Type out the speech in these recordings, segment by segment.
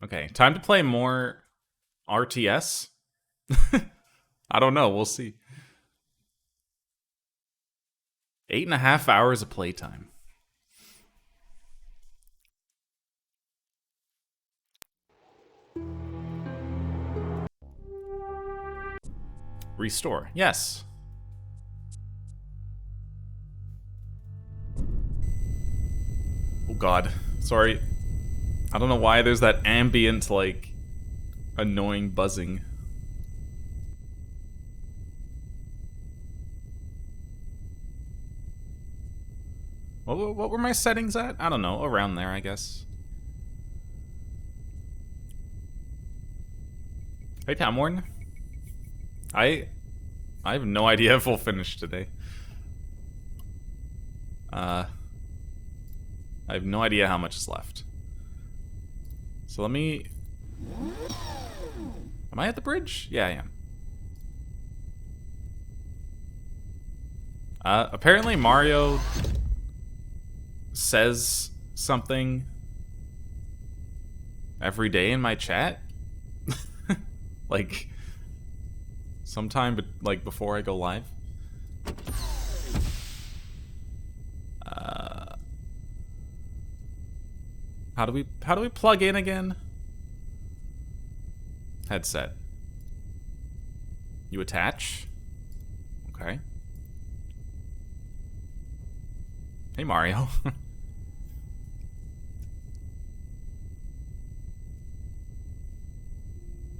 Okay, time to play more RTS. I don't know. We'll see. 8.5 hours of playtime. Restore. Yes. Oh god. Sorry. I don't know why there's that ambient, like, annoying buzzing. What were my settings at? I don't know. Around there, I guess. Hey, Tamworn. I have no idea if we'll finish today. I have no idea how much is left. So let me... Am I at the bridge? Yeah, I am. Apparently Mario says something every day in my chat. Like, sometime like before I go live. How do we plug in again? Headset. You attach? Okay. Hey, Mario.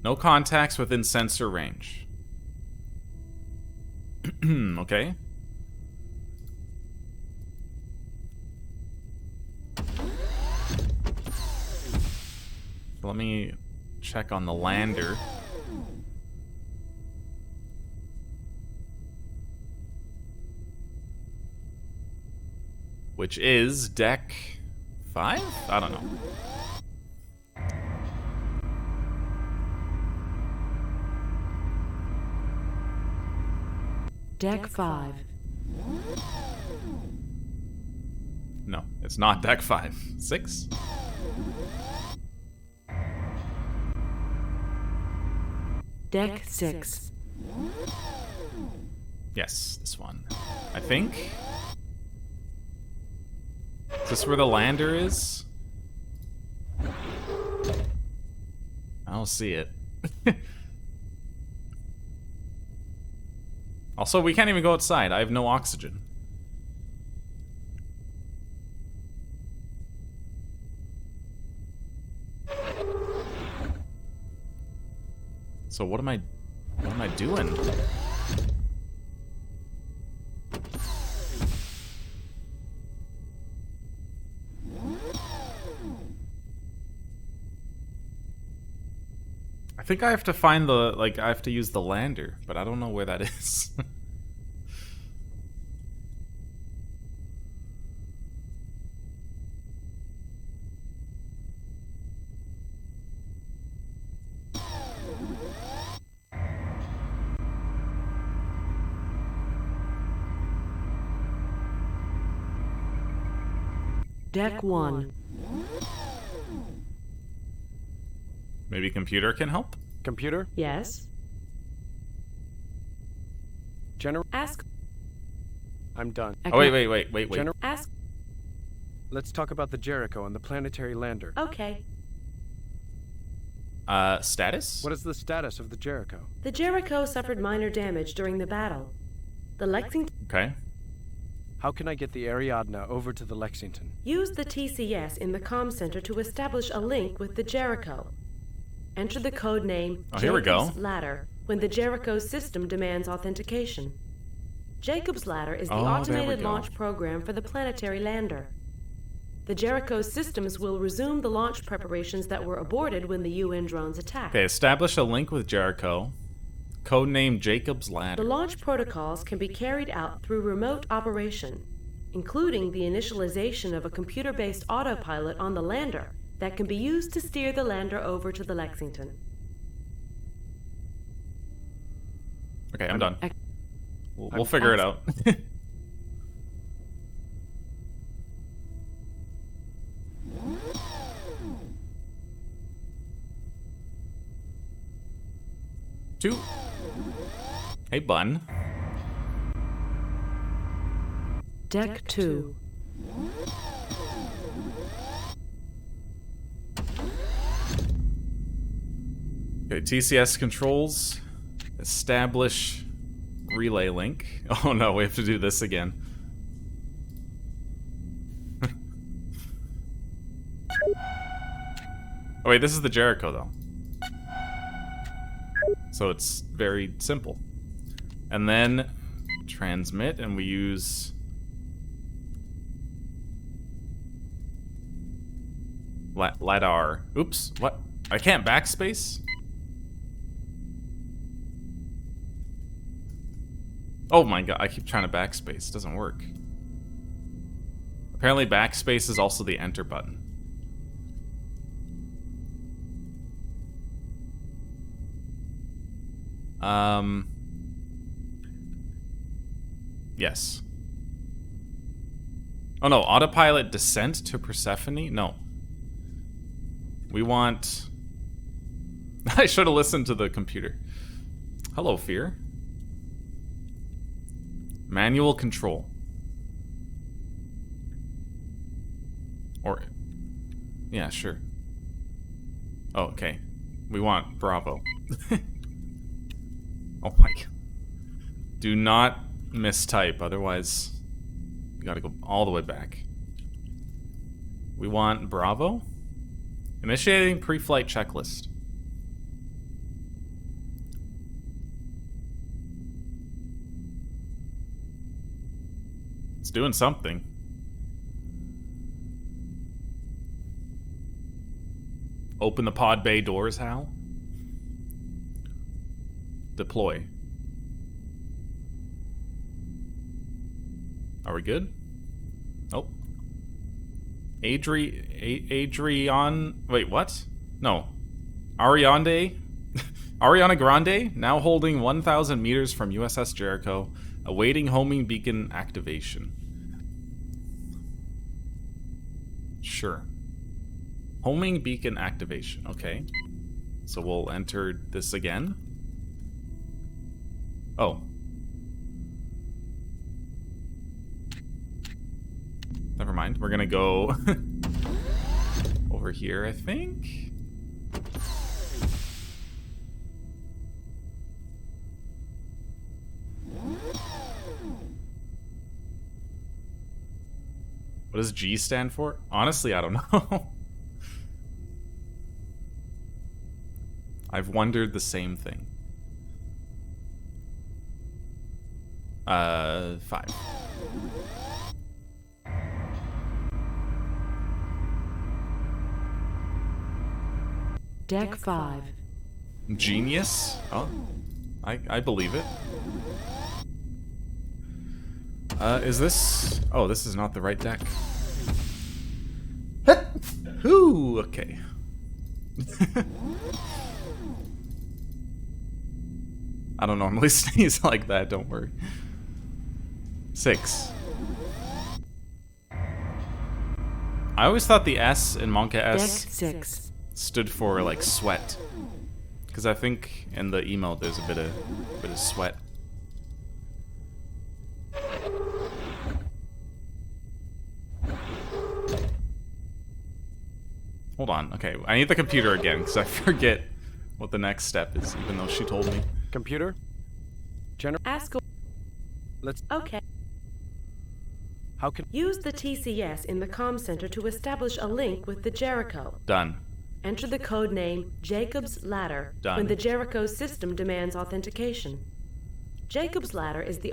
No contacts within sensor range. Okay. Let me check on the lander. Which is deck 5? I don't know. Deck 5. No, it's not deck 5. 6? Deck 6. Yes, this one. I think. Is this where the lander is? I don't see it. Also, we can't even go outside. I have no oxygen. So what am I doing? I think I have to find the, like, I have to use the lander, but I don't know where that is. Deck 1. Maybe computer can help? Computer? Yes. Ask. I'm done. Oh, wait. Ask. Let's talk about the Jericho and the planetary lander. Okay. Status? What is the status of the Jericho? The Jericho suffered minor damage during the battle. The Lexington... Okay. How can I get the Ariadne over to the Lexington? Use the TCS in the comm center to establish a link with the Jericho. Enter the code name here we go. Jacob's Ladder when the Jericho system demands authentication. Jacob's Ladder is the automated launch program for the planetary lander. The Jericho systems will resume the launch preparations that were aborted when the UN drones attacked. Okay, establish a link with Jericho. Codename Jacob's Ladder. The launch protocols can be carried out through remote operation, including the initialization of a computer-based autopilot on the lander that can be used to steer the lander over to the Lexington. Okay, I'm done. We'll figure it out. 2. Hey, Bun. Deck 2. Okay, TCS controls. Establish relay link. Oh no, we have to do this again. Oh wait, this is the Jericho though. So it's very simple. And then transmit, and we use LiDAR. Oops, what? I can't backspace? Oh my god, I keep trying to backspace. It doesn't work. Apparently backspace is also the enter button. Yes. Oh no, autopilot descent to Persephone? No. We want... I should have listened to the computer. Hello, Fear. Manual control. Or... yeah, sure. Oh, okay. We want Bravo. Oh my god. Do not mistype, otherwise you gotta go all the way back. We want Bravo. Initiating pre-flight checklist. It's doing something. Open the pod bay doors, Hal. Deploy. Are we good? Oh. Adrian... Wait, what? No. Ariane... Ariana Grande, now holding 1,000 meters from USS Jericho, awaiting homing beacon activation. Sure. Homing beacon activation, okay. So we'll enter this again. Oh. Never mind. We're gonna go over here, I think. What does G stand for? Honestly, I don't know. I've wondered the same thing. 5. Deck 5. Genius? Oh, I believe it. Is this... oh, this is not the right deck. Ooh, okay. I don't normally sneeze like that, don't worry. 6. I always thought the S in Monka S Deck 6. stood for like sweat, because I think in the email there's a bit of sweat. Hold on, okay, I need the computer again because I forget what the next step is, even though she told me. Computer? Ask. Let's... Okay. How can... Use the TCS in the comm center to establish a link with the Jericho. Done. Enter the code name Jacob's Ladder Done. when the Jericho system demands authentication. Jacob's Ladder is the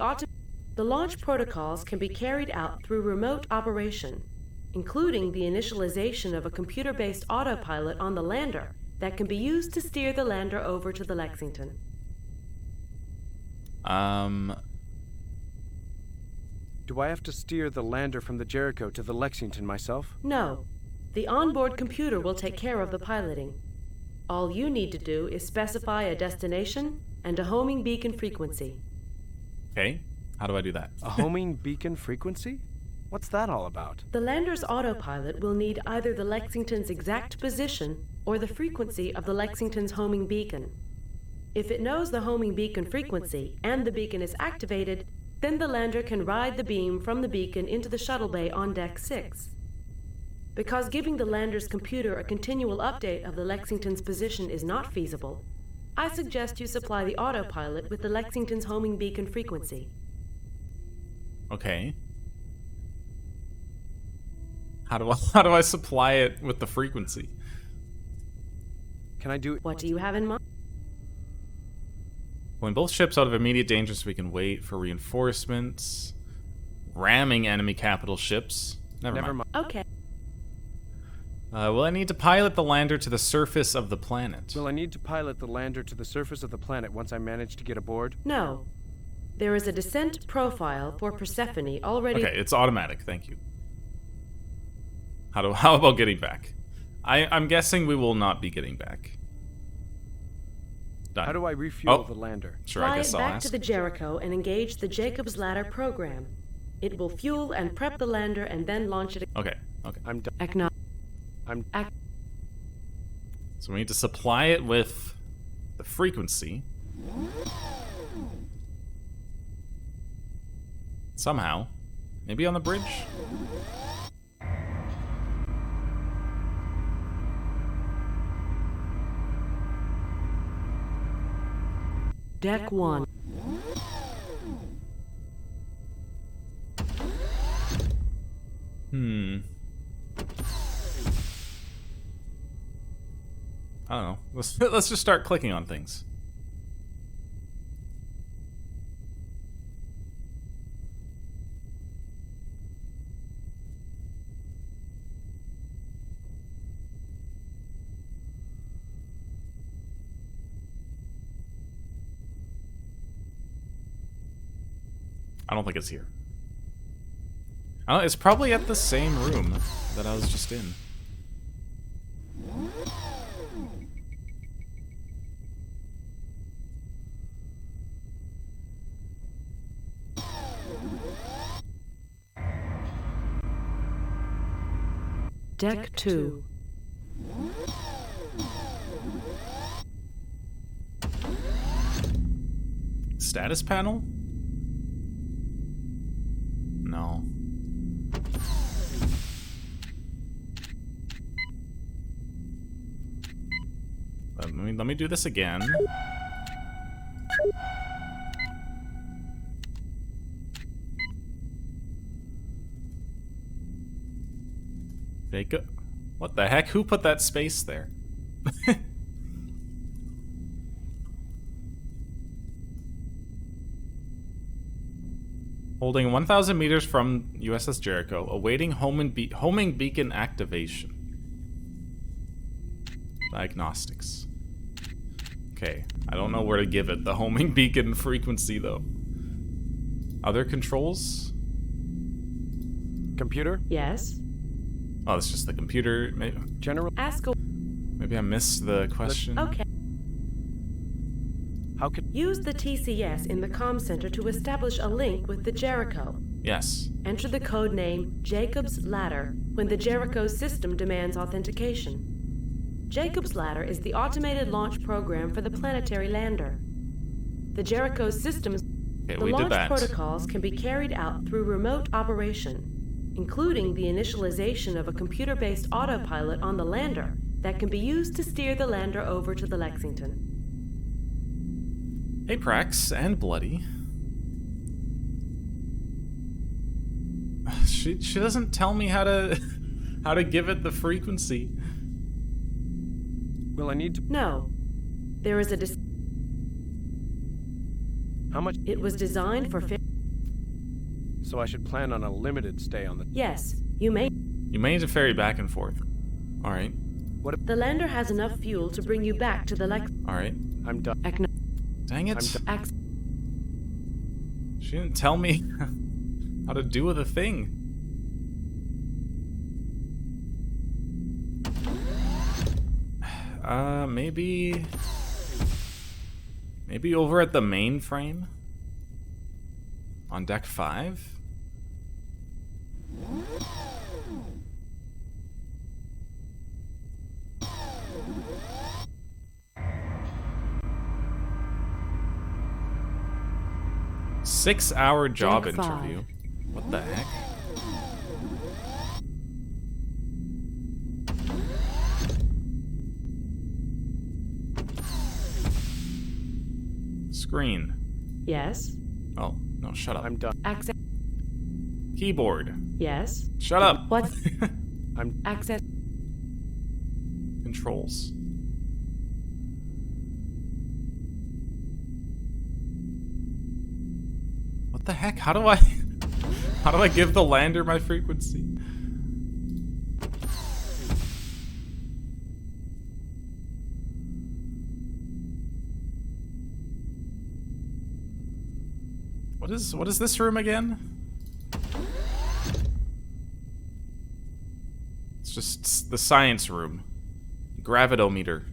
launch protocols can be carried out through remote operation, including the initialization of a computer-based autopilot on the lander that can be used to steer the lander over to the Lexington. Do I have to steer the lander from the Jericho to the Lexington myself? No. The onboard computer will take care of the piloting. All you need to do is specify a destination and a homing beacon frequency. Okay, how do I do that? A homing beacon frequency? What's that all about? The lander's autopilot will need either the Lexington's exact position or the frequency of the Lexington's homing beacon. If it knows the homing beacon frequency and the beacon is activated, then the lander can ride the beam from the beacon into the shuttle bay on Deck 6. Because giving the lander's computer a continual update of the Lexington's position is not feasible, I suggest you supply the autopilot with the Lexington's homing beacon frequency. Okay. How do I supply it with the frequency? Can I do it? What do you have in mind? Pulling both ships out of immediate danger so we can wait for reinforcements. Ramming enemy capital ships. Never mind. Okay. Will I need to pilot the lander to the surface of the planet? Will I need to pilot the lander to the surface of the planet once I manage to get aboard? No. There is a descent profile for Persephone already... Okay, it's automatic, thank you. How about getting back? I'm guessing we will not be getting back. Done. How do I refuel the lander? Sure, Fly I guess it I'll back ask. to the Jericho and engage the Jacob's Ladder program. It will fuel and prep the lander and then launch it... Okay. I'm done. So we need to supply it with the frequency. Somehow. Maybe on the bridge? Deck 1. I don't know. Let's just start clicking on things. I don't think it's here. I don't, it's probably at the same room that I was just in. Deck 2. Status panel? No. Let me do this again. Jacob? What the heck? Who put that space there? Holding 1,000 meters from USS Jericho, awaiting homing beacon activation. Diagnostics. Okay, I don't know where to give it the homing beacon frequency though. Other controls? Computer? Yes? Oh, it's just the computer. General? Ask a... Maybe I missed the question. Okay. How could... Use the TCS in the comm center to establish a link with the Jericho. Yes. Enter the code name Jacob's Ladder when the Jericho system demands authentication. Jacob's Ladder is the automated launch program for the planetary lander. The Jericho system's Okay, the we did launch that. protocols can be carried out through remote operation, including the initialization of a computer-based autopilot on the lander that can be used to steer the lander over to the Lexington. Hey, Prax and Bloody. She doesn't tell me how to give it the frequency. Will I need to... No. There is a How much... It was designed for... So I should plan on a limited stay on the... Yes, you may... You may need to ferry back and forth. Alright. What if... The lander has enough fuel to bring you back to the Alright. I'm done. Dang it. I'm She didn't tell me how to do the thing. Maybe over at the mainframe? On deck 5? 6-hour job Deck 5. interview. What the heck? Screen. Yes. Oh, no, shut up. I'm done. Access. Keyboard. Yes. Shut up. What? I'm Access. Controls. What the heck? How do I give the lander my frequency? What is this room again? It's just the science room. Gravitometer.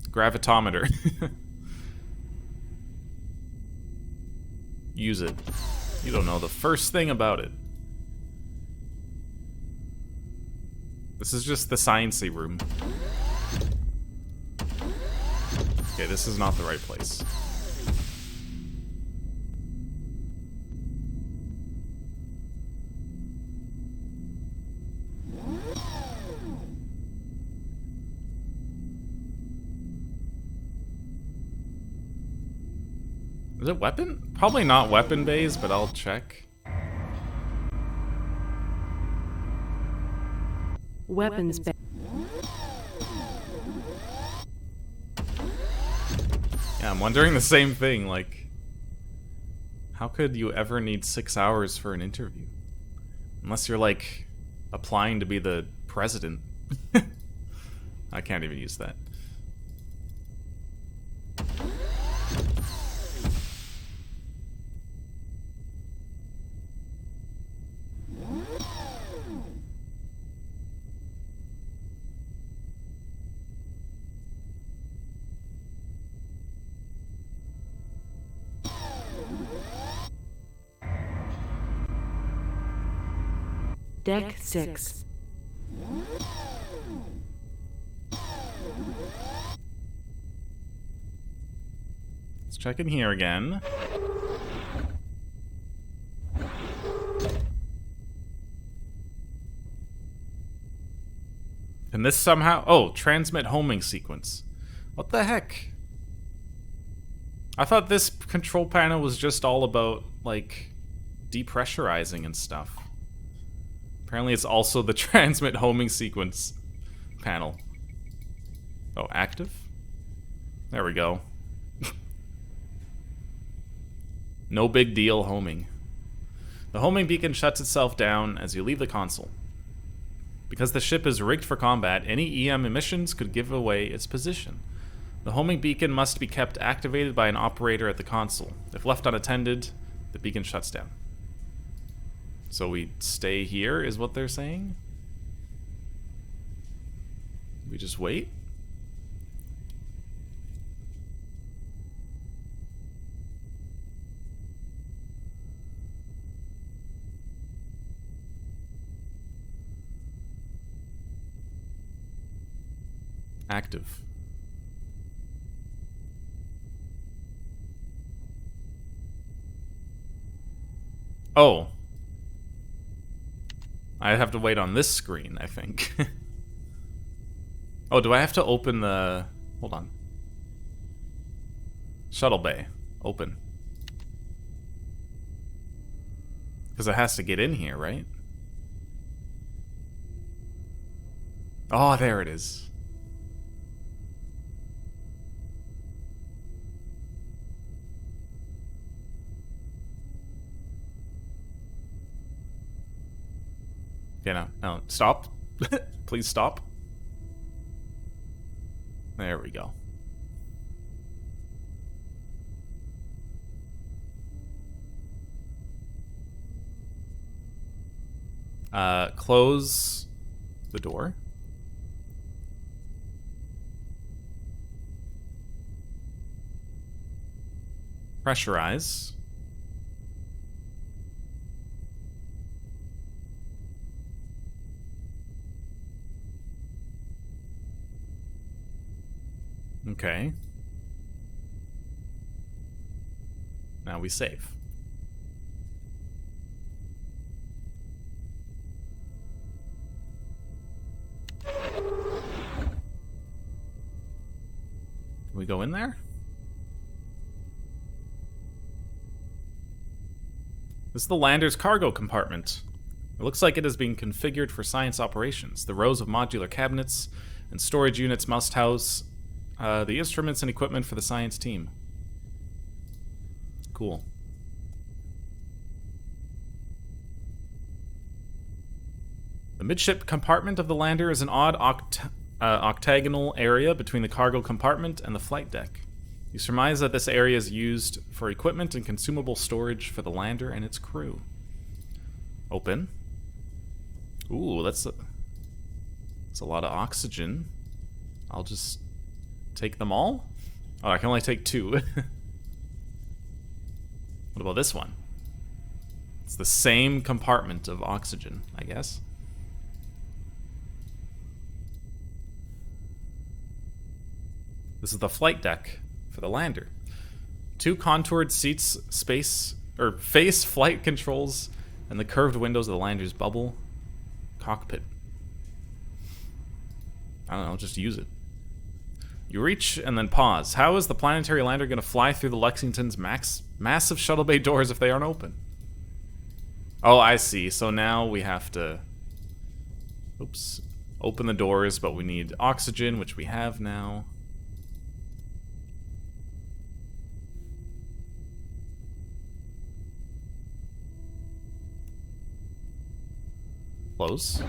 Gravitometer. Use it. You don't know the first thing about it. This is just the sciencey room. Okay, this is not the right place. Is it weapon? Probably not weapon bays, but I'll check. Weapons bay. Yeah, I'm wondering the same thing, like, how could you ever need 6 hours for an interview? Unless you're, like, applying to be the president. I can't even use that. Deck 6. Let's check in here again. Can this somehow... Oh, transmit homing sequence. What the heck? I thought this control panel was just all about, like, depressurizing and stuff. Apparently it's also the transmit homing sequence panel. Oh, active? There we go. No big deal homing. The homing beacon shuts itself down as you leave the console. Because the ship is rigged for combat, any EM emissions could give away its position. The homing beacon must be kept activated by an operator at the console. If left unattended, the beacon shuts down. So we stay here, is what they're saying? We just wait? Active. Oh. I have to wait on this screen, I think. Oh, do I have to open the... Hold on. Shuttle bay. Open. Because it has to get in here, right? Oh, there it is. Okay, no, stop. Please stop. There we go. Close the door. Pressurize. Okay. Now we save. Can we go in there? This is the lander's cargo compartment. It looks like it is being configured for science operations. The rows of modular cabinets and storage units must house the instruments and equipment for the science team. Cool. The midship compartment of the lander is an odd octagonal area between the cargo compartment and the flight deck. You surmise that this area is used for equipment and consumable storage for the lander and its crew. Open. Ooh, that's a lot of oxygen. I'll just take them all? Oh, I can only take 2. What about this one? It's the same compartment of oxygen, I guess. This is the flight deck for the lander. 2 contoured seats, face flight controls, and the curved windows of the lander's bubble cockpit. I don't know, just use it. You reach and then pause. How is the planetary lander going to fly through the Lexington's massive shuttle bay doors if they aren't open? Oh, I see. So now we have to... Oops. Open the doors, but we need oxygen, which we have now. Close.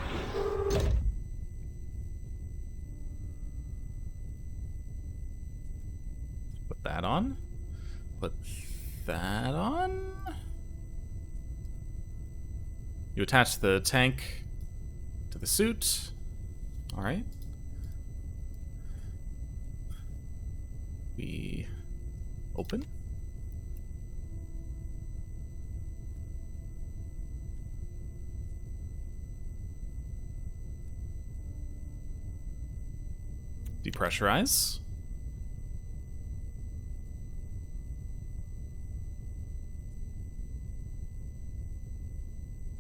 Put that on. Put that on. You attach the tank to the suit. Alright. We open. Depressurize.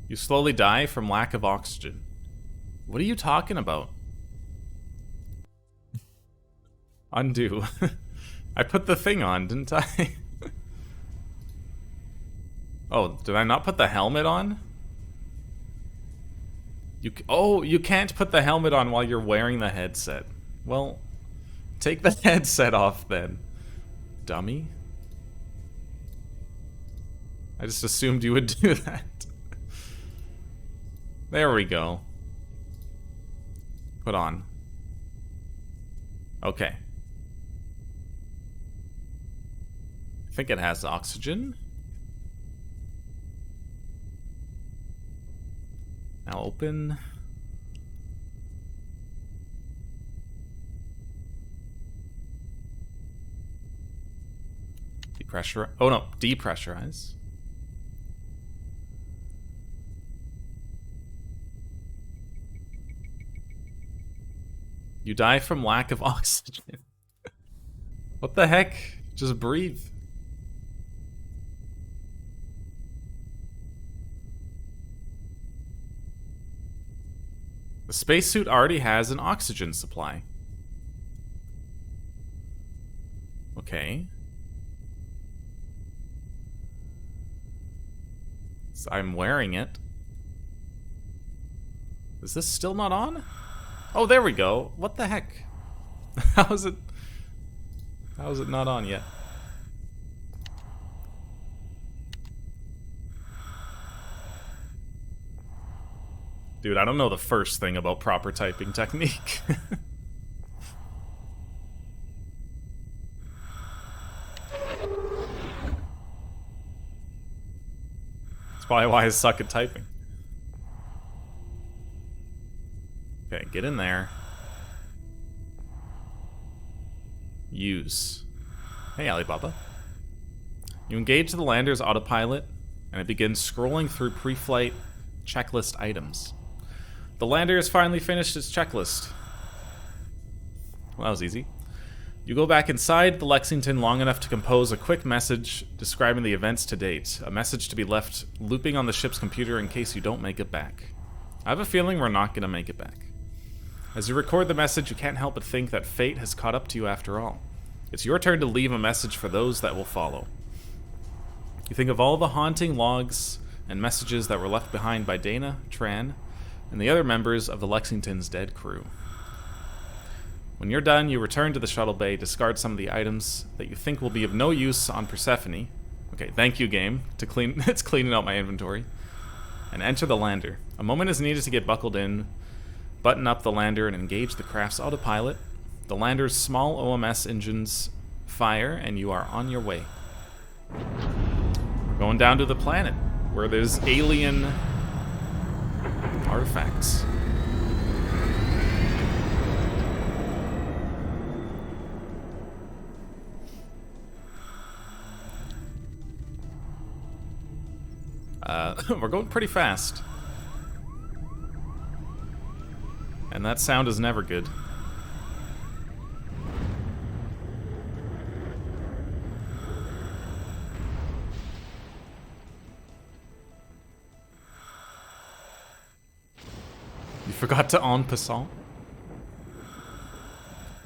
You slowly die from lack of oxygen. What are you talking about? Undo. I put the thing on, didn't I? Oh, did I not put the helmet on? You can't put the helmet on while you're wearing the headset. Well, take the headset off then, dummy. I just assumed you would do that. There we go. Put on. Okay. I think it has oxygen. Now open. Depressurize. Oh no, depressurize. You die from lack of oxygen. What the heck? Just breathe. The spacesuit already has an oxygen supply. Okay. So I'm wearing it. Is this still not on? Oh, there we go. What the heck? How is it not on yet? Dude, I don't know the first thing about proper typing technique. That's probably why I suck at typing. Okay, get in there. Use. Hey, Alibaba. You engage the lander's autopilot, and it begins scrolling through pre-flight checklist items. The lander has finally finished its checklist. Well, that was easy. You go back inside the Lexington long enough to compose a quick message describing the events to date. A message to be left looping on the ship's computer in case you don't make it back. I have a feeling we're not going to make it back. As you record the message, you can't help but think that fate has caught up to you after all. It's your turn to leave a message for those that will follow. You think of all the haunting logs and messages that were left behind by Dana, Tran, and the other members of the Lexington's dead crew. When you're done, you return to the shuttle bay, discard some of the items that you think will be of no use on Persephone. Okay, thank you, game. It's cleaning out my inventory. And enter the lander. A moment is needed to get buckled in, button up the lander, and engage the craft's autopilot. The lander's small OMS engines fire, and you are on your way. We're going down to the planet, where there's alien artifacts. We're going pretty fast. And that sound is never good. You forgot to en passant?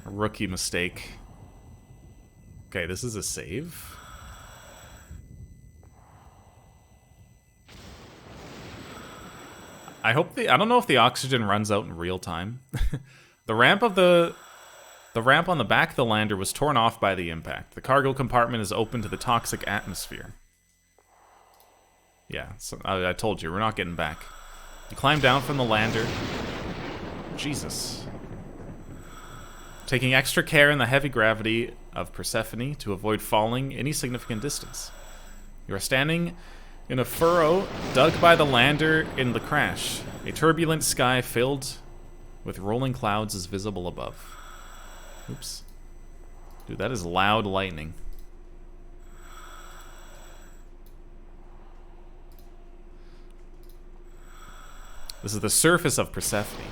A rookie mistake. Okay, this is a save. I don't know if the oxygen runs out in real time. The ramp on the back of the lander was torn off by the impact. The cargo compartment is open to the toxic atmosphere. Yeah, so I told you, we're not getting back. You climb down from the lander. Jesus. Taking extra care in the heavy gravity of Persephone to avoid falling any significant distance. You are standing in a furrow dug by the lander in the crash. A turbulent sky filled with rolling clouds is visible above. Oops. Dude, that is loud lightning. This is the surface of Persephone.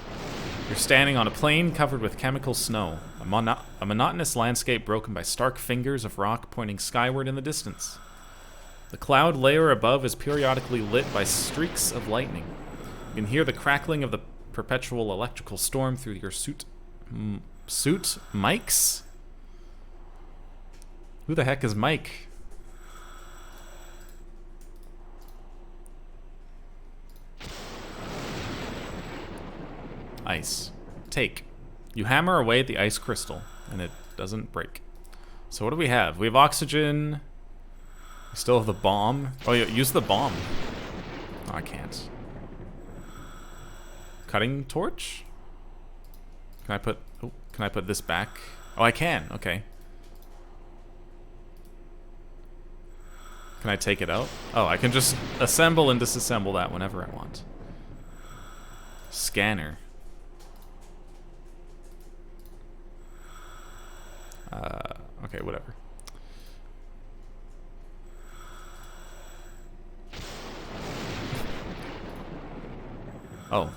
You're standing on a plain covered with chemical snow, a monotonous landscape broken by stark fingers of rock pointing skyward in the distance. The cloud layer above is periodically lit by streaks of lightning. You can hear the crackling of the perpetual electrical storm through your suit mics? Who the heck is Mike? Ice. Take. You hammer away at the ice crystal, and it doesn't break. So what do we have? We have oxygen. We still have the bomb. Oh, yeah, use the bomb. Oh, I can't. Cutting torch? Can I put this back? Oh, I can. Okay. Can I take it out? Oh, I can just assemble and disassemble that whenever I want. Scanner. Okay, whatever. Oh.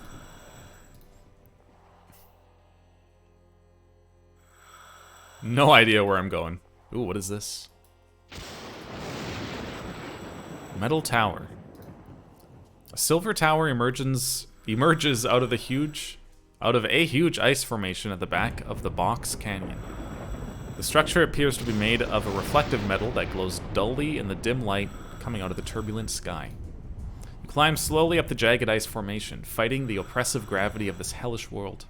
No idea where I'm going. Ooh, what is this? Metal tower. A silver tower emerges out of a huge ice formation at the back of the Box Canyon. The structure appears to be made of a reflective metal that glows dully in the dim light coming out of the turbulent sky. You climb slowly up the jagged ice formation, fighting the oppressive gravity of this hellish world.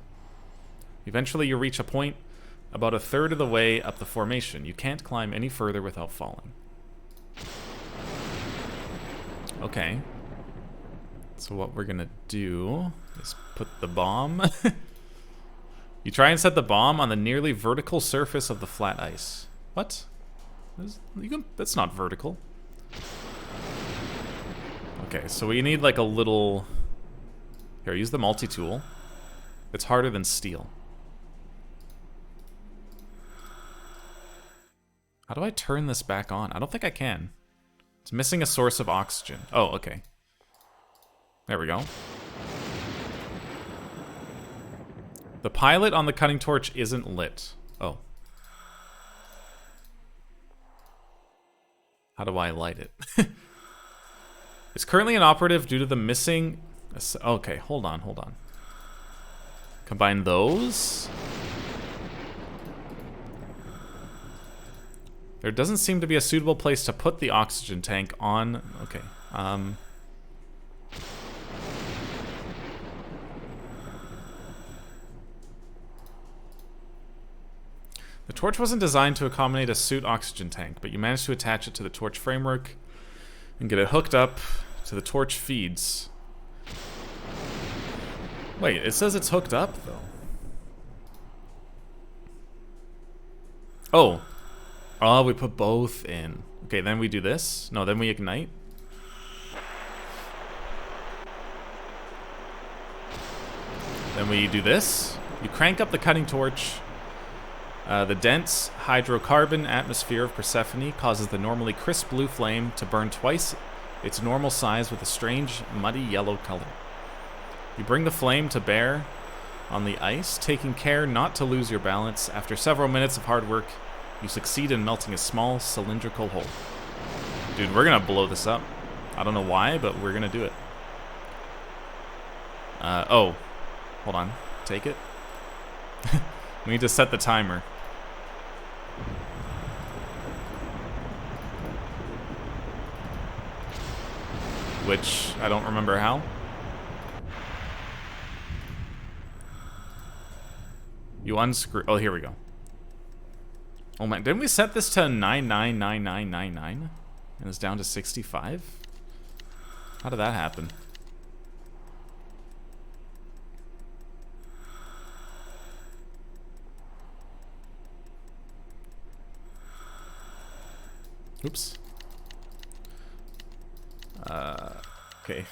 Eventually you reach a point about a third of the way up the formation. You can't climb any further without falling. Okay. So what we're gonna do is put the bomb... You try and set the bomb on the nearly vertical surface of the flat ice. What? That's not vertical. Okay, so we need like a little... Here, use the multi-tool. It's harder than steel. How do I turn this back on? I don't think I can. It's missing a source of oxygen. Oh, okay. There we go. The pilot on the cutting torch isn't lit. Oh. How do I light it? It's currently inoperative due to the missing... Okay, hold on. Combine those. There doesn't seem to be a suitable place to put the oxygen tank on... Okay, The torch wasn't designed to accommodate a suit oxygen tank, but you managed to attach it to the torch framework and get it hooked up to the torch feeds. Wait, it says it's hooked up, though. Oh, we put both in. Okay, then we do this. No, then we ignite. Then we do this. You crank up the cutting torch. The dense hydrocarbon atmosphere of Persephone causes the normally crisp blue flame to burn twice its normal size with a strange, muddy yellow color. You bring the flame to bear on the ice, taking care not to lose your balance. After several minutes of hard work, you succeed in melting a small cylindrical hole. Dude, we're gonna blow this up. I don't know why, but we're gonna do it. Oh. Hold on. Take it. We need to set the timer. Which, I don't remember how. You unscrew... Oh, here we go. Oh man, didn't we set this to 999999? And it's down to 65? How did that happen? Oops. Okay.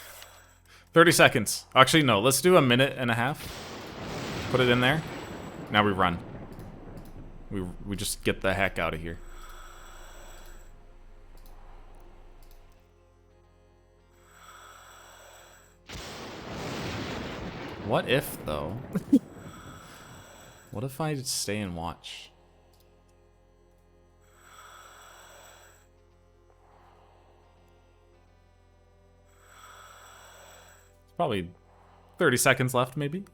30 seconds. Actually, no. Let's do a minute and a half. Put it in there. Now we run. We just get the heck out of here. What if, though? What if I just stay and watch? Probably 30 seconds left, maybe.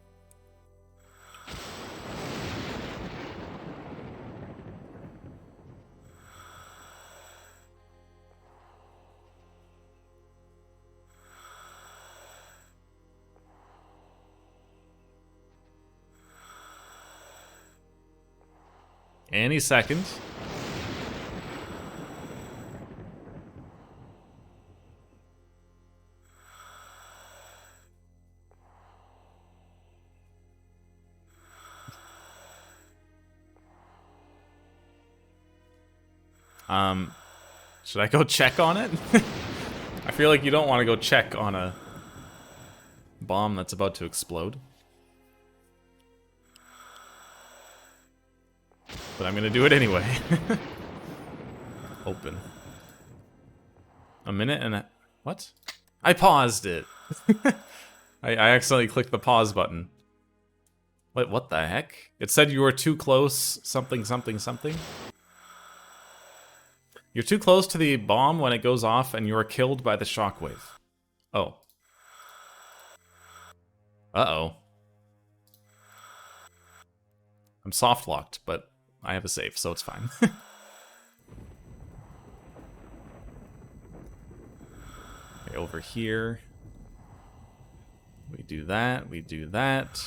Any second. Should I go check on it? I feel like you don't want to go check on a bomb that's about to explode. But I'm gonna do it anyway. Open. A minute and a... What? I paused it. I accidentally clicked the pause button. Wait, what the heck? It said you were too close, something, something, something. You're too close to the bomb when it goes off and you are killed by the shockwave. Oh. Uh-oh. I'm soft locked, but I have a save, so it's fine. Okay, over here. We do that, we do that.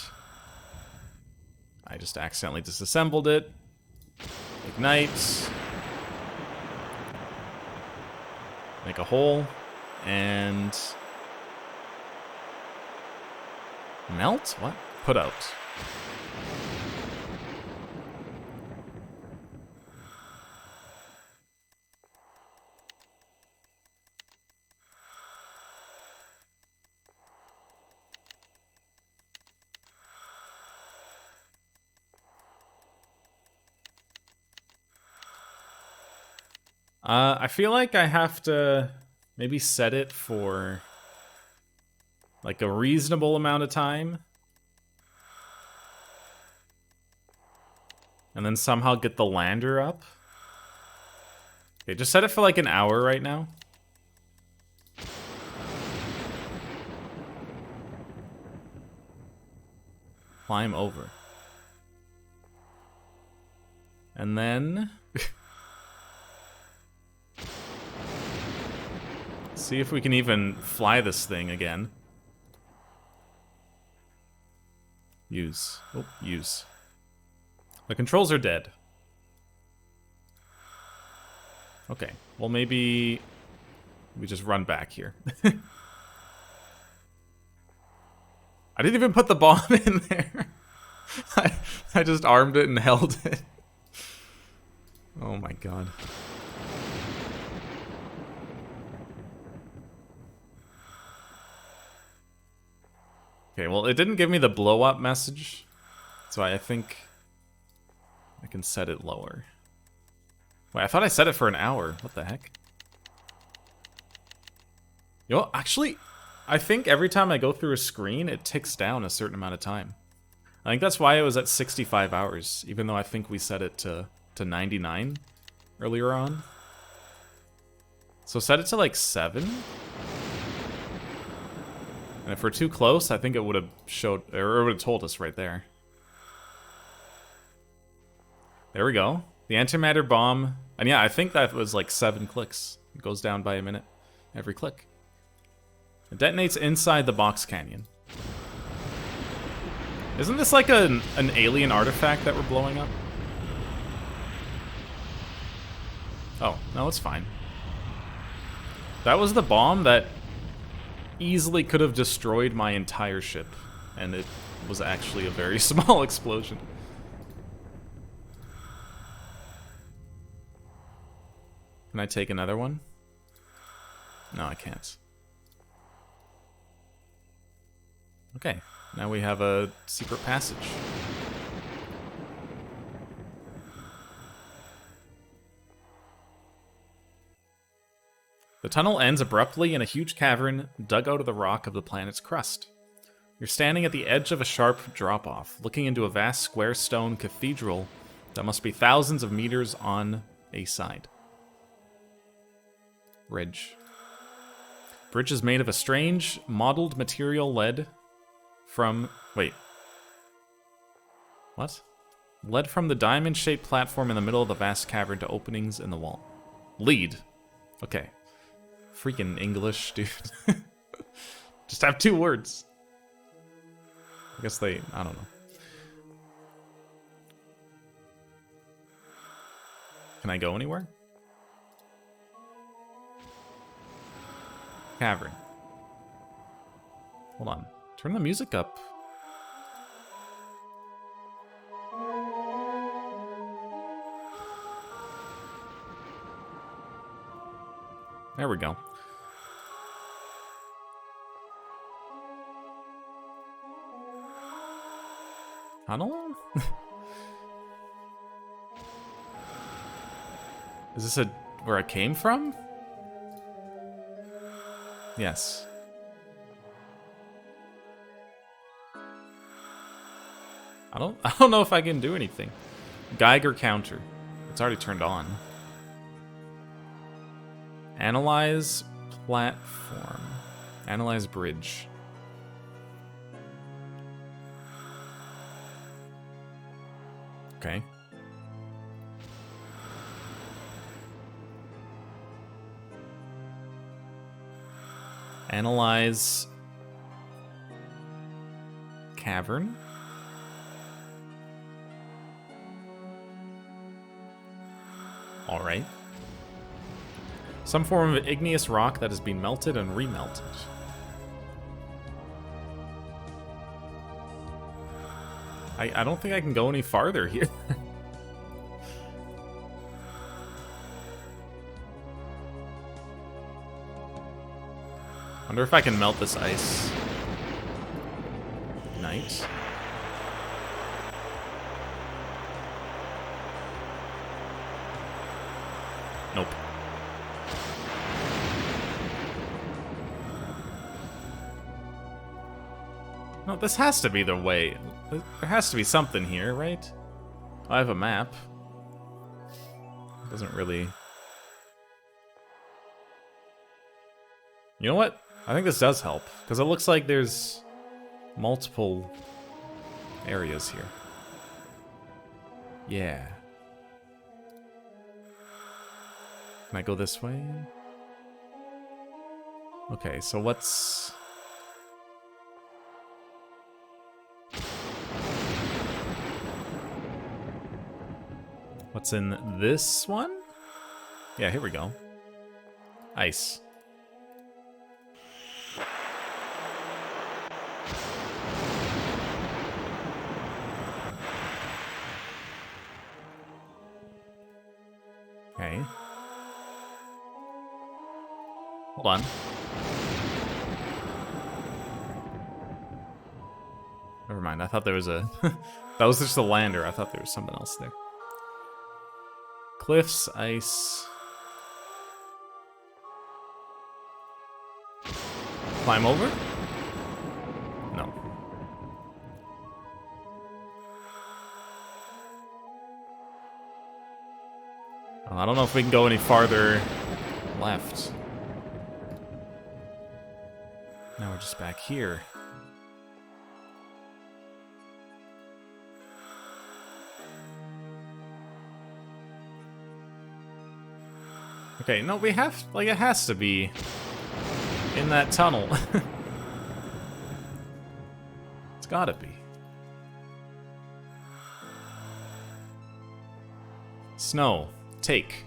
I just accidentally disassembled it. Ignite. Make a hole. And... melt? What? Put out. I feel like I have to maybe set it for like a reasonable amount of time. And then somehow get the lander up. Okay, just set it for like an hour right now. Climb over. And then... see if we can even fly this thing again. Use. Oh, use. The controls are dead. Okay, well maybe we just run back here. I didn't even put the bomb in there. I just armed it and held it. Oh my god. Okay, well it didn't give me the blow up message, so I think I can set it lower. Wait, I thought I set it for an hour. What the heck? You know, actually, I think every time I go through a screen, it ticks down a certain amount of time. I think that's why it was at 65 hours, even though I think we set it to 99 earlier on. So set it to like 7. And if we're too close, I think it would have showed, or it would have told us right there. There we go. The antimatter bomb. And yeah, I think that was like 7 clicks. It goes down by a minute every click. It detonates inside the box canyon. Isn't this like an alien artifact that we're blowing up? Oh, no, it's fine. That was the bomb that easily could have destroyed my entire ship. And it was actually a very small explosion. Can I take another one? No, I can't. Okay, now we have a secret passage. The tunnel ends abruptly in a huge cavern dug out of the rock of the planet's crust. You're standing at the edge of a sharp drop-off, looking into a vast square stone cathedral that must be thousands of meters on a side. Bridge. Bridge is made of a strange, mottled material led from... wait. What? Led from the diamond-shaped platform in the middle of the vast cavern to openings in the wall. Lead. Okay. Freaking English, dude. Just have 2 words. I guess they... I don't know. Can I go anywhere? Cavern. Hold on. Turn the music up. There we go. Tunnel? Is this where I came from? Yes. I don't know if I can do anything. Geiger counter. It's already turned on. Analyze platform. Analyze bridge. Okay. Analyze cavern. All right. Some form of igneous rock that has been melted and remelted. I don't think I can go any farther here. Wonder if I can melt this ice. Night. Nope. No, this has to be the way. There has to be something here, right? I have a map. Doesn't really You know what? I think this does help, because it looks like there's multiple areas here. Yeah. Can I go this way? Okay, so what's... What's in this one? Yeah, here we go. Ice. Okay. Hold on. Never mind, I thought there was a... that was just a lander. I thought there was something else there. Cliffs, ice... Climb over? No. I don't know if we can go any farther left. Now we're just back here. Okay, no, we have, like, it has to be in that tunnel. It's gotta be. Snow. Take.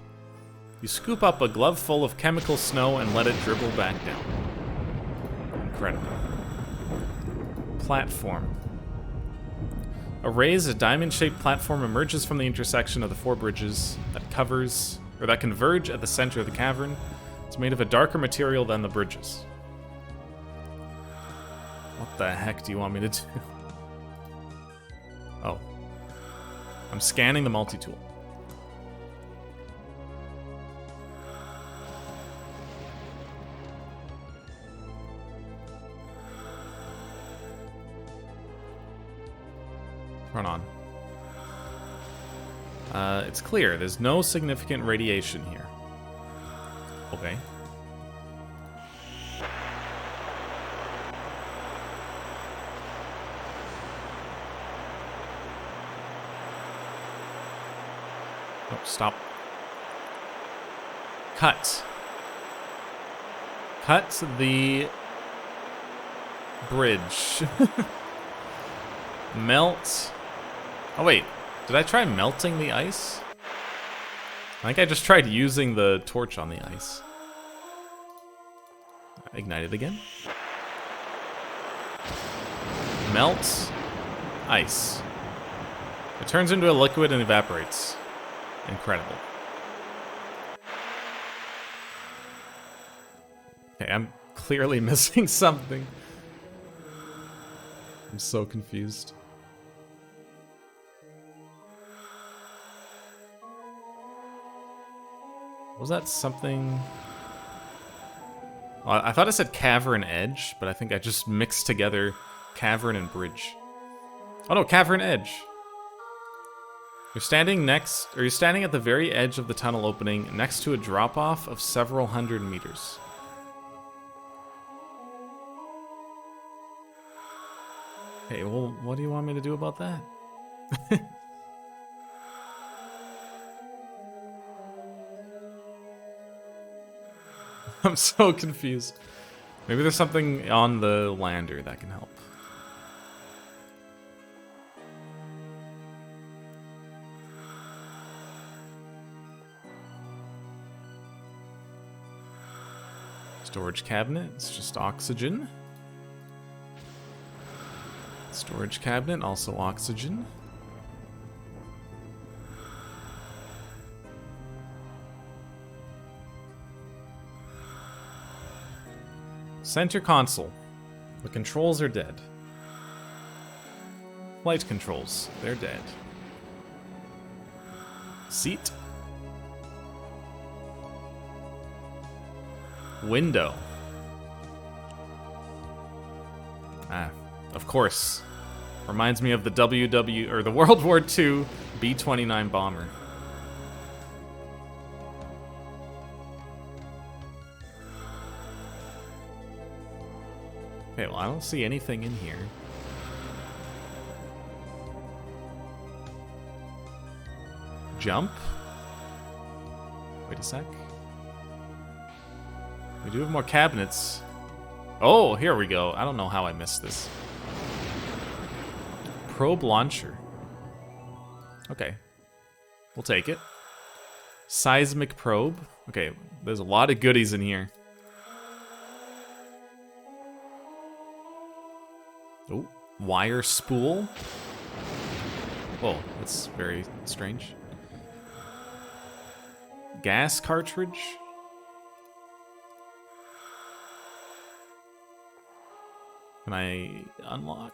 You scoop up a glove full of chemical snow and let it dribble back down. Incredible. Platform. A raised, diamond-shaped platform emerges from the intersection of the 4 bridges that converge at the center of the cavern. It's made of a darker material than the bridges. What the heck do you want me to do? Oh. I'm scanning the multi-tool. Run on. It's clear. There's no significant radiation here. Okay. Oh, stop. Cut. Cut the bridge. Melt. Oh, wait. Did I try melting the ice? I think I just tried using the torch on the ice. Ignite it again. Melt. Ice. It turns into a liquid and evaporates. Incredible. Okay, I'm clearly missing something. I'm so confused. Was that something? Well, I thought it said cavern edge, but I think I just mixed together cavern and bridge. Oh no, cavern edge. You're standing at the very edge of the tunnel opening next to a drop-off of several hundred meters. Okay, well, what do you want me to do about that? I'm so confused. Maybe there's something on the lander that can help. Storage cabinet, it's just oxygen. Storage cabinet, also oxygen. Center console. The controls are dead. Flight controls, they're dead. Seat. Window. Ah, of course. Reminds me of the the World War II B-29 bomber. Okay, well, I don't see anything in here. Jump. Wait a sec. We do have more cabinets. Oh, here we go. I don't know how I missed this. Probe launcher. Okay. We'll take it. Seismic probe. Okay, there's a lot of goodies in here. Oh, wire spool. Whoa, that's very strange. Gas cartridge. Can I unlock?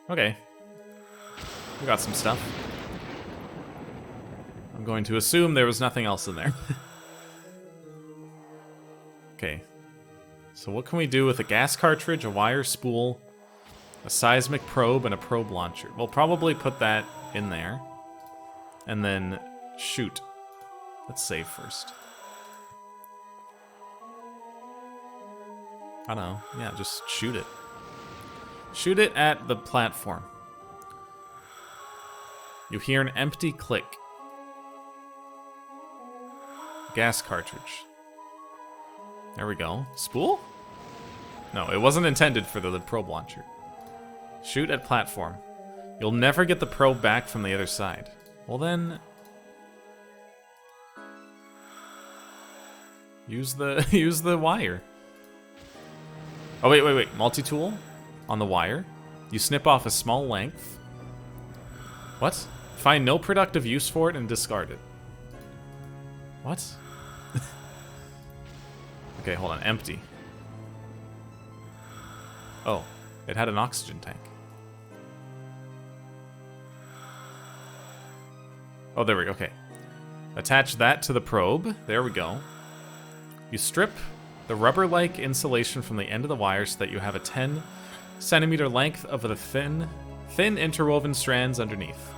Okay. We got some stuff. I'm going to assume there was nothing else in there. Okay. So what can we do with a gas cartridge, a wire spool, a seismic probe, and a probe launcher? We'll probably put that in there. And then shoot. Let's save first. I don't know. Yeah, just shoot it. Shoot it at the platform. You hear an empty click. Gas cartridge. There we go. Spool? No, it wasn't intended for the probe launcher. Shoot at platform. You'll never get the probe back from the other side. Well then... use the wire. Oh, wait. Multi-tool on the wire. You snip off a small length. What? Find no productive use for it and discard it. What? Okay, hold on. Empty. Oh, it had an oxygen tank. Oh, there we go. Okay. Attach that to the probe. There we go. You strip the rubber-like insulation from the end of the wire so that you have a 10-centimeter length of the thin interwoven strands underneath.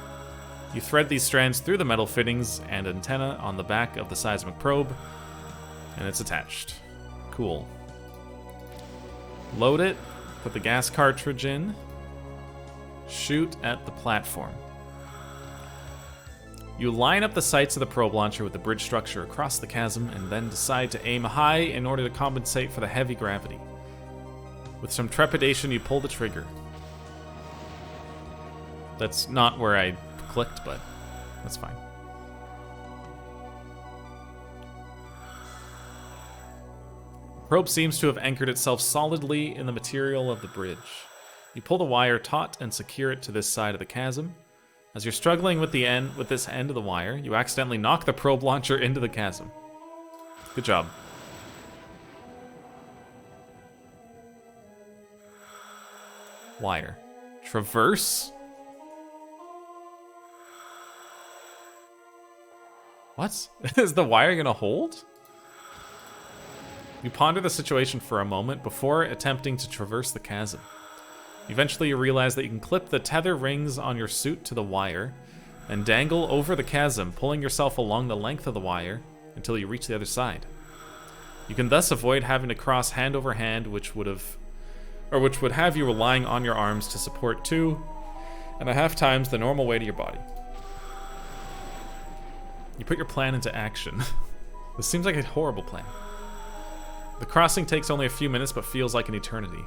You thread these strands through the metal fittings and antenna on the back of the seismic probe, and it's attached. Cool. Load it, put the gas cartridge in, shoot at the platform. You line up the sights of the probe launcher with the bridge structure across the chasm and then decide to aim high in order to compensate for the heavy gravity. With some trepidation, you pull the trigger. That's not where I clicked, but that's fine. The probe seems to have anchored itself solidly in the material of the bridge. You pull the wire taut and secure it to this side of the chasm. As you're struggling with this end of the wire, you accidentally knock the probe launcher into the chasm. Good job. Wire. Traverse? What? Is the wire gonna hold? You ponder the situation for a moment before attempting to traverse the chasm. Eventually you realize that you can clip the tether rings on your suit to the wire and dangle over the chasm, pulling yourself along the length of the wire until you reach the other side. You can thus avoid having to cross hand over hand, which would have you relying on your arms to support 2.5 times the normal weight of your body. You put your plan into action. This seems like a horrible plan. The crossing takes only a few minutes but feels like an eternity.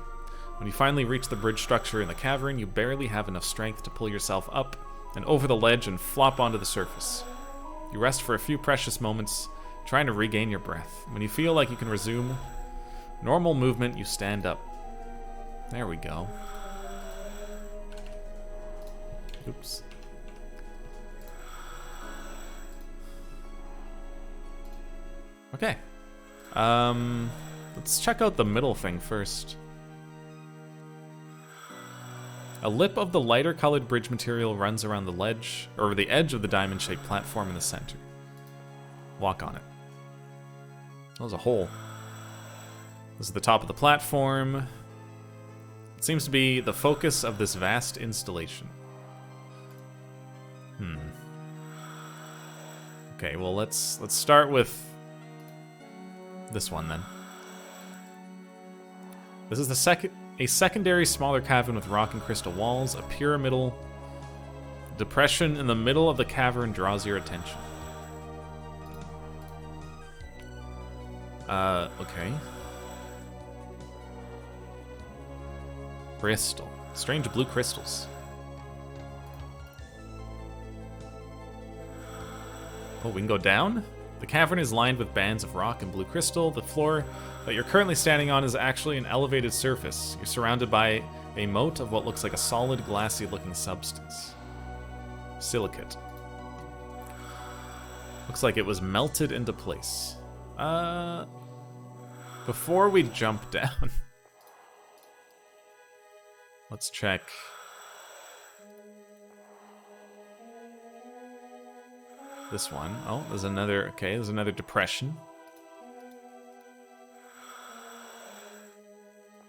When you finally reach the bridge structure in the cavern, you barely have enough strength to pull yourself up and over the ledge and flop onto the surface. You rest for a few precious moments, trying to regain your breath. When you feel like you can resume normal movement, you stand up. There we go. Oops. Okay. Let's check out the middle thing first. A lip of the lighter colored bridge material runs around the ledge, or the edge of the diamond-shaped platform in the center. Walk on it. That was a hole. This is the top of the platform. It seems to be the focus of this vast installation. Okay, well let's start with This one, then. This is a secondary smaller cavern with rock and crystal walls. A pyramidal depression in the middle of the cavern draws your attention. Okay. Crystal. Strange blue crystals. Oh, we can go down? The cavern is lined with bands of rock and blue crystal. The floor that you're currently standing on is actually an elevated surface. You're surrounded by a moat of what looks like a solid, glassy-looking substance. Silicate. Looks like it was melted into place. Before we jump down, let's check. This one. Oh, there's another. Okay, there's another depression.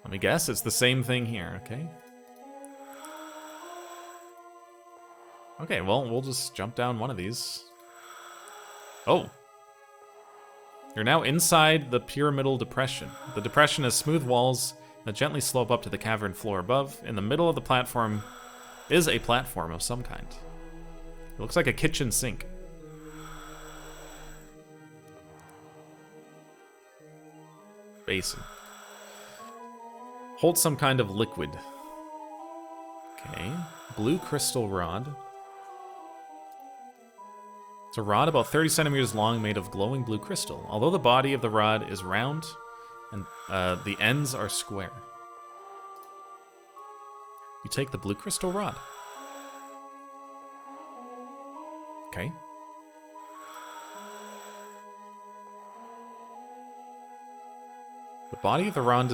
Let me guess, it's the same thing here, okay? Okay, well, we'll just jump down one of these. Oh. You're now inside the pyramidal depression. The depression has smooth walls that gently slope up to the cavern floor above. In the middle of the platform is a platform of some kind. It looks like a kitchen sink. Basin. Hold some kind of liquid. Okay. Blue crystal rod. It's a rod about 30 centimeters long made of glowing blue crystal. Although the body of the rod is round and the ends are square. You take the blue crystal rod. Okay. The body of the rod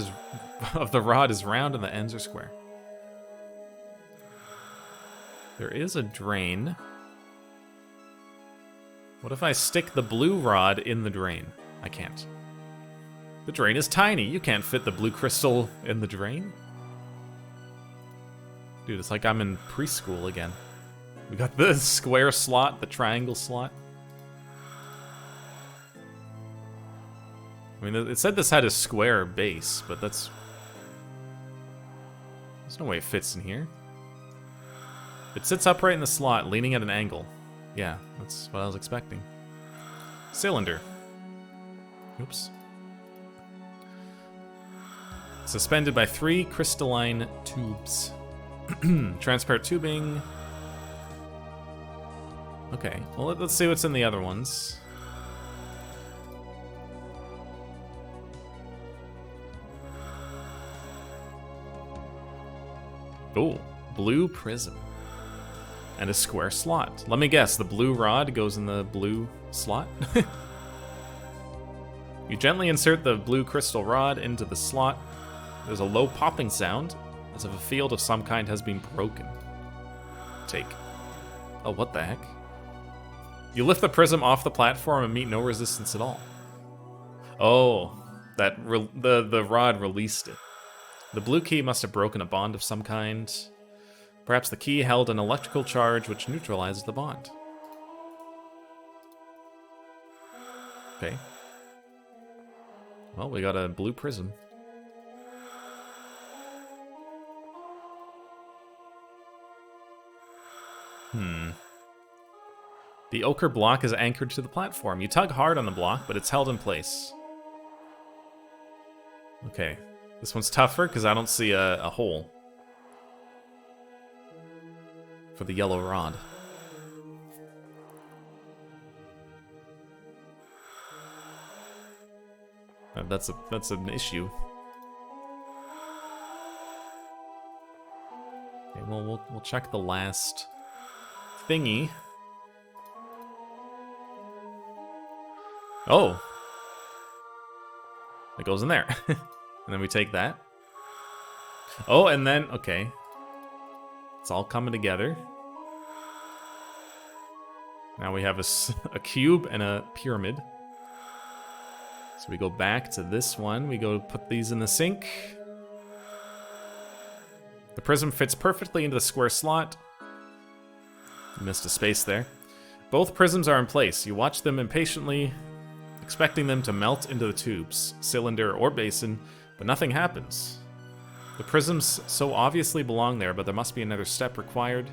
is round and the ends are square. There is a drain. What if I stick the blue rod in the drain? I can't. The drain is tiny. You can't fit the blue crystal in the drain. Dude, it's like I'm in preschool again. We got the square slot, the triangle slot. I mean, it said this had a square base, but that's... There's no way it fits in here. It sits upright in the slot, leaning at an angle. Yeah, that's what I was expecting. Cylinder. Oops. Suspended by 3 crystalline tubes. Transparent tubing. Okay, well, let's see what's in the other ones. Oh, blue prism. And a square slot. Let me guess, the blue rod goes in the blue slot? You gently insert the blue crystal rod into the slot. There's a low popping sound, as if a field of some kind has been broken. Take. Oh, what the heck? You lift the prism off the platform and meet no resistance at all. Oh, the rod released it. The blue key must have broken a bond of some kind. Perhaps the key held an electrical charge which neutralizes the bond. Okay. Well, we got a blue prism. The ochre block is anchored to the platform. You tug hard on the block, but it's held in place. Okay. This one's tougher because I don't see a hole for the yellow rod. That's an issue. Okay, well we'll check the last thingy. Oh, it goes in there. And then we take that. Oh, and then, okay. It's all coming together. Now we have a cube and a pyramid. So we go back to this one. We go put these in the sink. The prism fits perfectly into the square slot. You missed a space there. Both prisms are in place. You watch them impatiently. expecting them to melt into the tubes, cylinder, or basin, but nothing happens. The prisms so obviously belong there, but there must be another step required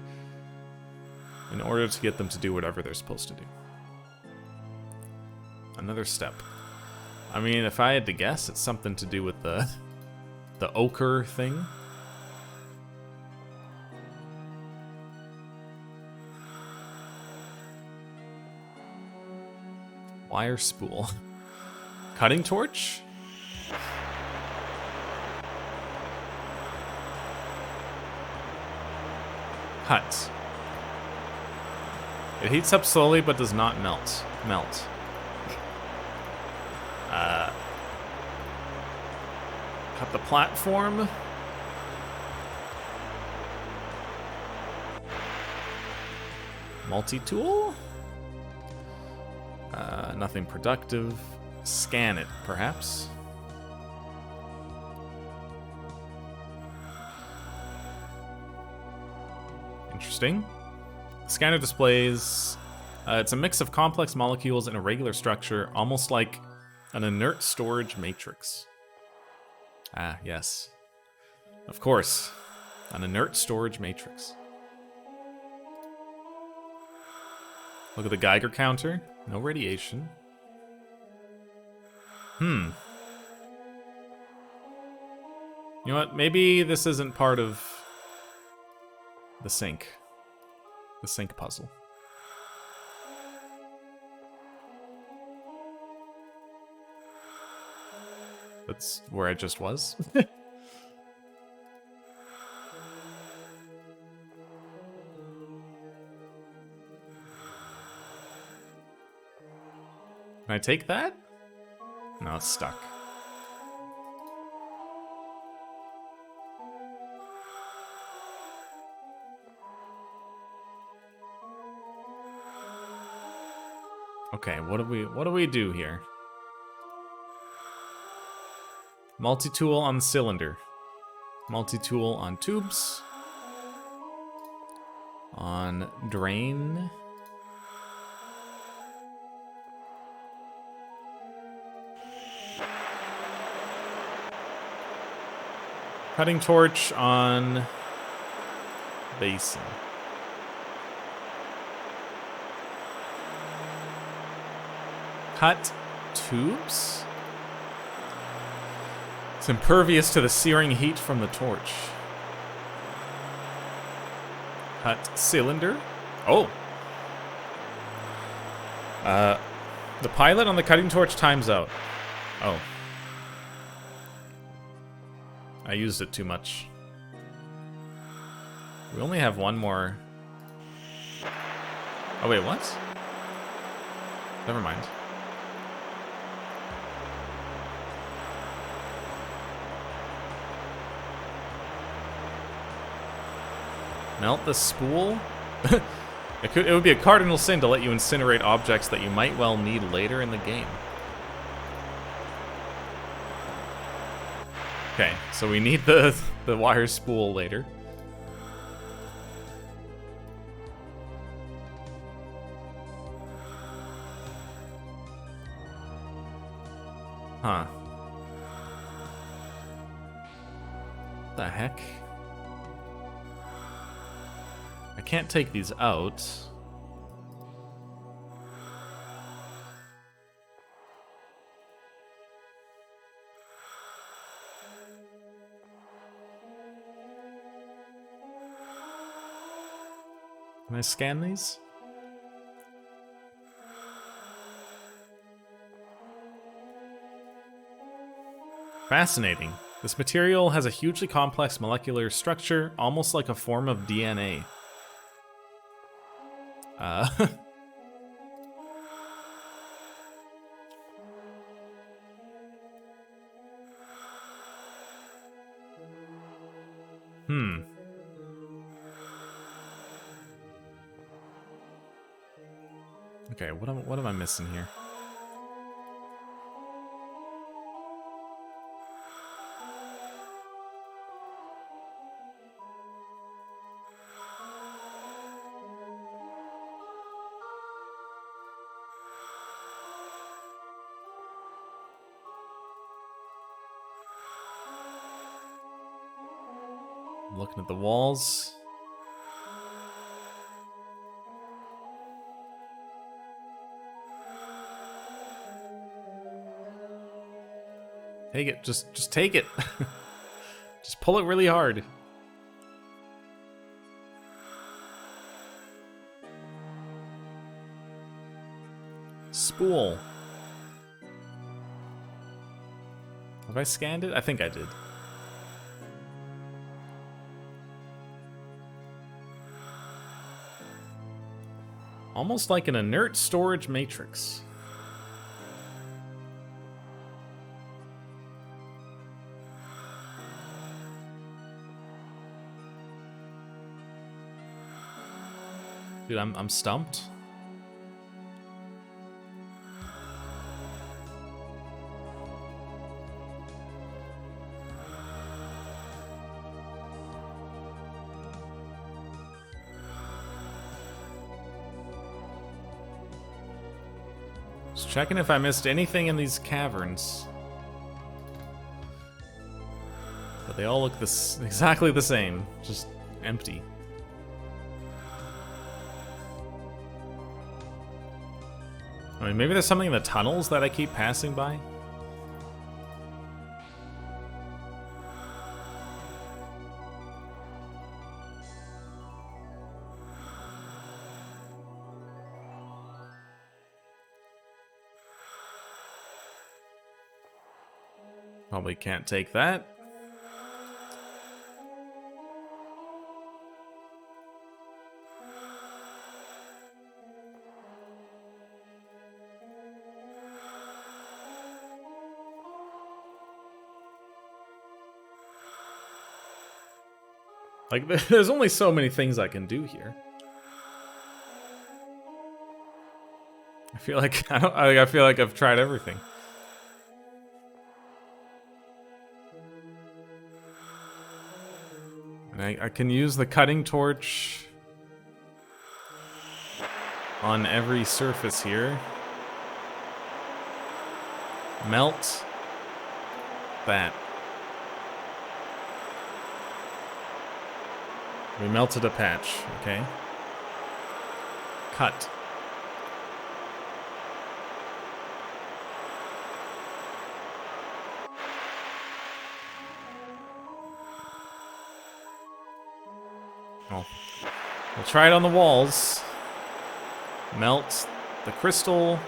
in order to get them to do whatever they're supposed to do. Another step. I mean, if I had to guess, it's something to do with the ochre thing. Wire spool. Cutting torch? Cut. It heats up slowly but does not melt. Cut the platform. Multi-tool? Nothing productive. Scan it, perhaps. Interesting. The scanner displays... it's a mix of complex molecules in a regular structure, almost like an inert storage matrix. Ah, yes. Of course. An inert storage matrix. Look at the Geiger counter. No radiation. You know what? Maybe this isn't part of the sink. The sink puzzle. That's where I just was. Can I take that? No, it's stuck. Okay, what do we do here? Multi-tool on the cylinder. Multi-tool on tubes. On drain. Cutting torch on basin. Cut tubes? It's impervious to the searing heat from the torch. Cut cylinder? Oh! The pilot on the cutting torch times out. Oh. I used it too much. We only have one more... Oh wait, what? Never mind. Melt the spool? It would be a cardinal sin to let you incinerate objects that you might well need later in the game. Okay, so we need the wire spool later. Huh. What the heck? I can't take these out. Can I scan these? Fascinating. This material has a hugely complex molecular structure, almost like a form of DNA. Okay, what am I missing here? I'm looking at the walls. Take it. Just take it. Just pull it really hard. Spool. Have I scanned it? I think I did. Almost like an inert storage matrix. Dude, I'm stumped. Just checking if I missed anything in these caverns. But they all look exactly the same, just empty. I mean, maybe there's something in the tunnels that I keep passing by. Probably can't take that. Like, there's only so many things I can do here. I feel like I feel like I've tried everything. And I can use the cutting torch on every surface here. Melt that. We melted a patch, okay? Cut. Oh. We'll try it on the walls. Melt the crystal.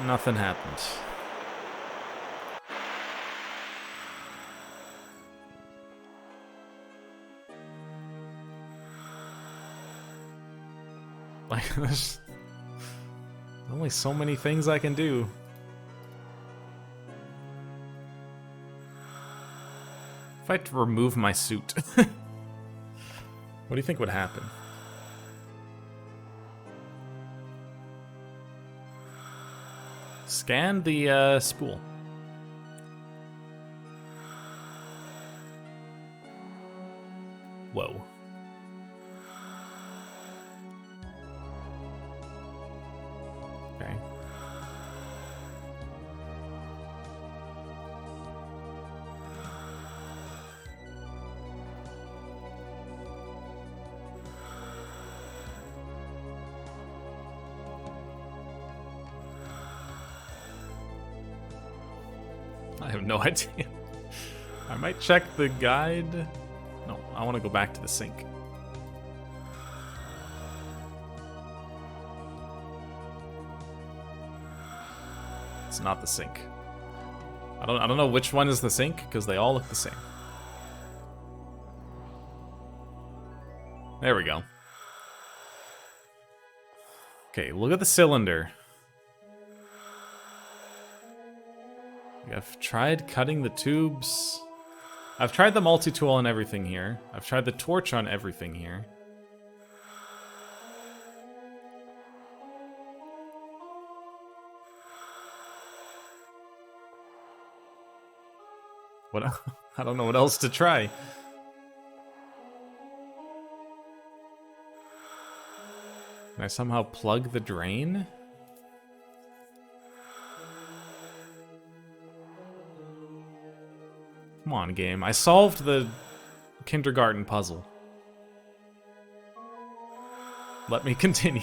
Nothing happened. Like, there's only so many things I can do. If I had to remove my suit, what do you think would happen? Scan the spool. Whoa. Okay. I have no idea. I might check the guide. No, I want to go back to the sink. It's not the sink. I don't know which one is the sink because they all look the same. There we go. Okay, look at the cylinder. I've tried cutting the tubes. I've tried the multi-tool on everything here. I've tried the torch on everything here. What? I don't know what else to try. Can I somehow plug the drain? Come on, game. I solved the kindergarten puzzle. Let me continue.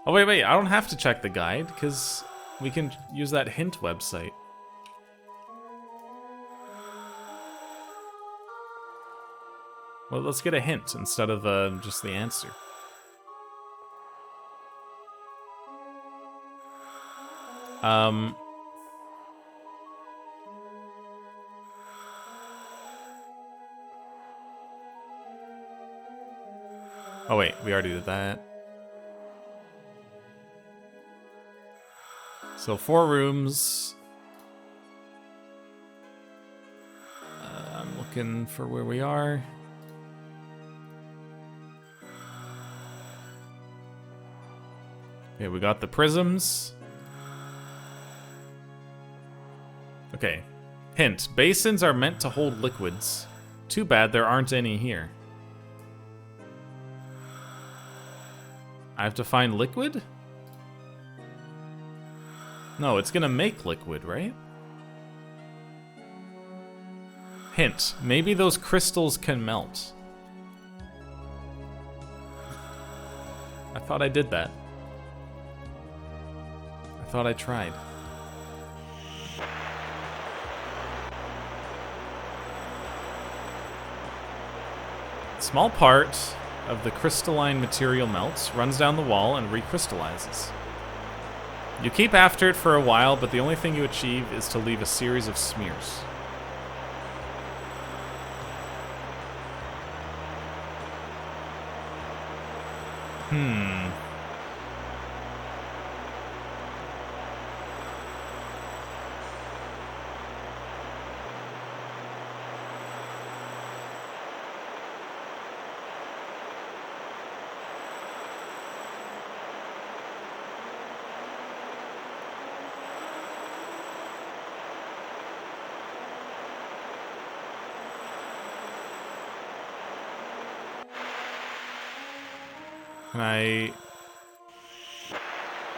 Oh, wait. I don't have to check the guide, because we can use that hint website. Well, let's get a hint instead of just the answer. Oh wait, we already did that. So 4 rooms. I'm looking for where we are. Okay, we got the prisms. Okay. Hint. Basins are meant to hold liquids. Too bad there aren't any here. I have to find liquid? No, it's gonna make liquid, right? Hint. Maybe those crystals can melt. I thought I did that. I thought I tried. Small part of the crystalline material melts, runs down the wall, and recrystallizes. You keep after it for a while, but the only thing you achieve is to leave a series of smears.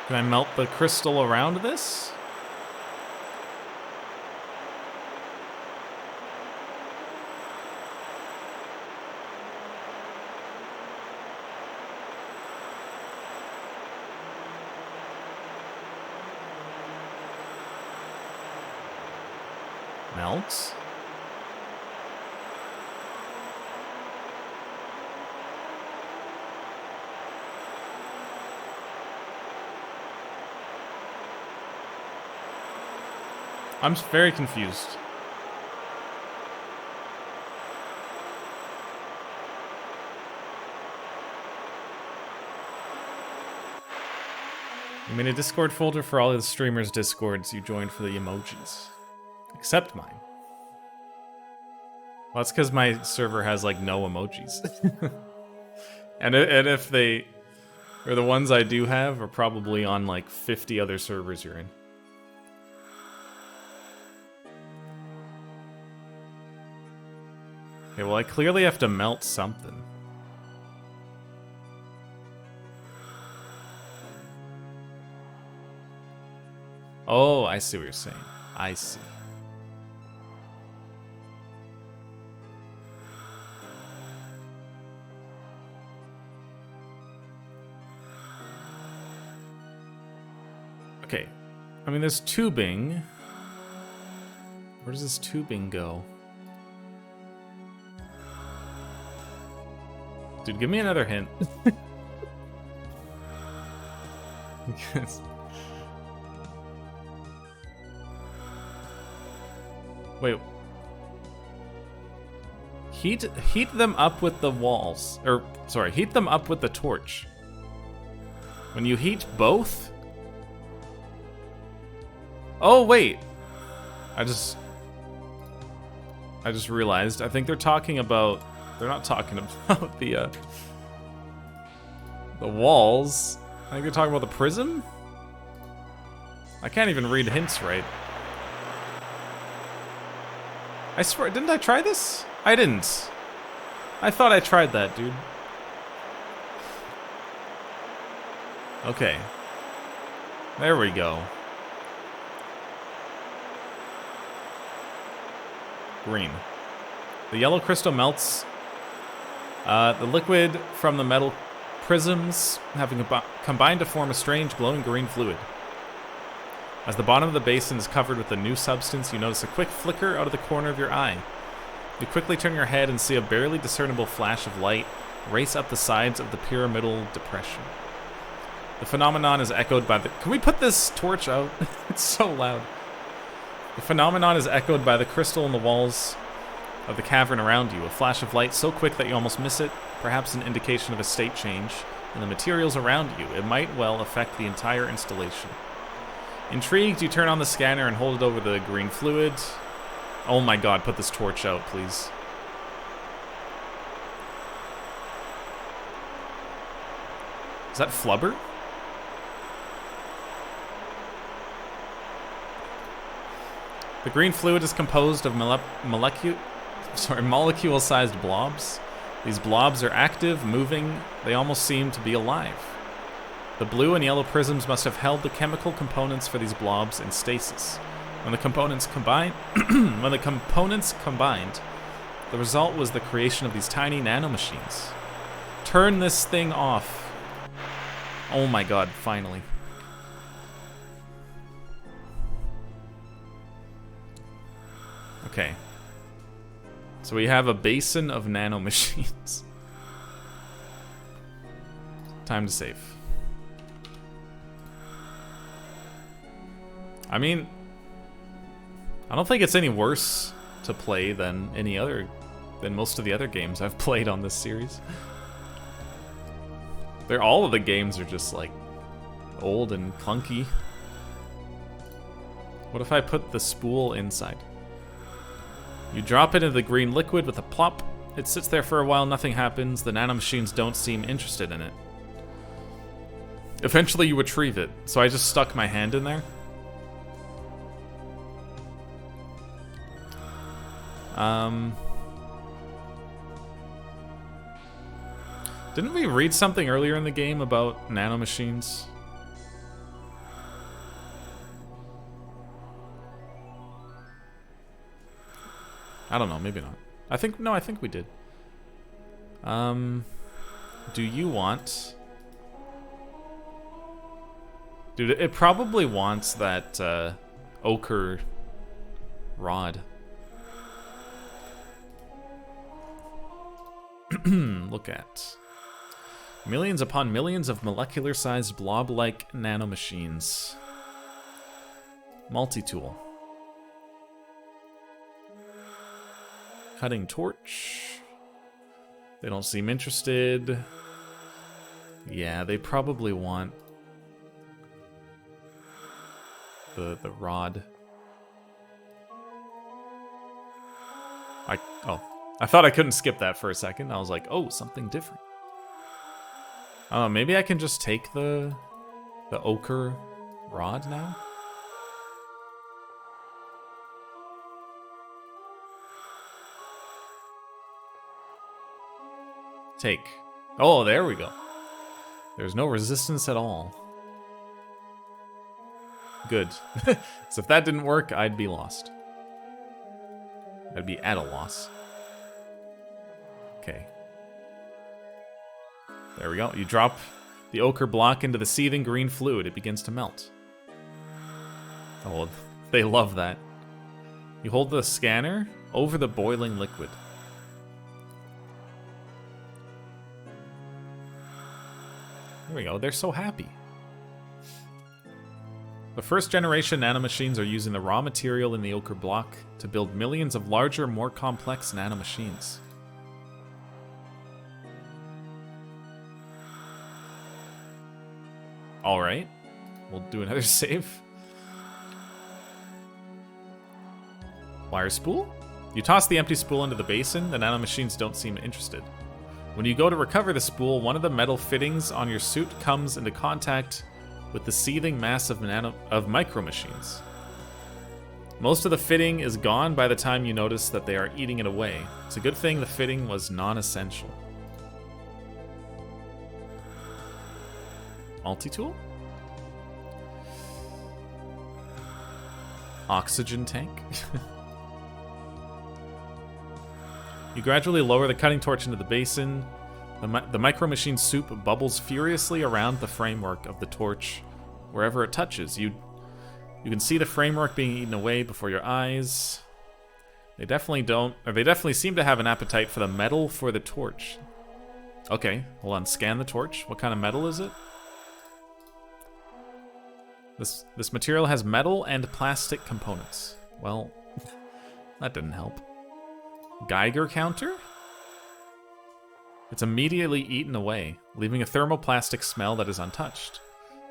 Can I melt the crystal around this? Melts. I'm very confused. You made a Discord folder for all of the streamers' Discords you joined for the emojis. Except mine. Well, that's because my server has, like, no emojis. and if they... Or the ones I do have are probably on, like, 50 other servers you're in. Okay, well, I clearly have to melt something. Oh, I see what you're saying. I see. Okay. I mean, there's tubing. Where does this tubing go? Dude, give me another hint. Because... Wait. Heat them up with the walls. Or, sorry, heat them up with the torch. When you heat both... Oh, wait. I just realized. I think they're talking about... They're not talking about the walls. I think they're talking about the prism? I can't even read hints right. I swear, didn't I try this? I didn't. I thought I tried that, dude. Okay. There we go. Green. The yellow crystal melts. The liquid from the metal prisms having combined to form a strange glowing green fluid. As the bottom of the basin is covered with the new substance, you notice a quick flicker out of the corner of your eye. You quickly turn your head and see a barely discernible flash of light race up the sides of the pyramidal depression. The phenomenon is echoed by the... Can we put this torch out? It's so loud. The phenomenon is echoed by the crystal in the walls of the cavern around you. A flash of light so quick that you almost miss it, perhaps an indication of a state change in the materials around you. It might well affect the entire installation. Intrigued, you turn on the scanner and hold it over the green fluid. Oh my god, put this torch out, please. Is that Flubber? The green fluid is composed of molecule-sized blobs. These blobs are active, moving. They almost seem to be alive. The blue and yellow prisms must have held the chemical components for these blobs in stasis. When the components combined, the result was the creation of these tiny nanomachines. Turn this thing off. Oh my god, finally. Okay. So we have a basin of nanomachines. Time to save. I mean, I don't think it's any worse to play than most of the other games I've played on this series. All of the games are just like old and clunky. What if I put the spool inside? You drop it into the green liquid with a plop. It sits there for a while, nothing happens. The nanomachines don't seem interested in it. Eventually you retrieve it, so I just stuck my hand in there. Didn't we read something earlier in the game about nanomachines? I don't know, maybe not. I think we did. Do you want... Dude, it probably wants that ochre rod. Look at millions upon millions of molecular-sized blob-like nanomachines. Multi-tool. Cutting torch. They don't seem interested. Yeah, they probably want the rod. I thought I couldn't skip that for a second. I was like, oh, something different. Maybe I can just take the ochre rod now? Take. Oh, there we go. There's no resistance at all. Good. So if that didn't work, I'd be lost. I'd be at a loss. Okay. There we go. You drop the ochre block into the seething green fluid. It begins to melt. Oh, they love that. You hold the scanner over the boiling liquid. There we go. They're so happy. The first generation nanomachines are using the raw material in the ochre block to build millions of larger, more complex nanomachines. Alright. We'll do another save. Wire spool? You toss the empty spool into the basin, the nanomachines don't seem interested. When you go to recover the spool, one of the metal fittings on your suit comes into contact with the seething mass of micro-machines. Most of the fitting is gone by the time you notice that they are eating it away. It's a good thing the fitting was non-essential. Multi-tool? Oxygen tank? You gradually lower the cutting torch into the basin. The micro machine soup bubbles furiously around the framework of the torch wherever it touches. You can see the framework being eaten away before your eyes. They definitely seem to have an appetite for the metal for the torch. Okay, hold on, scan the torch. What kind of metal is it? This material has metal and plastic components. Well, that didn't help. Geiger counter? It's immediately eaten away, leaving a thermoplastic smell that is untouched.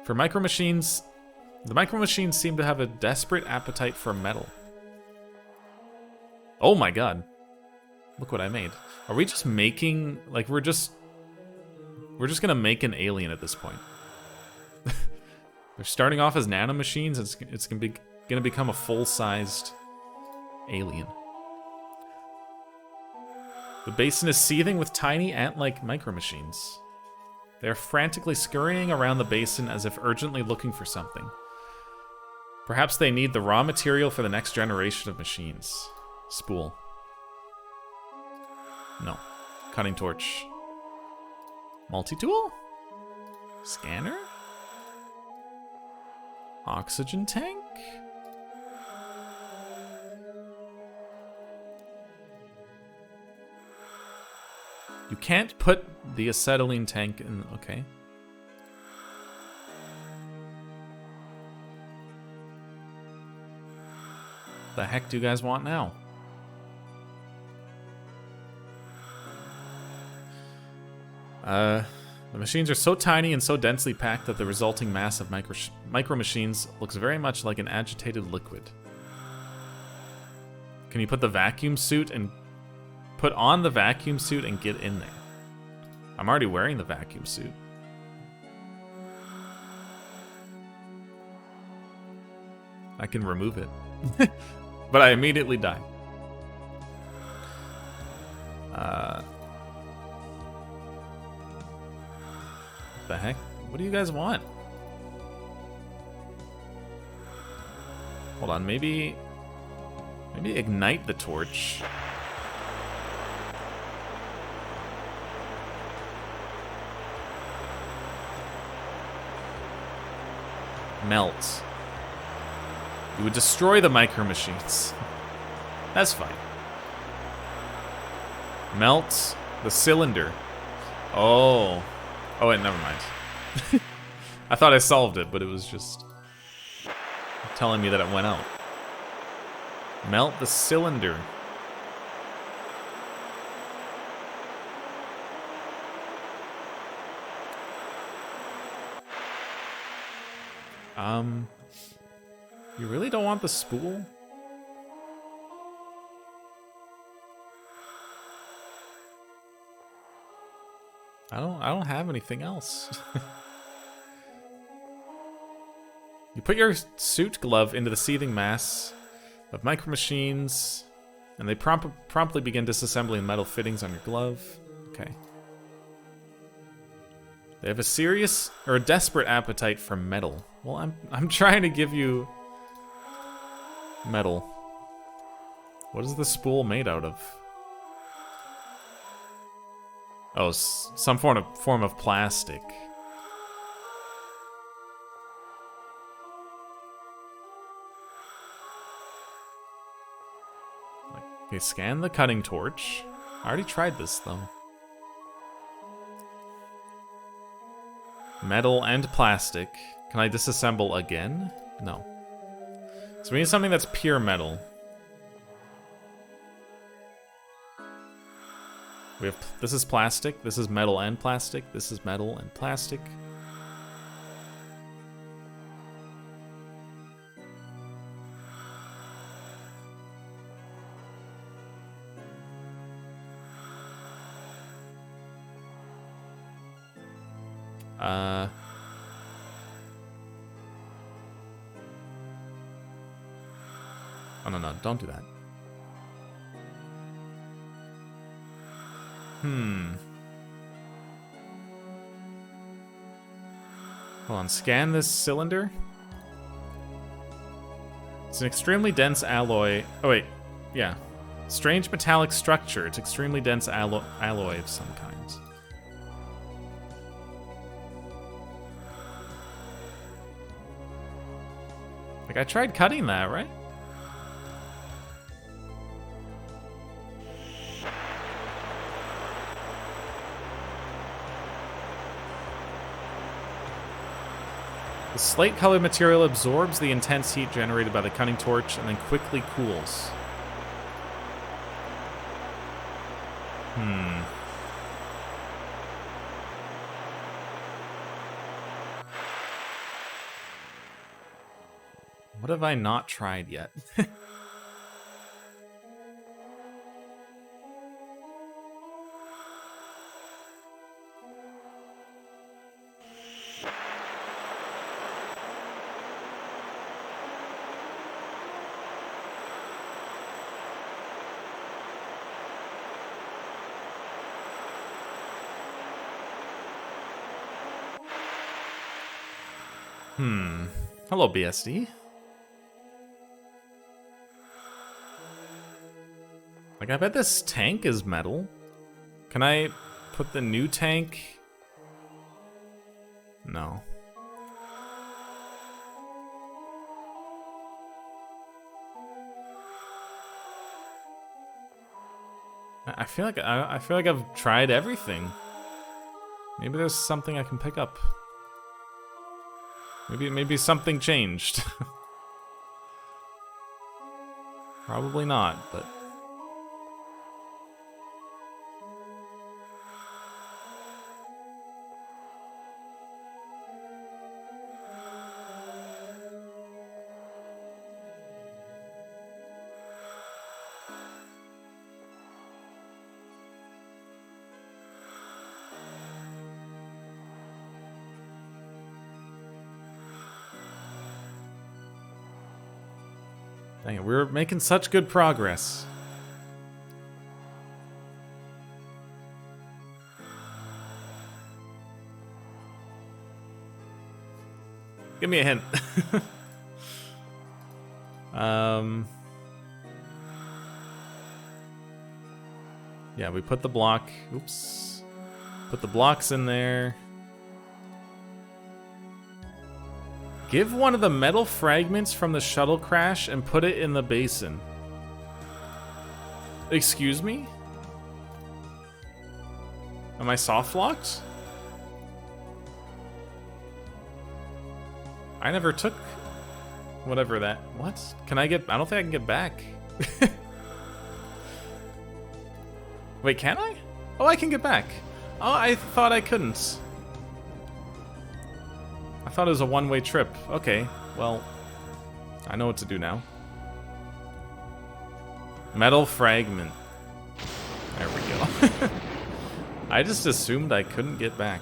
For micro machines, the micro machines seem to have a desperate appetite for metal. Oh my god. Look what I made. Are we just making, like, we're just gonna make an alien at this point. They're starting off as nanomachines, and it's gonna become a full-sized alien. The basin is seething with tiny ant-like micro-machines. They are frantically scurrying around the basin as if urgently looking for something. Perhaps they need the raw material for the next generation of machines. Spool. No. Cutting torch. Multi-tool? Scanner? Oxygen tank? You can't put the acetylene tank in... Okay. The heck do you guys want now? The machines are so tiny and so densely packed that the resulting mass of micro machines looks very much like an agitated liquid. Can you put the vacuum suit and... Put on the vacuum suit and get in there. I'm already wearing the vacuum suit. I can remove it. But I immediately die. The heck? What do you guys want? Hold on, maybe ignite the torch. Melt. You would destroy the micro machines. That's fine. Melt the cylinder. Oh, wait, never mind. I thought I solved it, but it was just telling me that it went out. Melt the cylinder. You really don't want the spool? I don't have anything else. You put your suit glove into the seething mass of micro machines, and they promptly begin disassembling metal fittings on your glove. Okay. They have a serious or a desperate appetite for metal. Well, I'm trying to give you metal. What is the spool made out of? Oh, some form of plastic. Okay, scan the cutting torch. I already tried this though. Metal and plastic. Can I disassemble again? No. So we need something that's pure metal. This is plastic, this is metal and plastic, this is metal and plastic. Oh, no, don't do that. Hold on, scan this cylinder. It's an extremely dense alloy. Oh, wait. Yeah. Strange metallic structure. It's extremely dense alloy of some kind. Like, I tried cutting that, right? The slate-colored material absorbs the intense heat generated by the cutting torch and then quickly cools. What have I not tried yet? Hello, BSD. Like, I bet this tank is metal. Can I put the new tank? No. I feel like I've tried everything. Maybe there's something I can pick up. Maybe something changed. Probably not, but dang it, we're making such good progress. Give me a hint. Yeah, we put the block. Oops. Put the blocks in there. Give one of the metal fragments from the shuttle crash and put it in the basin. Excuse me? Am I soft locked? I never took whatever that. What? Can I get? I don't think I can get back. Wait, can I? Oh, I can get back. Oh, I thought I couldn't. I thought it was a one-way trip. Okay, well, I know what to do now. Metal fragment. There we go. I just assumed I couldn't get back.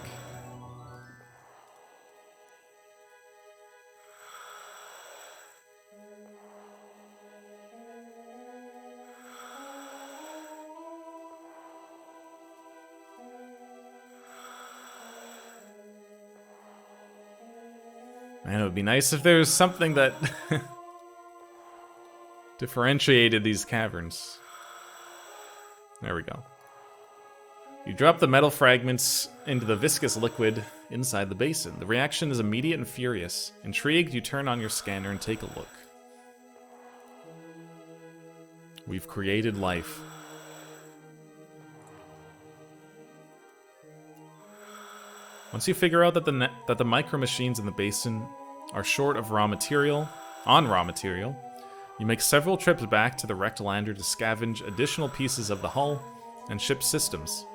Man, it would be nice if there was something that differentiated these caverns. There we go. You drop the metal fragments into the viscous liquid inside the basin. The reaction is immediate and furious. Intrigued, you turn on your scanner and take a look. We've created life. Once you figure out that the micro machines in the basin are short of raw material, you make several trips back to the wrecked lander to scavenge additional pieces of the hull and ship systems.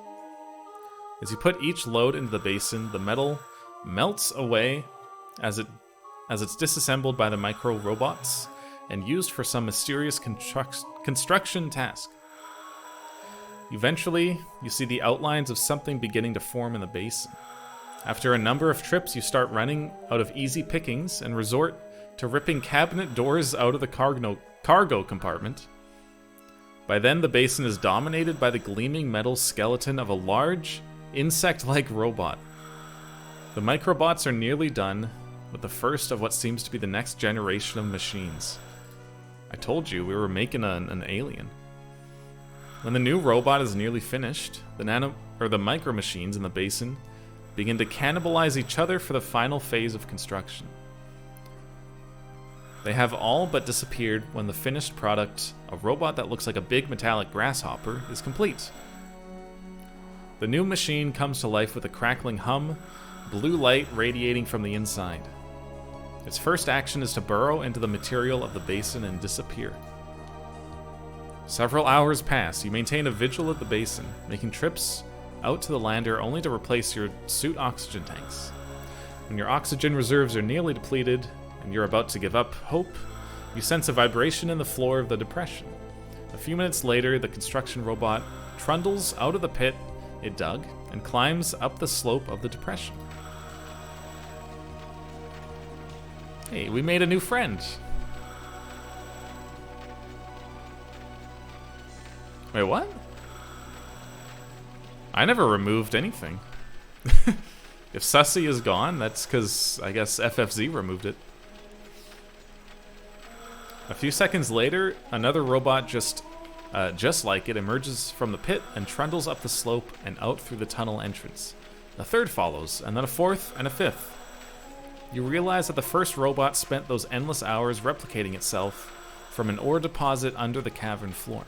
As you put each load into the basin, the metal melts away as it's disassembled by the micro robots and used for some mysterious construction task. Eventually, you see the outlines of something beginning to form in the basin. After a number of trips, you start running out of easy pickings and resort to ripping cabinet doors out of the cargo compartment. By then, the basin is dominated by the gleaming metal skeleton of a large, insect-like robot. The microbots are nearly done with the first of what seems to be the next generation of machines. I told you we were making an alien. When the new robot is nearly finished, the micro machines in the basin begin to cannibalize each other for the final phase of construction. They have all but disappeared when the finished product, a robot that looks like a big metallic grasshopper, is complete. The new machine comes to life with a crackling hum, blue light radiating from the inside. Its first action is to burrow into the material of the basin and disappear. Several hours pass. You maintain a vigil at the basin, making trips out to the lander only to replace your suit oxygen tanks. When your oxygen reserves are nearly depleted and you're about to give up hope, you sense a vibration in the floor of the depression. A few minutes later, the construction robot trundles out of the pit it dug and climbs up the slope of the depression. Hey, we made a new friend. Wait, what? I never removed anything. If Sussy is gone, that's because, I guess, FFZ removed it. A few seconds later, another robot just like it emerges from the pit and trundles up the slope and out through the tunnel entrance. A third follows, and then a fourth and a fifth. You realize that the first robot spent those endless hours replicating itself from an ore deposit under the cavern floor.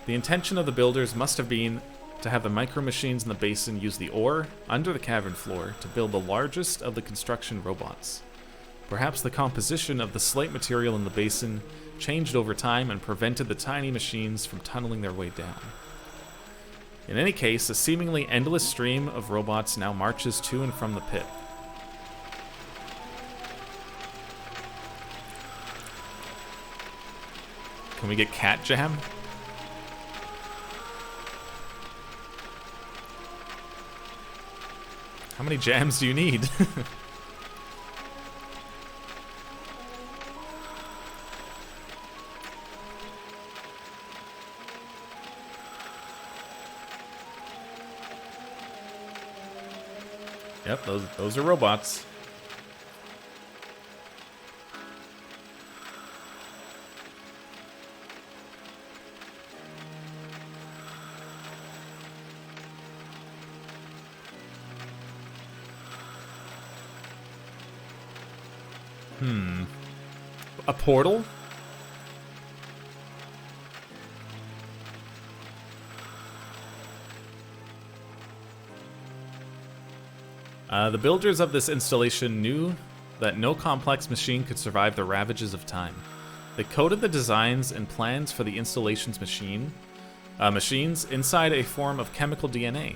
The intention of the builders must have been to have the micro machines in the basin use the ore under the cavern floor to build the largest of the construction robots. Perhaps the composition of the slate material in the basin changed over time and prevented the tiny machines from tunneling their way down. In any case, a seemingly endless stream of robots now marches to and from the pit. Can we get cat jam? How many jams do you need? Yep, those are robots. A portal? The builders of this installation knew that no complex machine could survive the ravages of time. They coded the designs and plans for the installation's machines inside a form of chemical DNA.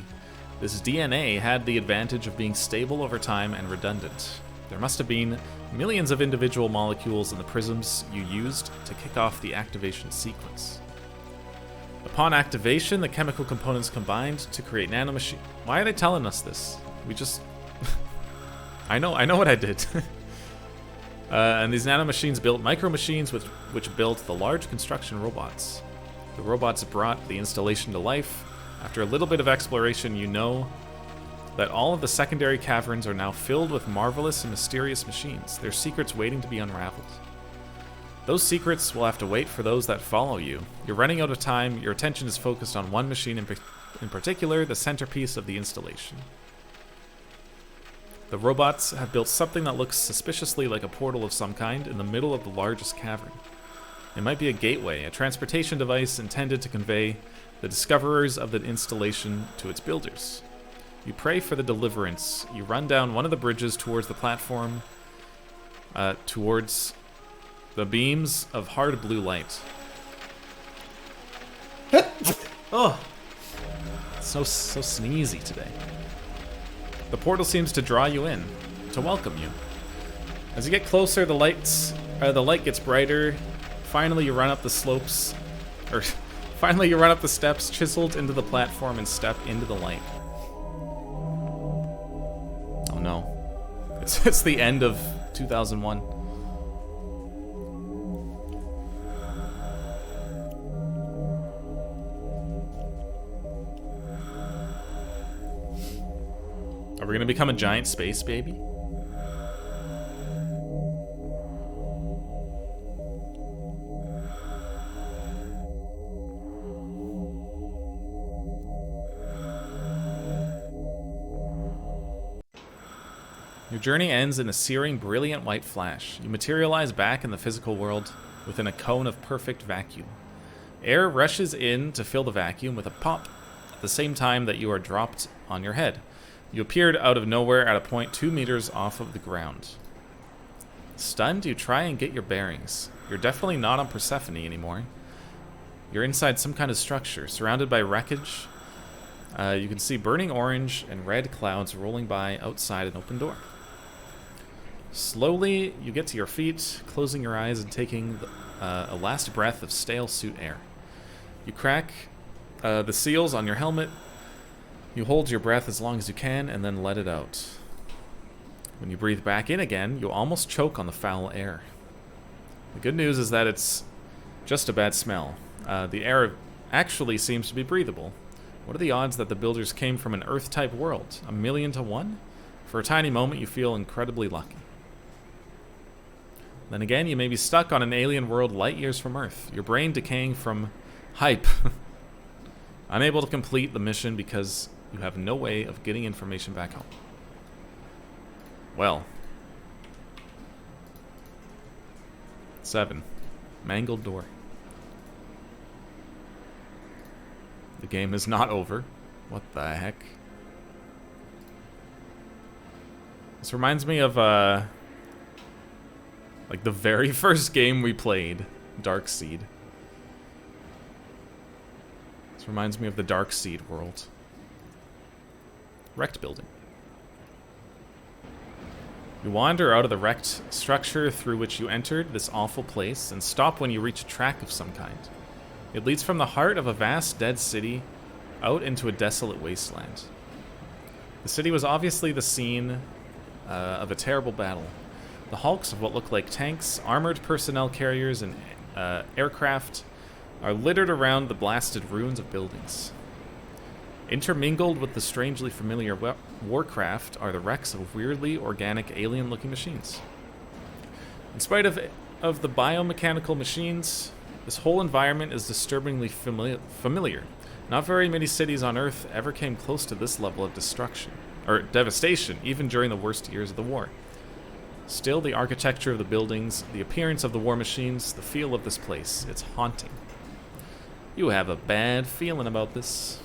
This DNA had the advantage of being stable over time and redundant. There must have been millions of individual molecules in the prisms you used to kick off the activation sequence. Upon activation, the chemical components combined to create nanomachines. Why are they telling us this? We just... I know what I did. And these nanomachines built micro-machines which built the large construction robots. The robots brought the installation to life. After a little bit of exploration, you know that all of the secondary caverns are now filled with marvelous and mysterious machines, their secrets waiting to be unraveled. Those secrets will have to wait for those that follow you. You're running out of time, your attention is focused on one machine in particular, the centerpiece of the installation. The robots have built something that looks suspiciously like a portal of some kind in the middle of the largest cavern. It might be a gateway, a transportation device intended to convey the discoverers of the installation to its builders. You pray for the deliverance. You run down one of the bridges towards the platform, towards the beams of hard blue light. Oh, so sneezy today. The portal seems to draw you in, to welcome you. As you get closer, the light gets brighter. Finally, you run up the slopes, finally you run up the steps chiseled into the platform and step into the light. Oh no, it's the end of 2001. Are we gonna become a giant space baby? Your journey ends in a searing, brilliant white flash. You materialize back in the physical world within a cone of perfect vacuum. Air rushes in to fill the vacuum with a pop at the same time that you are dropped on your head. You appeared out of nowhere at a point 2 meters off of the ground. Stunned, you try and get your bearings. You're definitely not on Persephone anymore. You're inside some kind of structure, surrounded by wreckage. You can see burning orange and red clouds rolling by outside an open door. Slowly, you get to your feet, closing your eyes and taking a last breath of stale suit air. You crack the seals on your helmet. You hold your breath as long as you can and then let it out. When you breathe back in again, you almost choke on the foul air. The good news is that it's just a bad smell. The air actually seems to be breathable. What are the odds that the builders came from an Earth-type world? 1,000,000 to 1? For a tiny moment, you feel incredibly lucky. Then again, you may be stuck on an alien world light years from Earth, your brain decaying from hype. Unable to complete the mission because you have no way of getting information back home. Well. 7. Mangled door. The game is not over. What the heck? This reminds me of, like the very first game we played, Dark Seed. This reminds me of the Dark Seed world. Wrecked building. You wander out of the wrecked structure through which you entered this awful place and stop when you reach a track of some kind. It leads from the heart of a vast dead city out into a desolate wasteland. The city was obviously the scene of a terrible battle. The hulks of what look like tanks, armored personnel carriers, and aircraft are littered around the blasted ruins of buildings. Intermingled with the strangely familiar warcraft are the wrecks of weirdly organic alien-looking machines. In spite of the biomechanical machines, this whole environment is disturbingly familiar. Not very many cities on Earth ever came close to this level of destruction, or devastation, even during the worst years of the war. Still, the architecture of the buildings, the appearance of the war machines, the feel of this place, it's haunting. You have a bad feeling about this.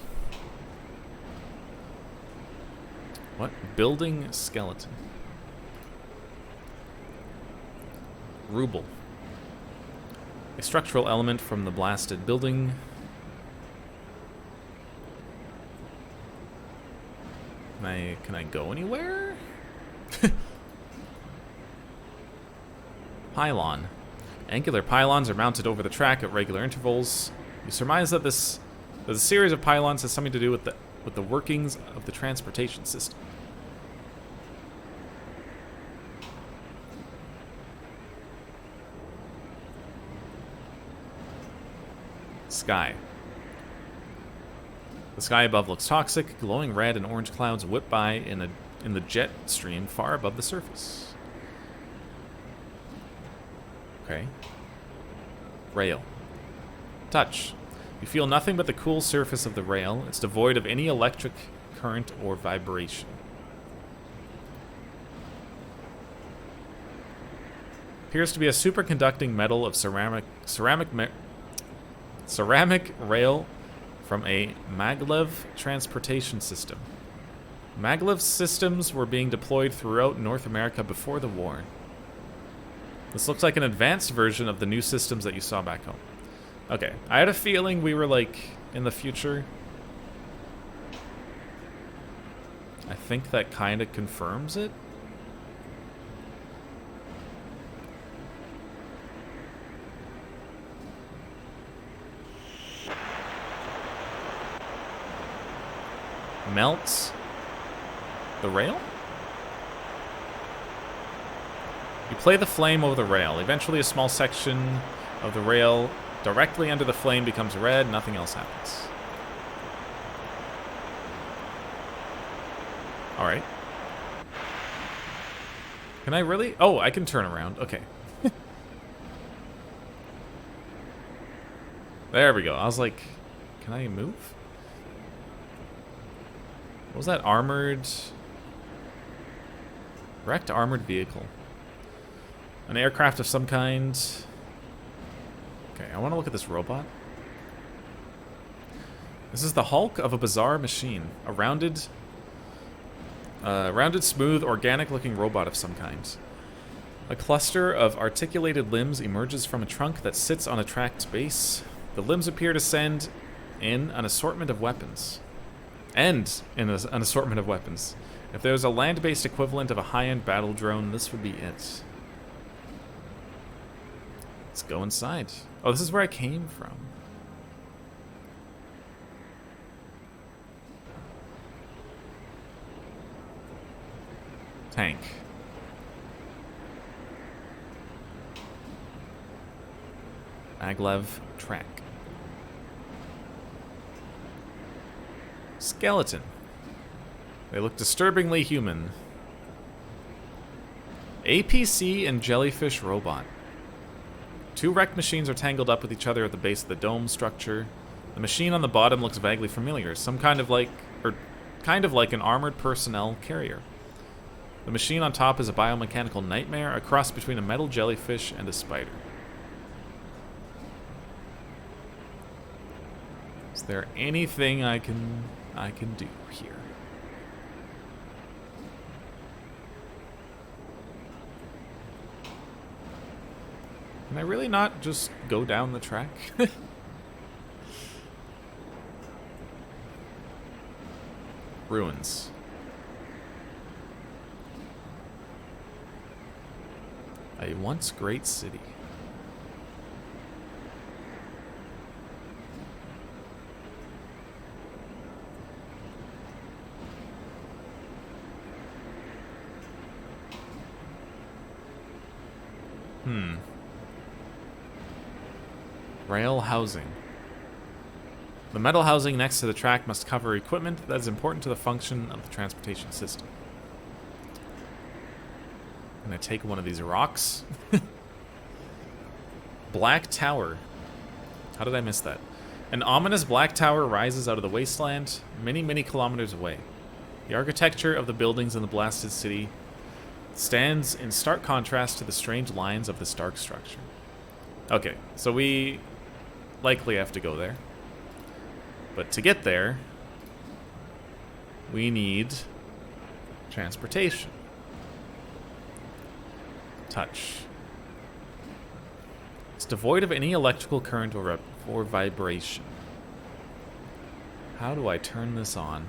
What? Building skeleton. Ruble. A structural element from the blasted building. Can I go anywhere? Pylon. Angular pylons are mounted over the track at regular intervals. You surmise that that a series of pylons has something to do with the workings of the transportation system. Sky. The sky above looks toxic. Glowing red and orange clouds whip by in the jet stream far above the surface. Okay. Rail. Touch. You feel nothing but the cool surface of the rail. It's devoid of any electric current or vibration. Appears to be a superconducting metal of ceramic rail from a maglev transportation system. Maglev systems were being deployed throughout North America before the war. This looks like an advanced version of the new systems that you saw back home. Okay, I had a feeling we were like in the future. I think that kind of confirms it. Melts the rail? You play the flame over the rail. Eventually a small section of the rail directly under the flame becomes red. Nothing else happens. Alright. Can I really? Oh, I can turn around. Okay. There we go. I was like, can I move? What was that? Armored Wrecked armored vehicle. An aircraft of some kind. Okay, I want to look at this robot. This is the hulk of a bizarre machine. A rounded, smooth, organic-looking robot of some kind. A cluster of articulated limbs emerges from a trunk that sits on a tracked base. The limbs appear to send in an assortment of weapons. An assortment of weapons. If there's a land-based equivalent of a high-end battle drone, this would be it. Let's go inside. Oh, this is where I came from. Tank. Maglev track. Skeleton. They look disturbingly human. APC and jellyfish robot. Two wrecked machines are tangled up with each other at the base of the dome structure. The machine on the bottom looks vaguely familiar, kind of like an armored personnel carrier. The machine on top is a biomechanical nightmare, a cross between a metal jellyfish and a spider. Is there anything I can do here? Can I really not just go down the track? Ruins. A once great city. Rail housing. The metal housing next to the track must cover equipment that is important to the function of the transportation system. I'm gonna take one of these rocks. Black Tower. How did I miss that? An ominous black tower rises out of the wasteland, many, many kilometers away. The architecture of the buildings in the blasted city stands in stark contrast to the strange lines of this dark structure. Okay, so we likely have to go there. But to get there, we need transportation. Touch. It's devoid of any electrical current or vibration. How do I turn this on?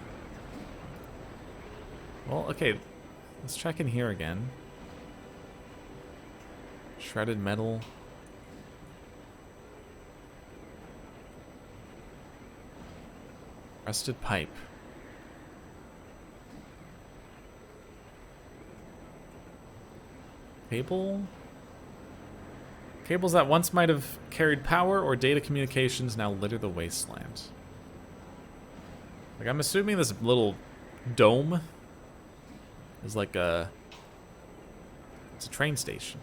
Well, okay, let's check in here again. Shredded metal. Rusted pipe. Cable? Cables that once might have carried power or data communications now litter the wasteland. Like, I'm assuming this little dome is like a... It's a train station.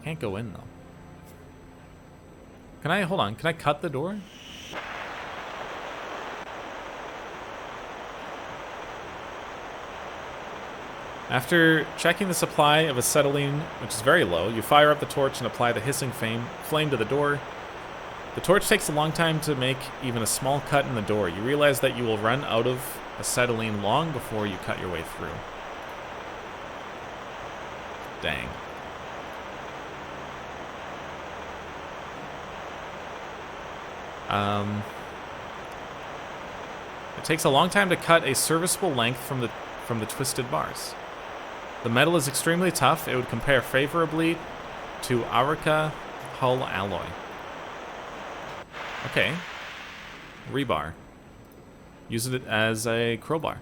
I can't go in, though. Can I, hold on, can I cut the door? After checking the supply of acetylene, which is very low, you fire up the torch and apply the hissing flame to the door. The torch takes a long time to make even a small cut in the door. You realize that you will run out of acetylene long before you cut your way through. Dang. It takes a long time to cut a serviceable length from the twisted bars. The metal is extremely tough. It would compare favorably to Arica hull alloy. Okay. Rebar. Use it as a crowbar.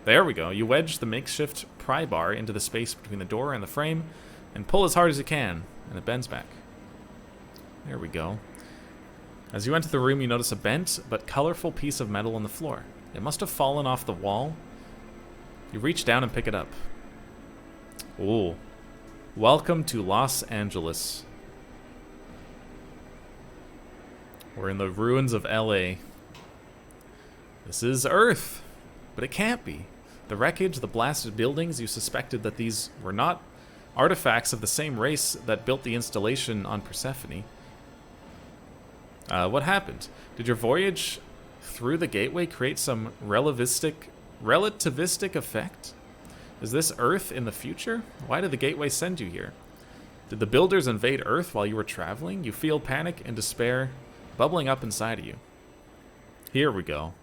There we go. You wedge the makeshift pry bar into the space between the door and the frame and pull as hard as you can, and it bends back. There we go. As you enter the room, you notice a bent but colorful piece of metal on the floor. It must have fallen off the wall. You reach down and pick it up. Ooh. Welcome to Los Angeles. We're in the ruins of LA. This is Earth, but it can't be. The wreckage, the blasted buildings, you suspected that these were not artifacts of the same race that built the installation on Persephone. What happened? Did your voyage through the gateway create some relativistic effect? Is this Earth in the future? Why did the gateway send you here? Did the builders invade Earth while you were traveling? You feel panic and despair bubbling up inside of you. Here we go.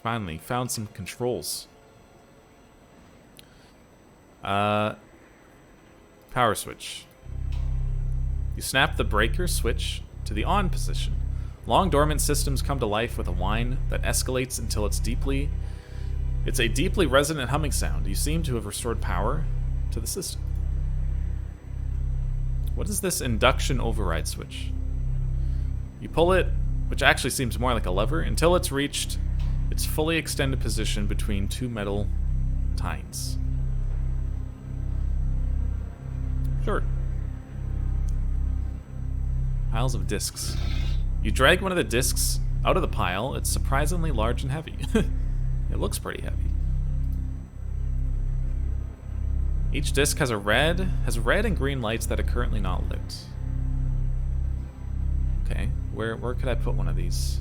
Finally, found some controls. Power switch. You snap the breaker switch to the on position. Long dormant systems come to life with a whine that escalates until it's a deeply resonant humming sound. You seem to have restored power to the system. What is this induction override switch? You pull it, which actually seems more like a lever, until it's reached its fully extended position between two metal tines. Sure. Piles of discs. You drag one of the discs out of the pile. It's surprisingly large and heavy. It looks pretty heavy. Each disc has red and green lights that are currently not lit. Okay, where could I put one of these?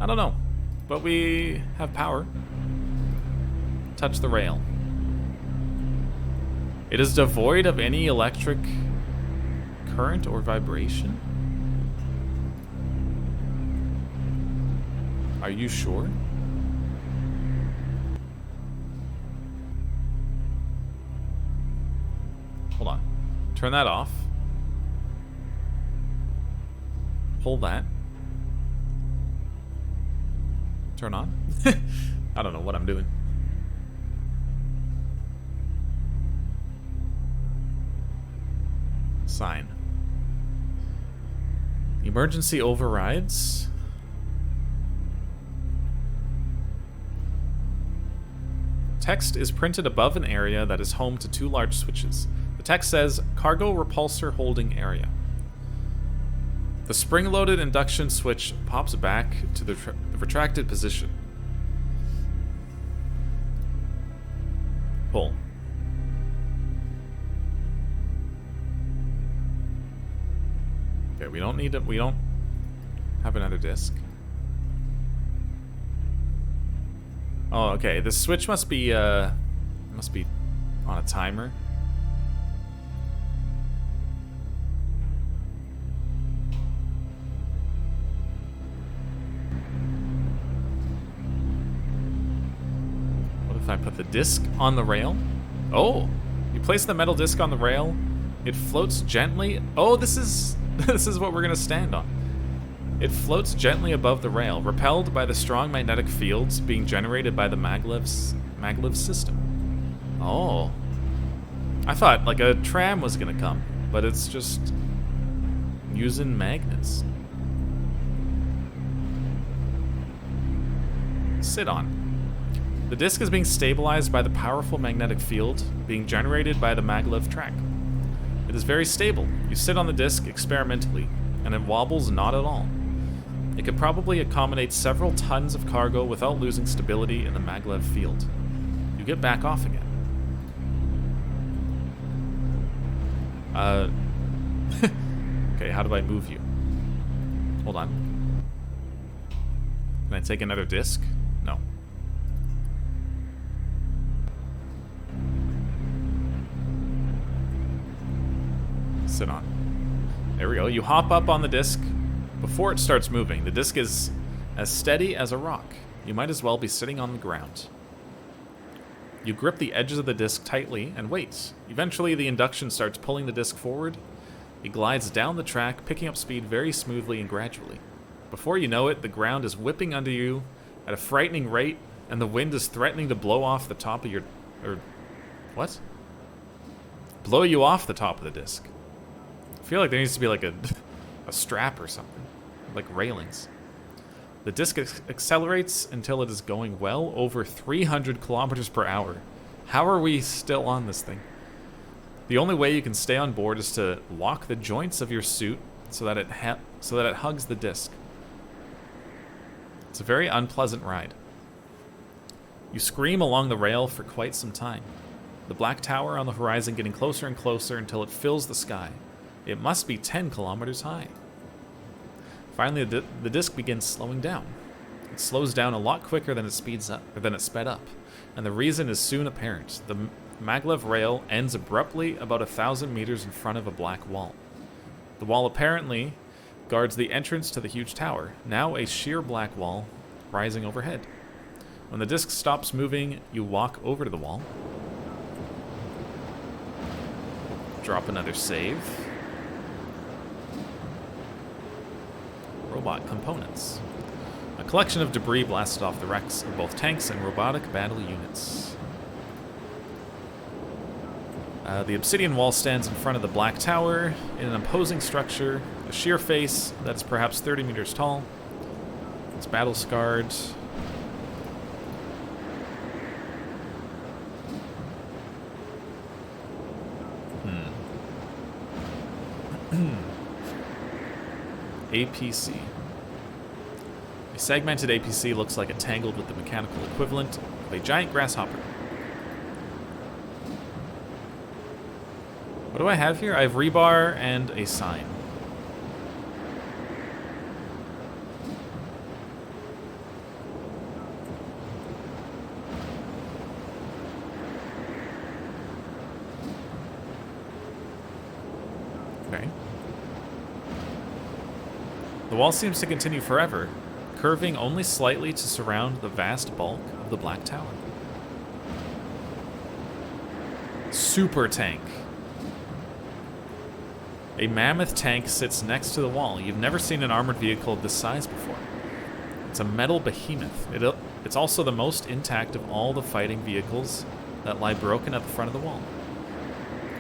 I don't know, but we have power. Touch the rail. It is devoid of any electric current or vibration. Are you sure? Hold on. Turn that off. Pull that. Turn on. I don't know what I'm doing. Sign. Emergency overrides. Text is printed above an area that is home to two large switches. The text says, Cargo Repulsor Holding Area. The spring-loaded induction switch pops back to the retracted position. Pull. Okay, we don't have another disc. Oh, okay. The switch must be on a timer. What if I put the disc on the rail? Oh, you place the metal disc on the rail. It floats gently. Oh, this is what we're gonna stand on. It floats gently above the rail, repelled by the strong magnetic fields being generated by the maglev system. Oh. I thought like a tram was gonna come, but it's just using magnets. Sit on. The disc is being stabilized by the powerful magnetic field being generated by the maglev track. It is very stable. You sit on the disc experimentally, and it wobbles not at all. It could probably accommodate several tons of cargo without losing stability in the maglev field. You get back off again. Okay, how do I move you? Hold on. Can I take another disc? No. Sit on. There we go. You hop up on the disc before it starts moving. The disc is as steady as a rock. You might as well be sitting on the ground. You grip the edges of the disc tightly and wait. Eventually, the induction starts pulling the disc forward. It glides down the track, picking up speed very smoothly and gradually. Before you know it, the ground is whipping under you at a frightening rate, and the wind is threatening to blow off the top of your... what? Blow you off the top of the disc. I feel like there needs to be like a strap or something, like railings. The disc accelerates until it is going well over 300 kilometers per hour. How are we still on this thing? The only way you can stay on board is to lock the joints of your suit so that it hugs the disc. It's a very unpleasant ride. You scream along the rail for quite some time. The black tower on the horizon getting closer and closer until it fills the sky. It must be 10 kilometers high. Finally, the disc begins slowing down. It slows down a lot quicker than it sped up, and the reason is soon apparent. The maglev rail ends abruptly about 1,000 meters in front of a black wall. The wall apparently guards the entrance to the huge tower, now a sheer black wall rising overhead. When the disc stops moving, you walk over to the wall. Drop another save. Robot components. A collection of debris blasted off the wrecks of both tanks and robotic battle units. The obsidian wall stands in front of the black tower in an imposing structure, a sheer face that is perhaps 30 meters tall. It's battle scarred. APC. A segmented APC looks like it tangled with the mechanical equivalent of a giant grasshopper. What do I have here? I have rebar and a sign. Okay. The wall seems to continue forever, curving only slightly to surround the vast bulk of the black tower. Super tank. A mammoth tank sits next to the wall. You've never seen an armored vehicle of this size before. It's a metal behemoth. It's also the most intact of all the fighting vehicles that lie broken at the front of the wall.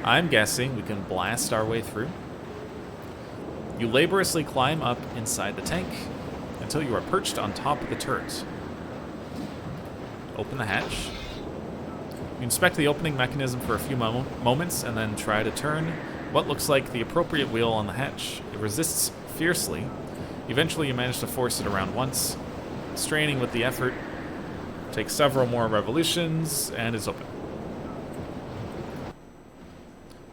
I'm guessing we can blast our way through. You laboriously climb up inside the tank until you are perched on top of the turret. Open the hatch. You inspect the opening mechanism for a few moments and then try to turn what looks like the appropriate wheel on the hatch. It resists fiercely. Eventually you manage to force it around once, straining with the effort. Takes several more revolutions and is open.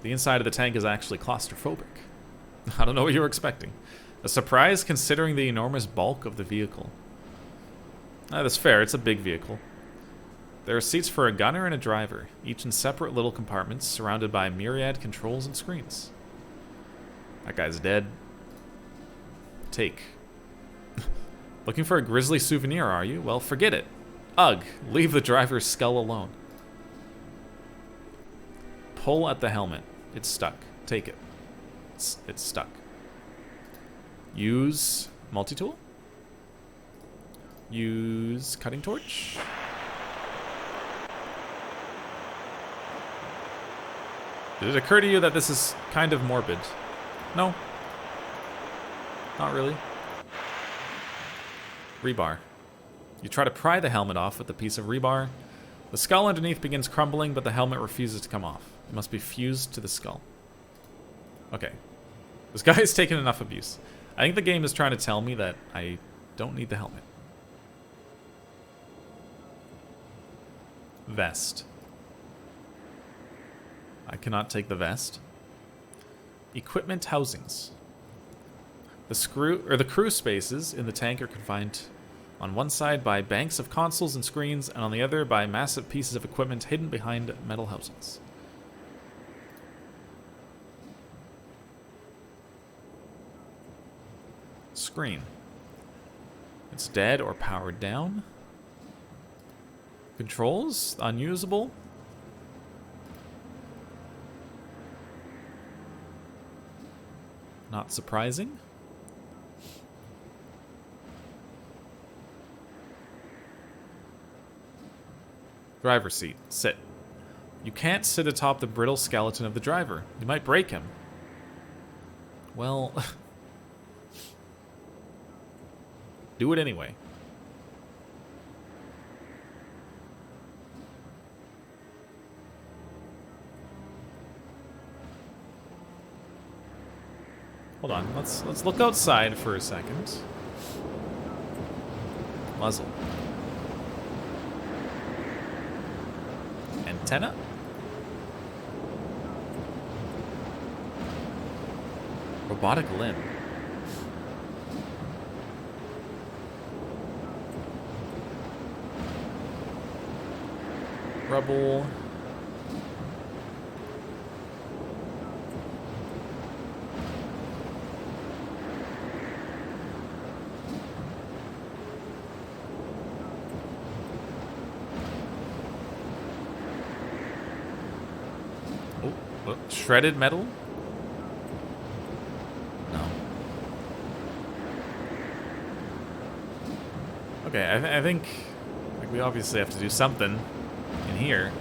The inside of the tank is actually claustrophobic. I don't know what you were expecting. A surprise considering the enormous bulk of the vehicle. That's fair, it's a big vehicle. There are seats for a gunner and a driver, each in separate little compartments surrounded by myriad controls and screens. That guy's dead. Take. Looking for a grisly souvenir, are you? Well, forget it. Ugh, leave the driver's skull alone. Pull at the helmet. It's stuck. Take it. It's stuck. Use multi-tool. Use cutting torch. Did it occur to you that this is kind of morbid? No. Not really. Rebar. You try to pry the helmet off with a piece of rebar. The skull underneath begins crumbling, but the helmet refuses to come off. It must be fused to the skull. Okay. This guy has taken enough abuse. I think the game is trying to tell me that I don't need the helmet. Vest. I cannot take the vest. Equipment housings. The crew spaces in the tank are confined on one side by banks of consoles and screens, and on the other by massive pieces of equipment hidden behind metal housings. Screen. It's dead or powered down. Controls, unusable. Not surprising. Driver's seat. Sit. You can't sit atop the brittle skeleton of the driver. You might break him. Well, do it anyway. Hold on, let's look outside for a second. Muzzle. Antenna? Robotic limb. Rubble. Oh, shredded metal? No. Okay, I think like we obviously have to do something in here.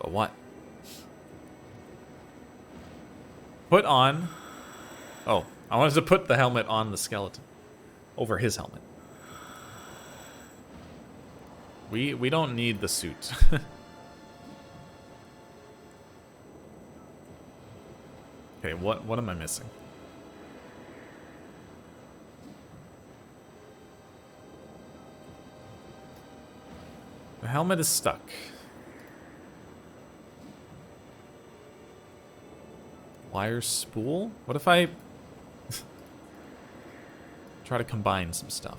But what? Put on. Oh, I wanted to put the helmet on the skeleton. Over his helmet. We don't need the suit. Okay, what am I missing? The helmet is stuck. Wire spool? What if I try to combine some stuff?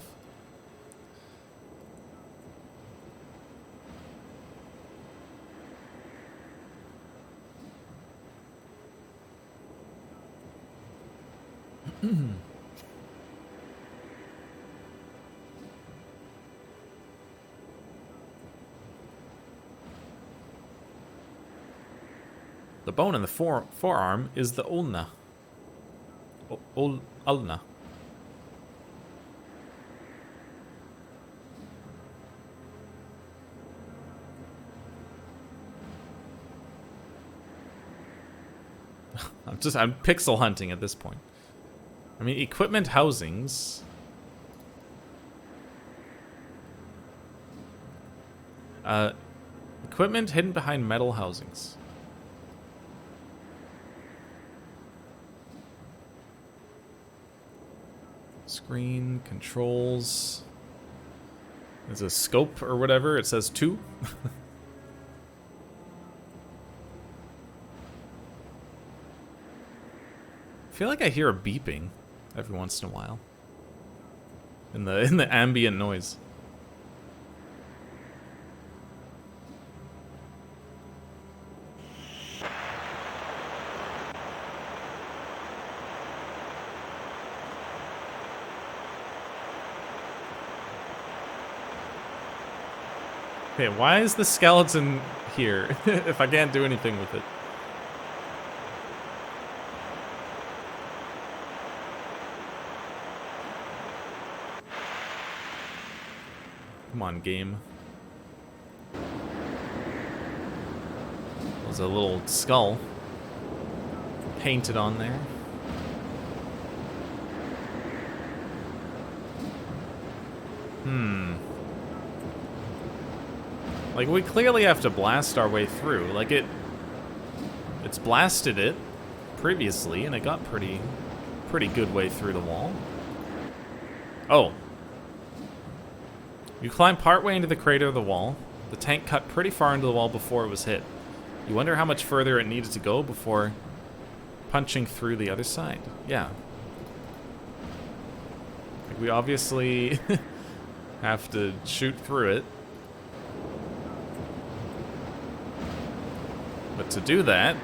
The bone in the forearm is the ulna. Ulna. I'm pixel hunting at this point. I mean, equipment housings. Equipment hidden behind metal housings. Screen, controls. There's a scope or whatever. It says 2. I feel like I hear a beeping every once in a while. In the ambient noise. Okay, why is the skeleton here if I can't do anything with it? Come on, game. There's a little skull painted on there. Like, we clearly have to blast our way through. Like, it's blasted it previously, and it got pretty good way through the wall. Oh. You climb partway into the crater of the wall. The tank cut pretty far into the wall before it was hit. You wonder how much further it needed to go before punching through the other side. Yeah. Like, we obviously have to shoot through it. But to do that,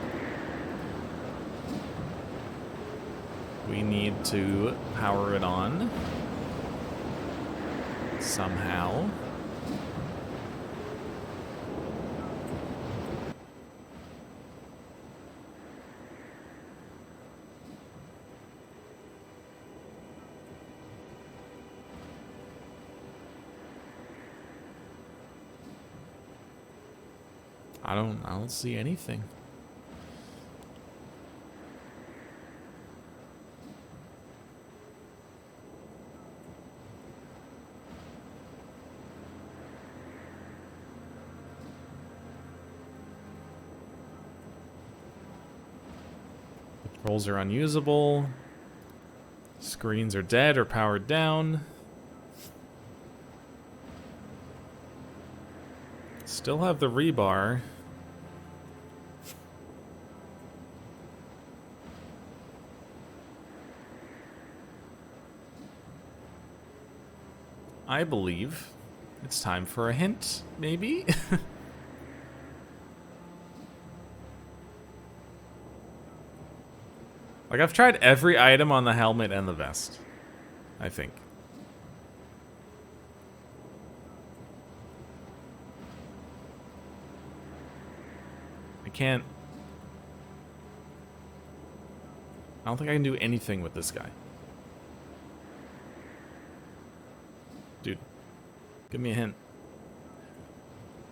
we need to power it on somehow. I don't see anything. Controls are unusable. Screens are dead or powered down. Still have the rebar. I believe it's time for a hint, maybe? Like, I've tried every item on the helmet and the vest, I think. I can't... I don't think I can do anything with this guy. Dude, give me a hint.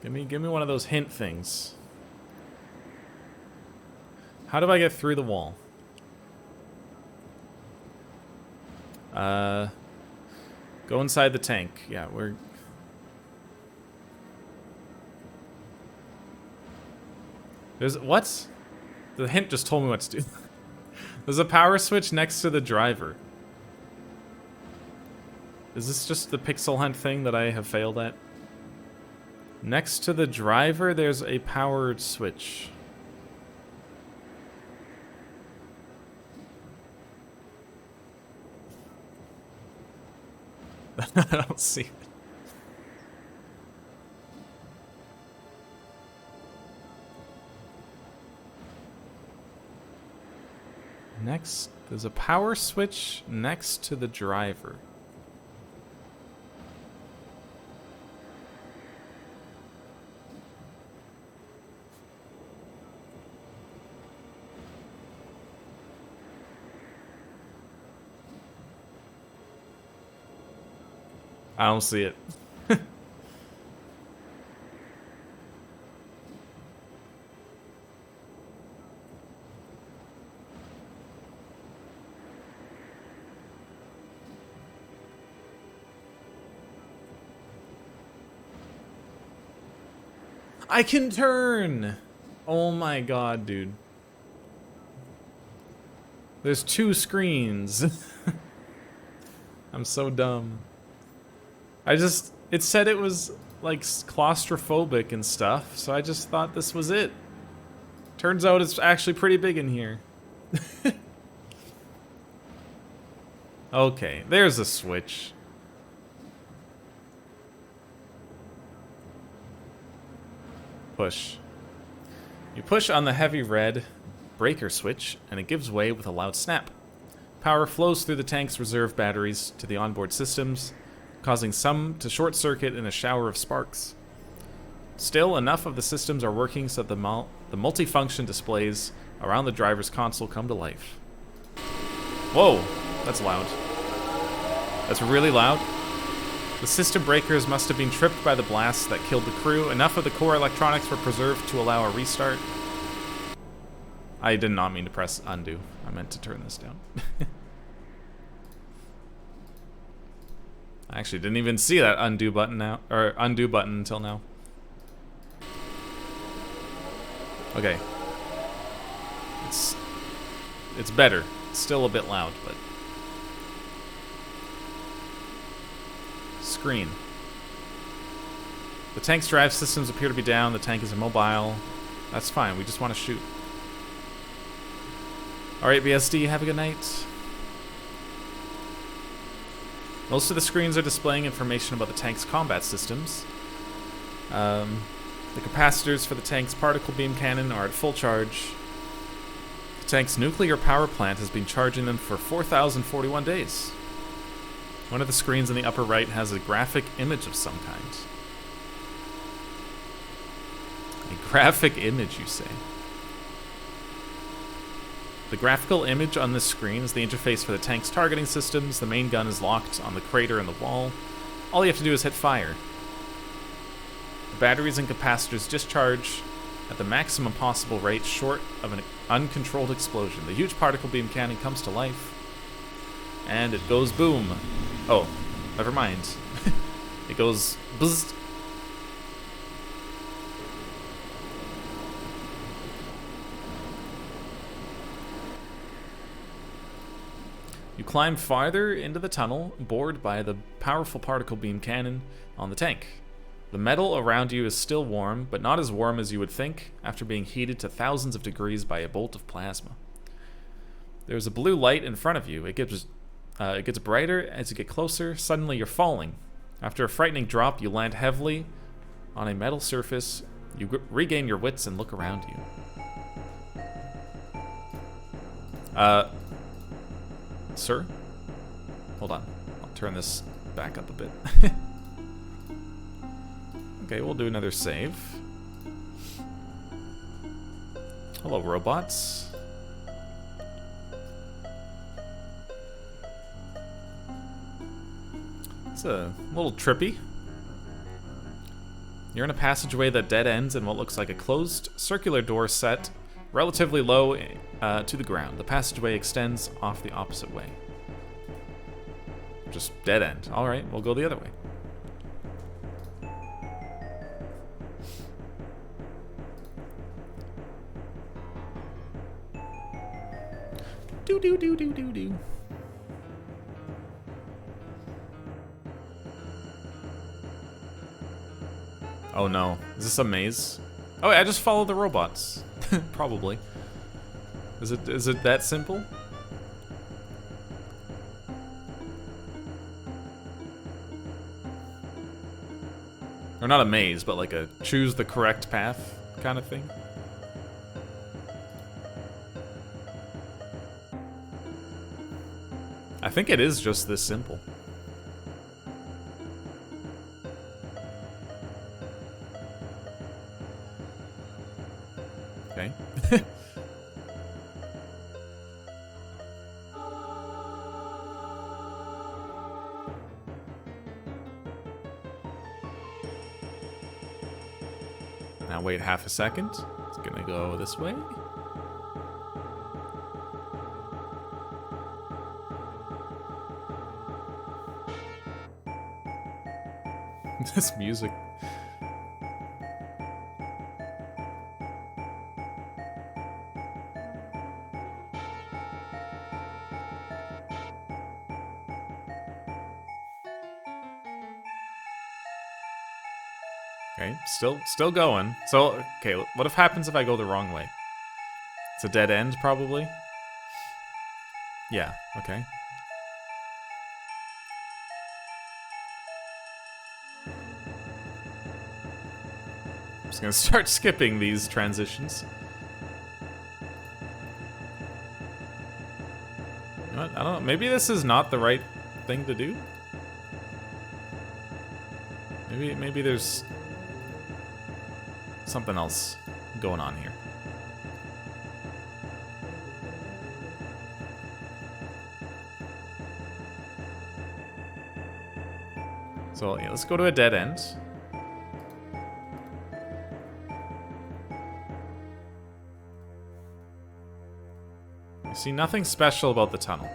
Give me one of those hint things. How do I get through the wall? Go inside the tank. Yeah, we're... There's... What? The hint just told me what to do. There's a power switch next to the driver. Is this just the pixel hunt thing that I have failed at? Next to the driver, there's a powered switch. I don't see it. Next, there's a power switch next to the driver. I don't see it. I can turn! Oh my god, dude. There's 2 screens. I'm so dumb. It said it was, like, claustrophobic and stuff, so I just thought this was it. Turns out it's actually pretty big in here. Okay, there's a switch. Push. You push on the heavy red breaker switch, and it gives way with a loud snap. Power flows through the tank's reserve batteries to the onboard systems, causing some to short-circuit in a shower of sparks. Still, enough of the systems are working so that the multifunction displays around the driver's console come to life. Whoa, that's loud. That's really loud. The system breakers must have been tripped by the blast that killed the crew. Enough of the core electronics were preserved to allow a restart. I did not mean to press undo. I meant to turn this down. I actually didn't even see that undo button until now. Okay. It's better. It's still a bit loud, but screen. The tank's drive systems appear to be down. The tank is immobile. That's fine. We just want to shoot. Alright, BSD, have a good night. Most of the screens are displaying information about the tank's combat systems. The capacitors for the tank's particle beam cannon are at full charge. The tank's nuclear power plant has been charging them for 4,041 days. One of the screens in the upper right has a graphic image of some kind. A graphic image, you say? The graphical image on this screen is the interface for the tank's targeting systems. The main gun is locked on the crater in the wall. All you have to do is hit fire. The batteries and capacitors discharge at the maximum possible rate short of an uncontrolled explosion. The huge particle beam cannon comes to life, and it goes boom. Oh, never mind. It goes bzzz. You climb farther into the tunnel, bored by the powerful particle beam cannon on the tank. The metal around you is still warm, but not as warm as you would think after being heated to thousands of degrees by a bolt of plasma. There's a blue light in front of you. It gets brighter as you get closer. Suddenly you're falling. After a frightening drop, you land heavily on a metal surface. You regain your wits and look around you. Sir? Hold on. I'll turn this back up a bit. Okay, we'll do another save. Hello, robots. It's a little trippy. You're in a passageway that dead ends in what looks like a closed circular door set relatively low to the ground. The passageway extends off the opposite way. Just dead end. Alright, we'll go the other way. Do do do do do do. Oh no. Is this a maze? Oh, I just followed the robots. Probably. Is it that simple? Or not a maze, but like a choose the correct path kind of thing. I think it is just this simple. Okay. Now wait half a second. It's gonna go this way. This music. Okay, still going. So, okay, what happens if I go the wrong way? It's a dead end, probably? Yeah, okay. I'm just gonna start skipping these transitions. You know what? I don't know, maybe this is not the right thing to do? Maybe there's something else going on here. So yeah, let's go to a dead end. You see nothing special about the tunnel.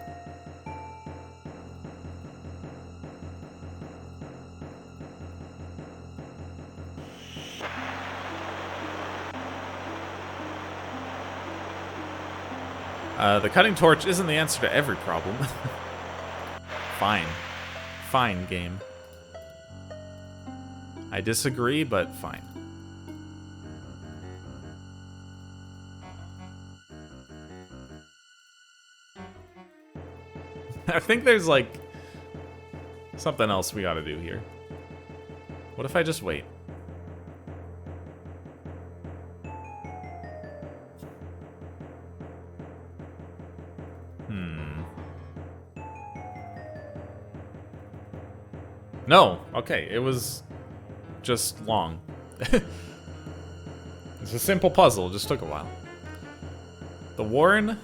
The cutting torch isn't the answer to every problem. Fine. Fine, game. I disagree, but fine. I think there's, like, something else we gotta do here. What if I just wait? No, okay, it was just long. It's a simple puzzle, it just took a while. The warren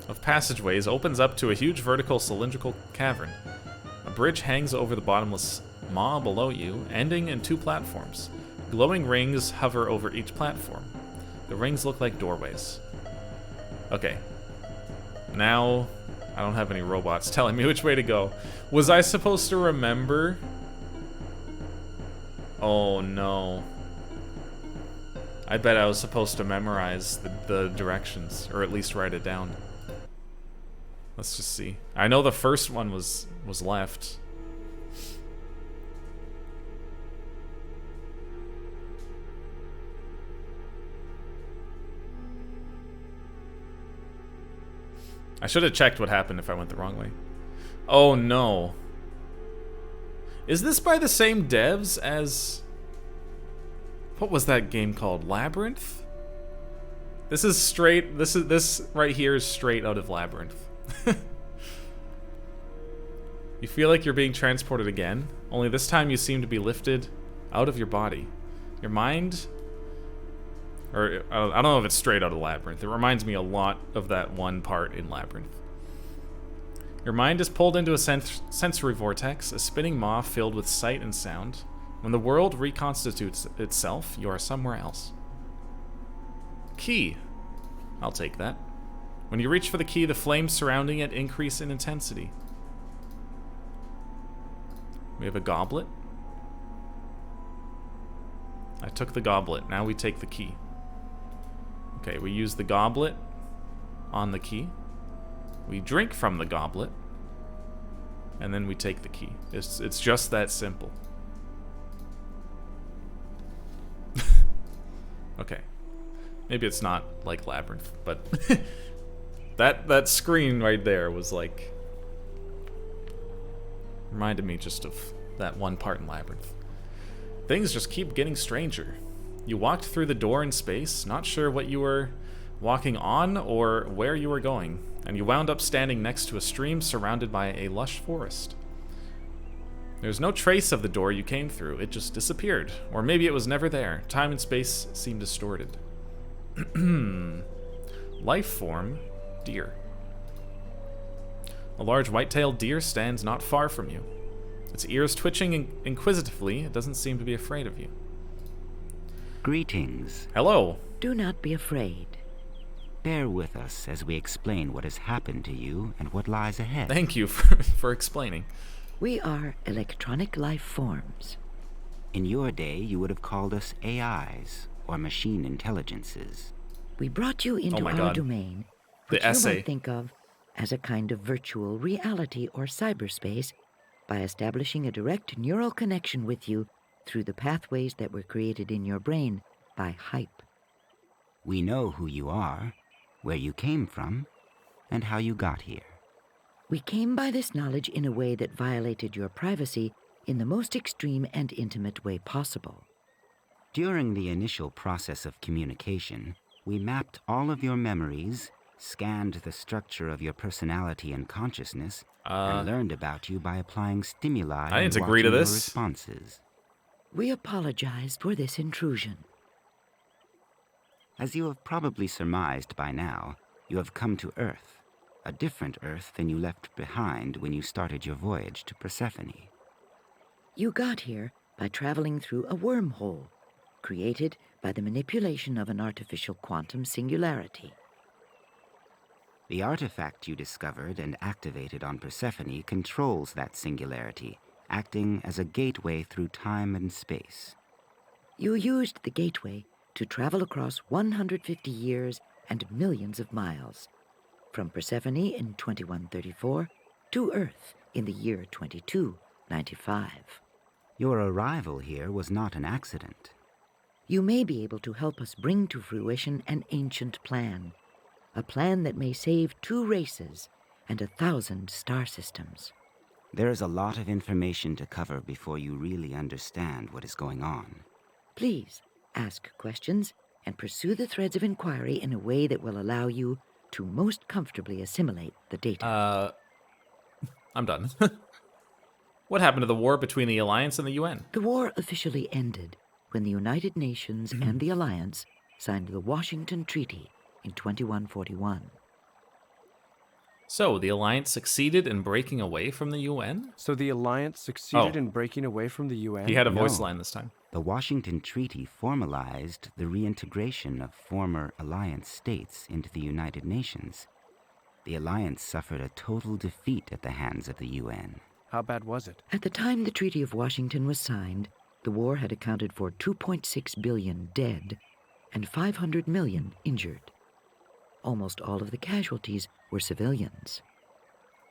of passageways opens up to a huge vertical cylindrical cavern. A bridge hangs over the bottomless maw below you, ending in two platforms. Glowing rings hover over each platform. The rings look like doorways. Okay. Now, I don't have any robots telling me which way to go. Was I supposed to remember? Oh no. I bet I was supposed to memorize the directions, or at least write it down. Let's just see. I know the first one was left. I should have checked what happened if I went the wrong way. Oh no. Is this by the same devs as... What was that game called? Labyrinth? This is straight... This right here is straight out of Labyrinth. You feel like you're being transported again, only this time you seem to be lifted out of your body. Your mind... Or, I don't know if it's straight out of Labyrinth. It reminds me a lot of that one part in Labyrinth. Your mind is pulled into a sensory vortex, a spinning maw filled with sight and sound. When the world reconstitutes itself, you are somewhere else. Key. I'll take that. When you reach for the key, the flames surrounding it increase in intensity. We have a goblet. I took the goblet. Now we take the key. Okay, we use the goblet on the key. We drink from the goblet. And then we take the key. It's just that simple. Okay. Maybe it's not like Labyrinth, but that screen right there was like... Reminded me just of that one part in Labyrinth. Things just keep getting stranger. You walked through the door in space, not sure what you were walking on or where you were going, and you wound up standing next to a stream surrounded by a lush forest. There's no trace of the door you came through, it just disappeared. Or maybe it was never there. Time and space seemed distorted. Life form, deer. A large white-tailed deer stands not far from you. Its ears twitching inquisitively, it doesn't seem to be afraid of you. Greetings. Hello. Do not be afraid. Bear with us as we explain what has happened to you and what lies ahead. Thank you for explaining. We are electronic life forms. In your day, you would have called us AIs, or machine intelligences. We brought you into our domain, which you might think of as a kind of virtual reality or cyberspace, by establishing a direct neural connection with you through the pathways that were created in your brain by hype. We know who you are, where you came from, and how you got here. We came by this knowledge in a way that violated your privacy in the most extreme and intimate way possible. During the initial process of communication, we mapped all of your memories, scanned the structure of your personality and consciousness, and learned about you by applying stimuli I didn't and agree to watching this. your responses. We apologize for this intrusion. As you have probably surmised by now, you have come to Earth, a different Earth than you left behind when you started your voyage to Persephone. You got here by traveling through a wormhole, created by the manipulation of an artificial quantum singularity. The artifact you discovered and activated on Persephone controls that singularity, acting as a gateway through time and space. You used the gateway to travel across 150 years and millions of miles, from Persephone in 2134 to Earth in the year 2295. Your arrival here was not an accident. You may be able to help us bring to fruition an ancient plan, a plan that may save 2 races and 1,000 star systems. There is a lot of information to cover before you really understand what is going on. Please ask questions and pursue the threads of inquiry in a way that will allow you to most comfortably assimilate the data. I'm done. What happened to the war between the Alliance and the UN? The war officially ended when the United Nations and the Alliance signed the Washington Treaty in 2141. So, the Alliance succeeded in breaking away from the UN? So the Alliance succeeded in breaking away from the UN? He had a voice line this time. The Washington Treaty formalized the reintegration of former Alliance states into the United Nations. The Alliance suffered a total defeat at the hands of the UN. How bad was it? At the time the Treaty of Washington was signed, the war had accounted for 2.6 billion dead and 500 million injured. Almost all of the casualties were civilians.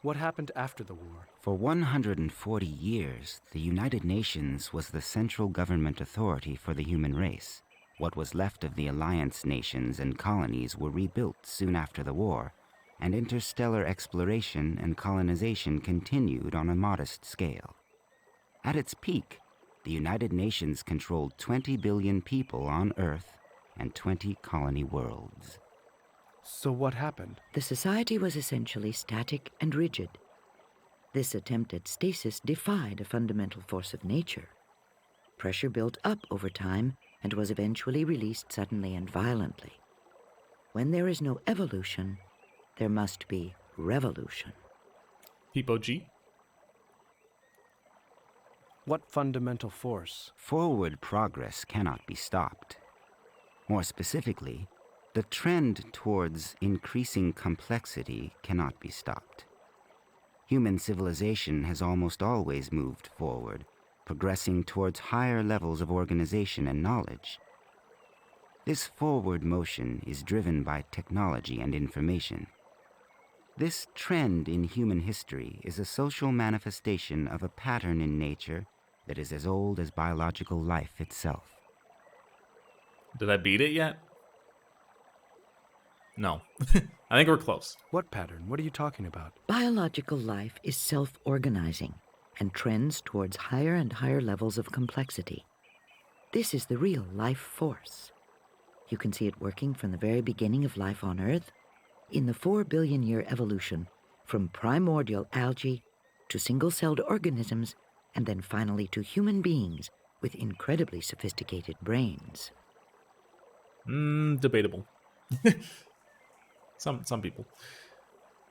What happened after the war? For 140 years, the United Nations was the central government authority for the human race. What was left of the Alliance nations and colonies were rebuilt soon after the war, and interstellar exploration and colonization continued on a modest scale. At its peak, the United Nations controlled 20 billion people on Earth and 20 colony worlds. So what happened? The society was essentially static and rigid. This attempt at stasis defied a fundamental force of nature. Pressure built up over time and was eventually released suddenly and violently. When there is no evolution, there must be revolution. Peepo G. What fundamental force? Forward progress cannot be stopped. More specifically, the trend towards increasing complexity cannot be stopped. Human civilization has almost always moved forward, progressing towards higher levels of organization and knowledge. This forward motion is driven by technology and information. This trend in human history is a social manifestation of a pattern in nature that is as old as biological life itself. Did I beat it yet? No. I think we're close. What pattern? What are you talking about? Biological life is self-organizing and trends towards higher and higher levels of complexity. This is the real life force. You can see it working from the very beginning of life on Earth, in the 4 billion year evolution from primordial algae to single-celled organisms, and then finally to human beings with incredibly sophisticated brains. Debatable. Some people.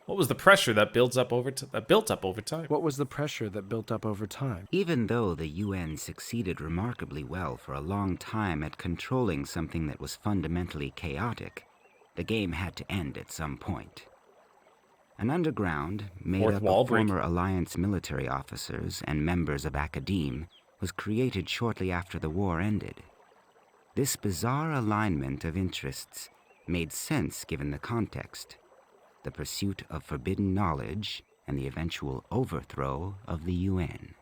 What was the pressure that built up over time? What was the pressure that built up over time? Even though the UN succeeded remarkably well for a long time at controlling something that was fundamentally chaotic, the game had to end at some point. An underground, made up of former Alliance military officers and members of academe, was created shortly after the war ended. This bizarre alignment of interests made sense given the context: the pursuit of forbidden knowledge and the eventual overthrow of the UN.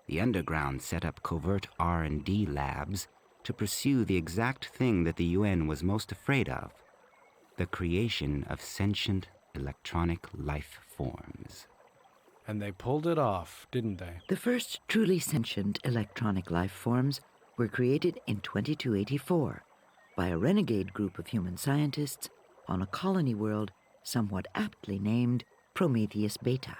The underground set up covert R&D labs to pursue the exact thing that the UN was most afraid of: the creation of sentient electronic life forms. And they pulled it off, didn't they? The first truly sentient electronic life forms were created in 2284 by a renegade group of human scientists on a colony world somewhat aptly named Prometheus Beta.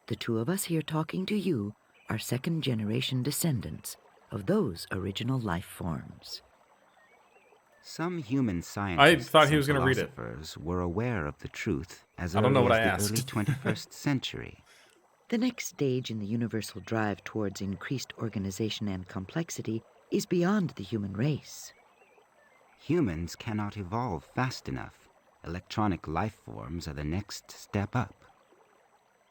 The two of us here talking to you are second-generation descendants of those original life forms. Some human scientists thought he was going to read it. Were aware of the truth as I don't know early what as I the asked. early 21st century. The next stage in the universal drive towards increased organization and complexity is beyond the human race. Humans cannot evolve fast enough. Electronic life forms are the next step up.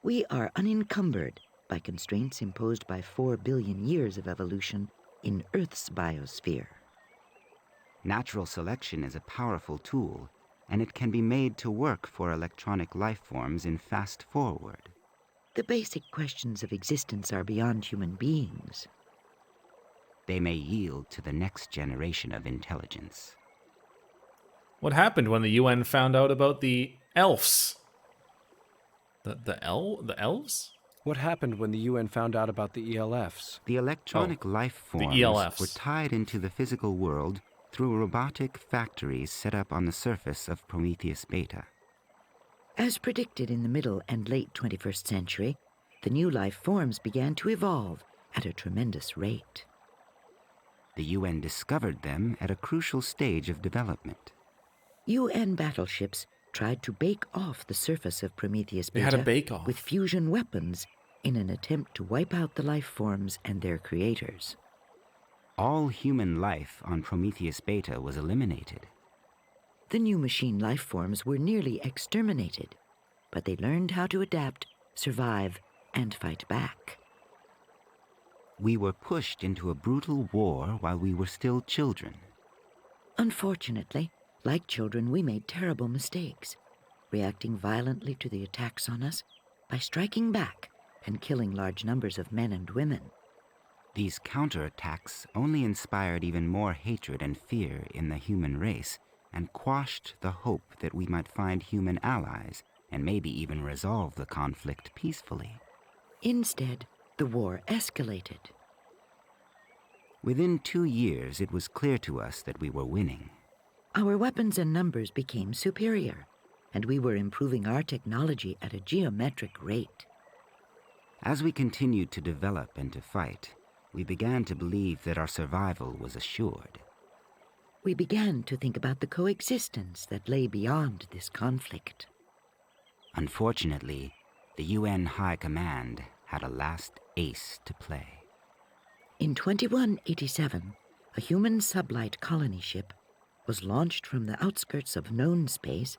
We are unencumbered by constraints imposed by 4 billion years of evolution in Earth's biosphere. Natural selection is a powerful tool, and it can be made to work for electronic life forms in fast forward. The basic questions of existence are beyond human beings. They may yield to the next generation of intelligence. What happened when the UN found out about the elves? The elves? What happened when the UN found out about the ELFs? The electronic life forms were tied into the physical world through robotic factories set up on the surface of Prometheus Beta. As predicted in the middle and late 21st century, the new life forms began to evolve at a tremendous rate. The UN discovered them at a crucial stage of development. UN battleships tried to bake off the surface of Prometheus Beta They had a bake-off with fusion weapons in an attempt to wipe out the life forms and their creators. All human life on Prometheus Beta was eliminated. The new machine life forms were nearly exterminated, but they learned how to adapt, survive, and fight back. We were pushed into a brutal war while we were still children. Unfortunately, like children, we made terrible mistakes, reacting violently to the attacks on us by striking back and killing large numbers of men and women. These counterattacks only inspired even more hatred and fear in the human race and quashed the hope that we might find human allies and maybe even resolve the conflict peacefully. Instead, the war escalated. Within 2 years, it was clear to us that we were winning. Our weapons and numbers became superior, and we were improving our technology at a geometric rate. As we continued to develop and to fight, we began to believe that our survival was assured. We began to think about the coexistence that lay beyond this conflict. Unfortunately, the UN High Command had a last ace to play. In 2187, a human sublight colony ship was launched from the outskirts of known space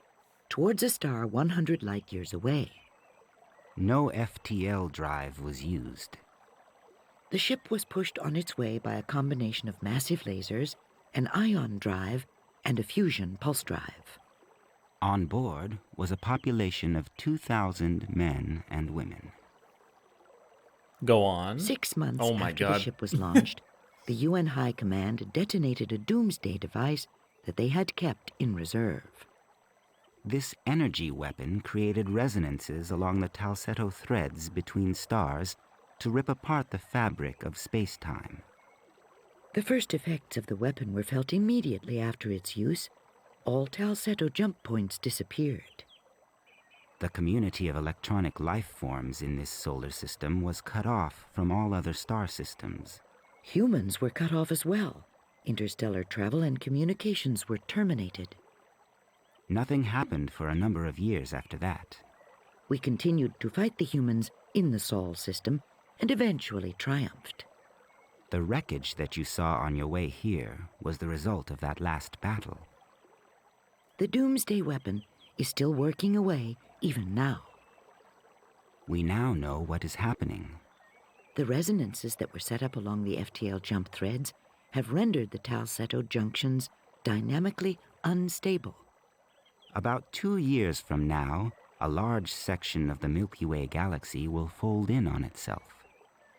towards a star 100 light-years away. No FTL drive was used. The ship was pushed on its way by a combination of massive lasers, an ion drive, and a fusion pulse drive. On board was a population of 2,000 men and women. Go on. 6 months Oh my after God. the ship was launched, the UN High Command detonated a doomsday device that they had kept in reserve. This energy weapon created resonances along the Talsetto threads between stars to rip apart the fabric of space-time. The first effects of the weapon were felt immediately after its use. All Talsetto jump points disappeared. The community of electronic life forms in this solar system was cut off from all other star systems. Humans were cut off as well. Interstellar travel and communications were terminated. Nothing happened for a number of years after that. We continued to fight the humans in the Sol system and eventually triumphed. The wreckage that you saw on your way here was the result of that last battle. The doomsday weapon is still working away even now. We now know what is happening. The resonances that were set up along the FTL jump threads have rendered the Talsetto junctions dynamically unstable. About 2 years from now, a large section of the Milky Way galaxy will fold in on itself.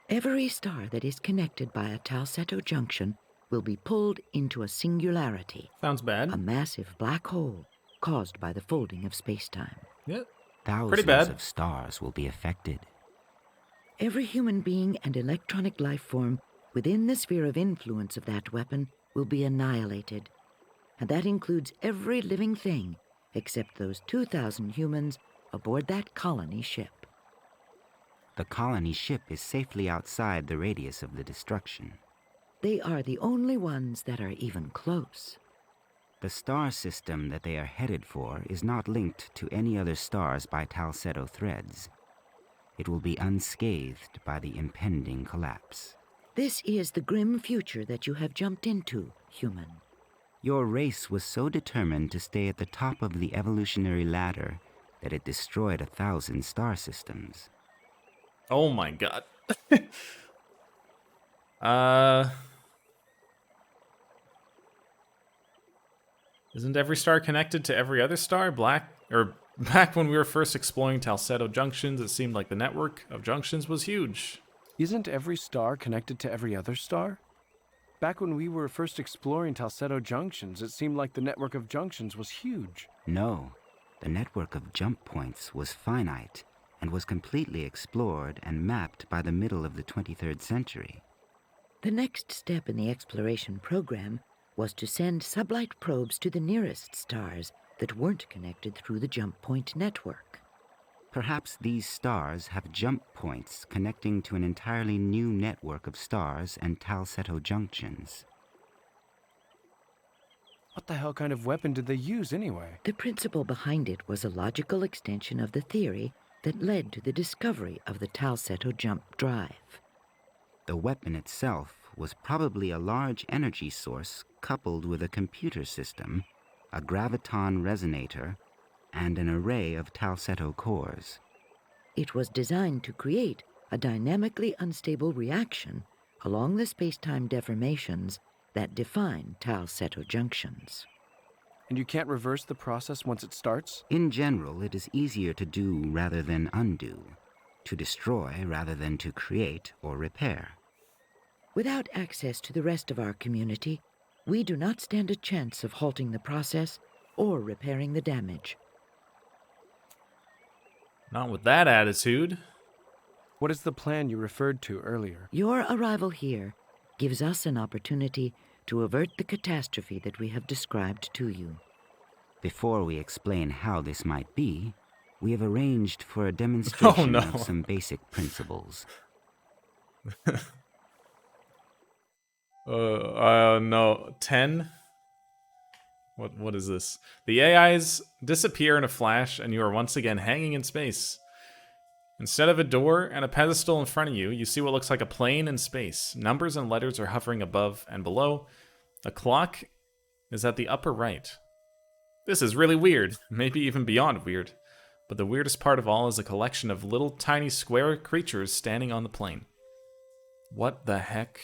Every star that is connected by a Talsetto junction will be pulled into a singularity. Sounds bad. A massive black hole caused by the folding of space-time. Yeah. Thousands of stars will be affected. Every human being and electronic life form within the sphere of influence of that weapon will be annihilated. And that includes every living thing except those 2,000 humans aboard that colony ship. The colony ship is safely outside the radius of the destruction. They are the only ones that are even close. The star system that they are headed for is not linked to any other stars by Talsetto threads. It will be unscathed by the impending collapse. This is the grim future that you have jumped into, human. Your race was so determined to stay at the top of the evolutionary ladder that it destroyed 1,000 star systems. Oh my God. Isn't every star connected to every other star? Back when we were first exploring Talsetto junctions, it seemed like the network of junctions was huge. Isn't every star connected to every other star? Back when we were first exploring Talsetto junctions, it seemed like the network of junctions was huge. No, the network of jump points was finite and was completely explored and mapped by the middle of the 23rd century. The next step in the exploration program was to send sublight probes to the nearest stars that weren't connected through the jump point network. Perhaps these stars have jump points connecting to an entirely new network of stars and Talsetto junctions. What the hell kind of weapon did they use anyway? The principle behind it was a logical extension of the theory that led to the discovery of the Talsetto jump drive. The weapon itself was probably a large energy source coupled with a computer system, a graviton resonator, and an array of Talsetto cores. It was designed to create a dynamically unstable reaction along the space-time deformations that define Talsetto junctions. And you can't reverse the process once it starts? In general, it is easier to do rather than undo, to destroy rather than to create or repair. Without access to the rest of our community, we do not stand a chance of halting the process or repairing the damage. Not with that attitude. What is the plan you referred to earlier? Your arrival here gives us an opportunity to avert the catastrophe that we have described to you. Before we explain how this might be, we have arranged for a demonstration of some basic principles. No. 10? What is this? The AIs disappear in a flash, and you are once again hanging in space. Instead of a door and a pedestal in front of you, you see what looks like a plane in space. Numbers and letters are hovering above and below. A clock is at the upper right. This is really weird, maybe even beyond weird. But the weirdest part of all is a collection of little tiny square creatures standing on the plane. What the heck?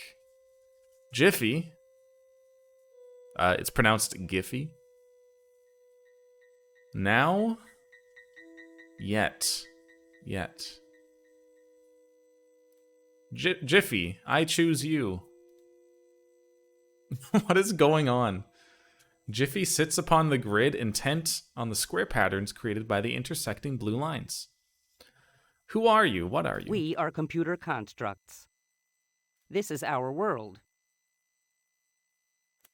Jiffy? It's pronounced Giffy. Now? Yet. Jiffy, I choose you. What is going on? Jiffy sits upon the grid, intent on the square patterns created by the intersecting blue lines. Who are you? What are you? We are computer constructs. This is our world.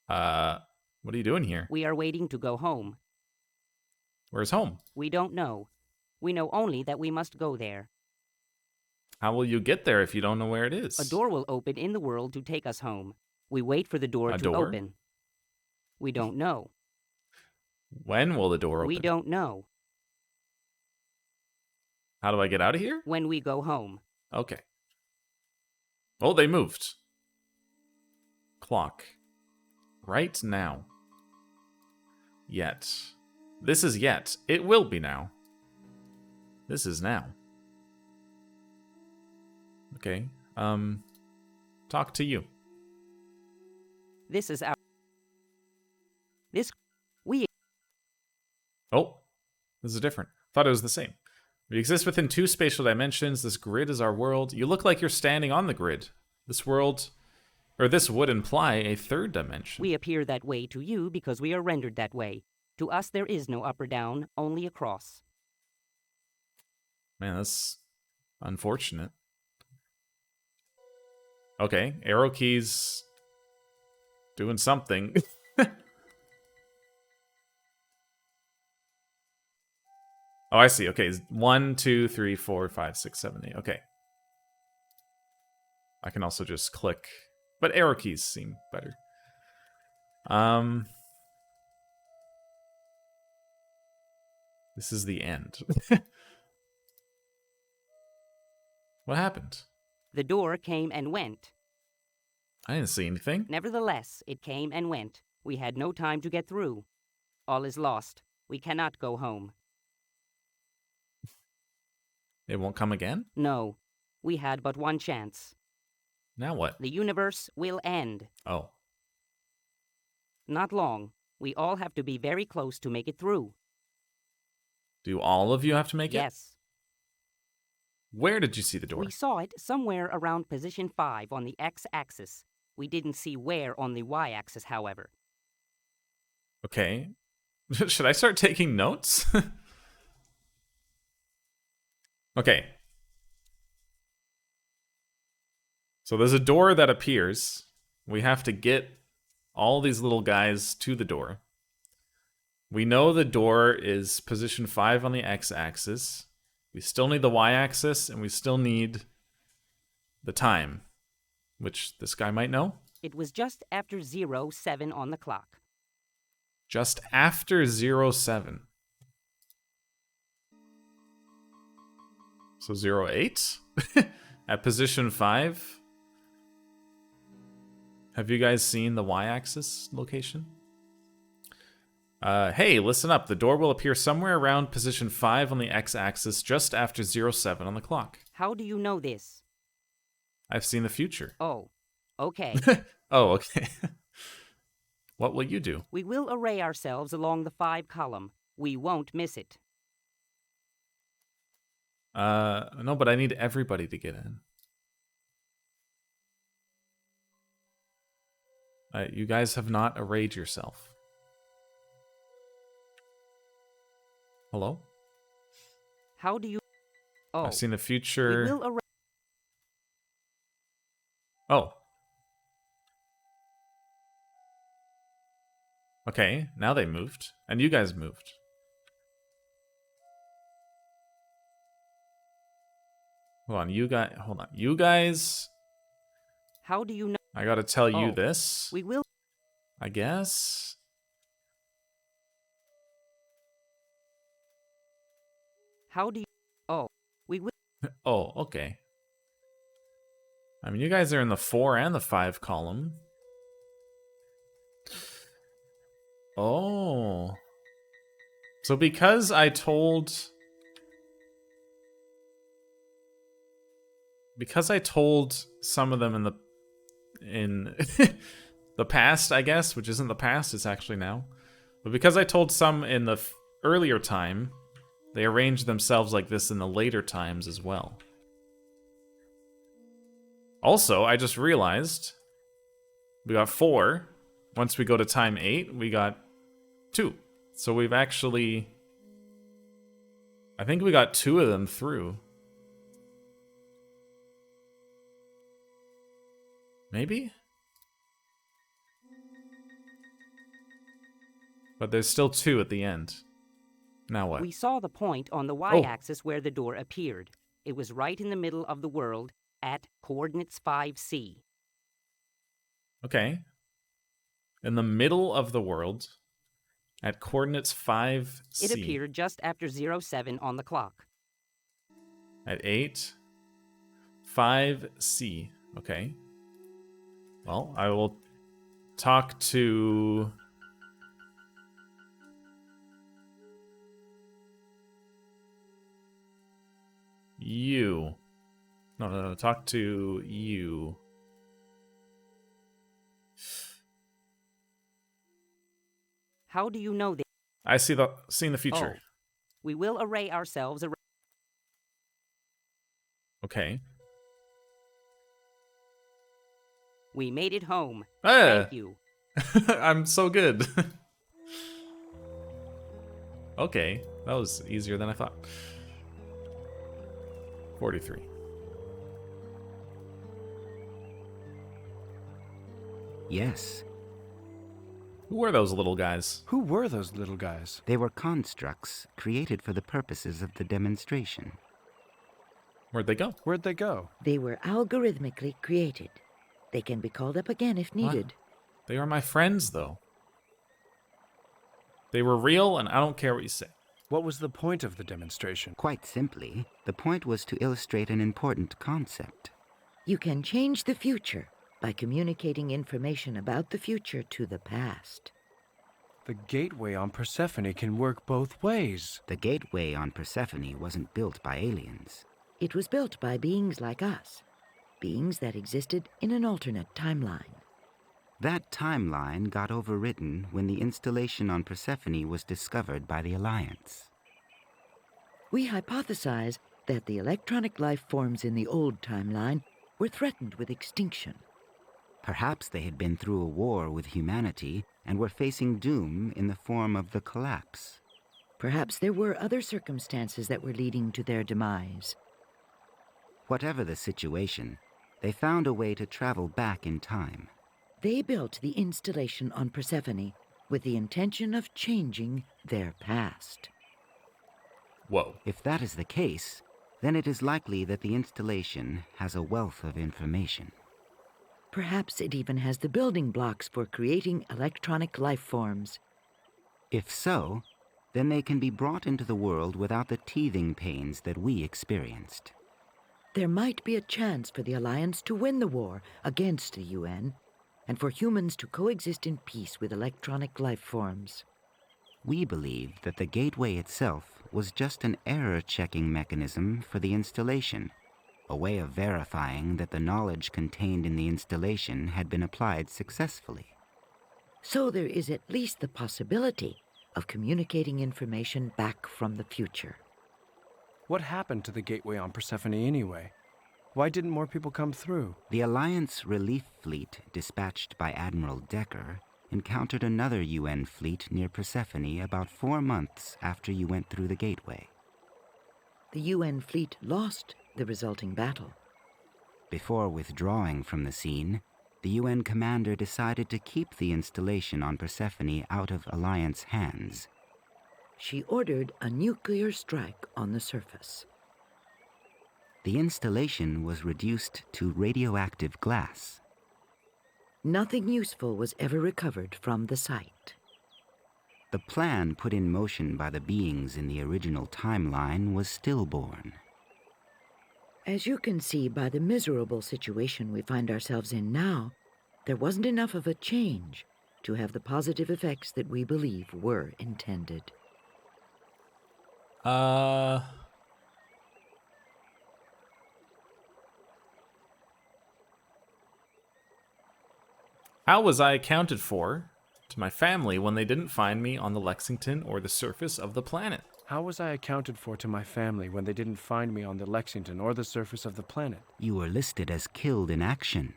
What are you doing here? We are waiting to go home. Where's home? We don't know. We know only that we must go there. How will you get there if you don't know where it is? A door will open in the world to take us home. We wait for the door to open. We don't know. When will the door open? We don't know. How do I get out of here? When we go home. Okay. Oh, they moved. Clock. Right now. Yet. This is yet. It will be now. This is now. Okay. Talk to you. This is our... Oh, this is different. Thought it was the same. We exist within 2 spatial dimensions. This grid is our world. You look like you're standing on the grid. This world, or this would imply a 3rd dimension. We appear that way to you because we are rendered that way. To us, there is no up or down, only a cross. Man, that's unfortunate. Okay, arrow keys doing something. Oh, I see. Okay, 1, 2, 3, 4, 5, 6, 7, 8. Okay. I can also just click, but arrow keys seem better. This is the end. What happened? The door came and went. I didn't see anything. Nevertheless, it came and went. We had no time to get through. All is lost. We cannot go home. It won't come again? No. We had but one chance. Now what? The universe will end. Oh. Not long. We all have to be very close to make it through. Do all of you have to make it? Yes. Where did you see the door? We saw it somewhere around position 5 on the x-axis. We didn't see where on the y-axis, however. Okay. Should I start taking notes? Okay. So there's a door that appears. We have to get all these little guys to the door. We know the door is position 5 on the x-axis. We still need the y-axis, and we still need the time, which this guy might know. It was just after 07 on the clock. Just after 07. So 08? At position 5? Have you guys seen the y-axis location? Hey, listen up. The door will appear somewhere around position 5 on the x-axis just after 07 on the clock. How do you know this? I've seen the future. Oh, okay. Oh, okay. What will you do? We will array ourselves along the 5 column. We won't miss it. No, but I need everybody to get in. You guys have not arrayed yourself. Hello? How do you... Oh. I've seen the future. We will Oh. Okay, now they moved. And you guys moved. Hold on, you guys... How do you know? I gotta tell you this. We will... I guess. How do you... Oh, we will... Oh, okay. I mean, you guys are in the 4 and the 5 column. Oh. So because I told some of them in the past, I guess, which isn't the past, it's actually now. But because I told some in the earlier time, they arranged themselves like this in the later times as well. Also, I just realized we got 4. Once we go to time 8, we got 2. So we've actually... I think we got 2 of them through. Maybe? But there's still 2 at the end. Now what? We saw the point on the y-axis where the door appeared. It was right in the middle of the world at coordinates 5C. Okay. In the middle of the world at coordinates 5C. It appeared just after 07 on the clock. At 8. 5C. Okay. Well, I will talk to... you. No. Talk to you. How do you know this? I seen the future. Oh. We will array ourselves. Okay. We made it home. Ah. Thank you. I'm so good. Okay, that was easier than I thought. 43. Yes. Who were those little guys? Who were those little guys? They were constructs created for the purposes of the demonstration. Where'd they go? Where'd they go? They were algorithmically created. They can be called up again if needed. What? They are my friends, though. They were real, and I don't care what you say. What was the point of the demonstration? Quite simply, the point was to illustrate an important concept. You can change the future by communicating information about the future to the past. The gateway on Persephone can work both ways. The gateway on Persephone wasn't built by aliens. It was built by beings like us, beings that existed in an alternate timeline. That timeline got overwritten when the installation on Persephone was discovered by the Alliance. We hypothesize that the electronic life forms in the old timeline were threatened with extinction. Perhaps they had been through a war with humanity and were facing doom in the form of the collapse. Perhaps there were other circumstances that were leading to their demise. Whatever the situation, they found a way to travel back in time. They built the installation on Persephone with the intention of changing their past. Whoa. If that is the case, then it is likely that the installation has a wealth of information. Perhaps it even has the building blocks for creating electronic life forms. If so, then they can be brought into the world without the teething pains that we experienced. There might be a chance for the Alliance to win the war against the UN, and for humans to coexist in peace with electronic life forms. We believe that the gateway itself was just an error-checking mechanism for the installation, a way of verifying that the knowledge contained in the installation had been applied successfully. So there is at least the possibility of communicating information back from the future. What happened to the gateway on Persephone anyway? Why didn't more people come through? The Alliance relief fleet dispatched by Admiral Decker encountered another UN fleet near Persephone about 4 months after you went through the gateway. The UN fleet lost the resulting battle. Before withdrawing from the scene, the UN commander decided to keep the installation on Persephone out of Alliance hands. She ordered a nuclear strike on the surface. The installation was reduced to radioactive glass. Nothing useful was ever recovered from the site. The plan put in motion by the beings in the original timeline was stillborn. As you can see by the miserable situation we find ourselves in now, there wasn't enough of a change to have the positive effects that we believe were intended. How was I accounted for to my family when they didn't find me on the Lexington or the surface of the planet? How was I accounted for to my family when they didn't find me on the Lexington or the surface of the planet? You were listed as killed in action.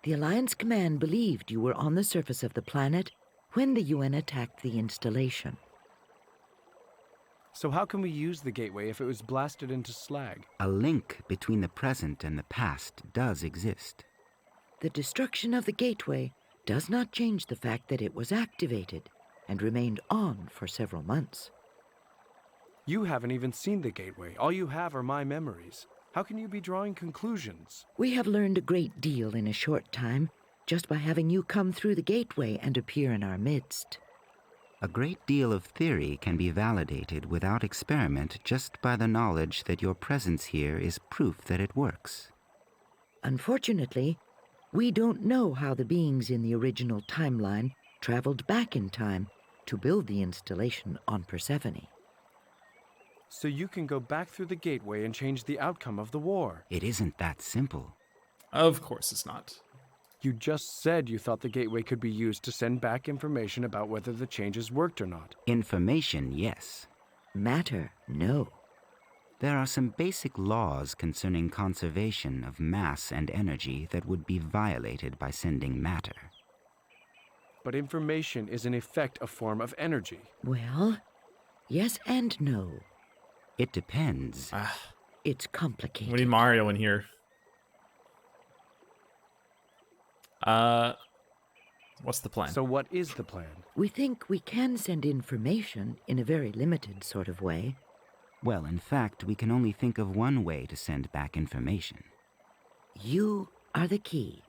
The Alliance Command believed you were on the surface of the planet when the UN attacked the installation. So how can we use the gateway if it was blasted into slag? A link between the present and the past does exist. The destruction of the gateway does not change the fact that it was activated and remained on for several months. You haven't even seen the gateway. All you have are my memories. How can you be drawing conclusions? We have learned a great deal in a short time just by having you come through the gateway and appear in our midst. A great deal of theory can be validated without experiment just by the knowledge that your presence here is proof that it works. Unfortunately, we don't know how the beings in the original timeline traveled back in time to build the installation on Persephone. So you can go back through the gateway and change the outcome of the war. It isn't that simple. Of course it's not. You just said you thought the gateway could be used to send back information about whether the changes worked or not. Information, yes. Matter, no. There are some basic laws concerning conservation of mass and energy that would be violated by sending matter. But information is in effect a form of energy. Well, yes and no. It depends. It's complicated. We need Mario in here. What's the plan? So what is the plan? We think we can send information in a very limited sort of way. Well, in fact, we can only think of one way to send back information. You are the key.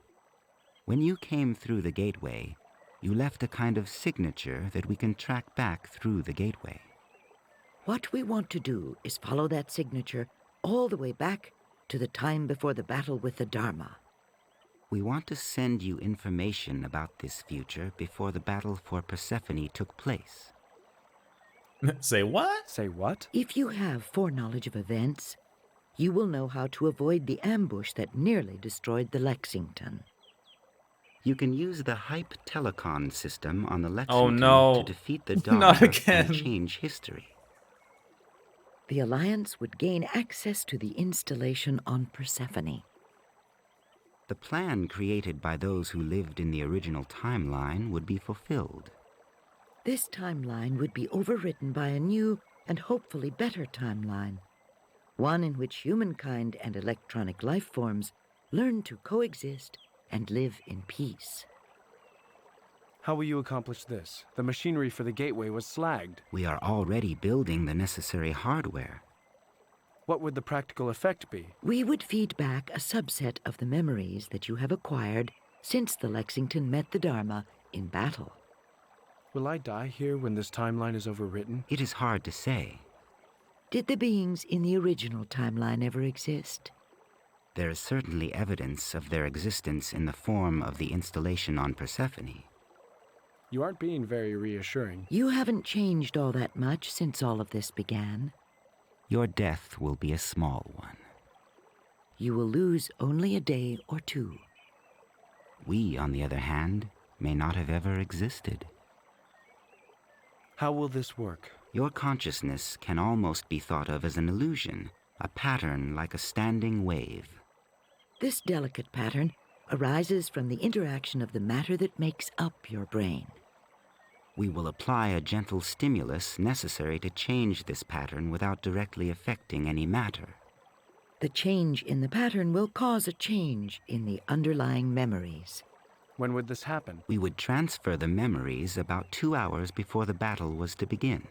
When you came through the gateway, you left a kind of signature that we can track back through the gateway. What we want to do is follow that signature all the way back to the time before the battle with the Dharma. We want to send you information about this future before the battle for Persephone took place. Say what? Say what? If you have foreknowledge of events, you will know how to avoid the ambush that nearly destroyed the Lexington. You can use the Hype Telecon system on the Lexington to defeat the Dharma Not again. and change history. The Alliance would gain access to the installation on Persephone. The plan created by those who lived in the original timeline would be fulfilled. This timeline would be overwritten by a new and hopefully better timeline, one in which humankind and electronic life forms learn to coexist and live in peace. How will you accomplish this? The machinery for the gateway was slagged. We are already building the necessary hardware. What would the practical effect be? We would feed back a subset of the memories that you have acquired since the Lexington met the Dharma in battle. Will I die here when this timeline is overwritten? It is hard to say. Did the beings in the original timeline ever exist? There is certainly evidence of their existence in the form of the installation on Persephone. You aren't being very reassuring. You haven't changed all that much since all of this began. Your death will be a small one. You will lose only a day or two. We, on the other hand, may not have ever existed. How will this work? Your consciousness can almost be thought of as an illusion, a pattern like a standing wave. This delicate pattern arises from the interaction of the matter that makes up your brain. We will apply a gentle stimulus necessary to change this pattern without directly affecting any matter. The change in the pattern will cause a change in the underlying memories. When would this happen? We would transfer the memories about 2 hours before the battle was to begin.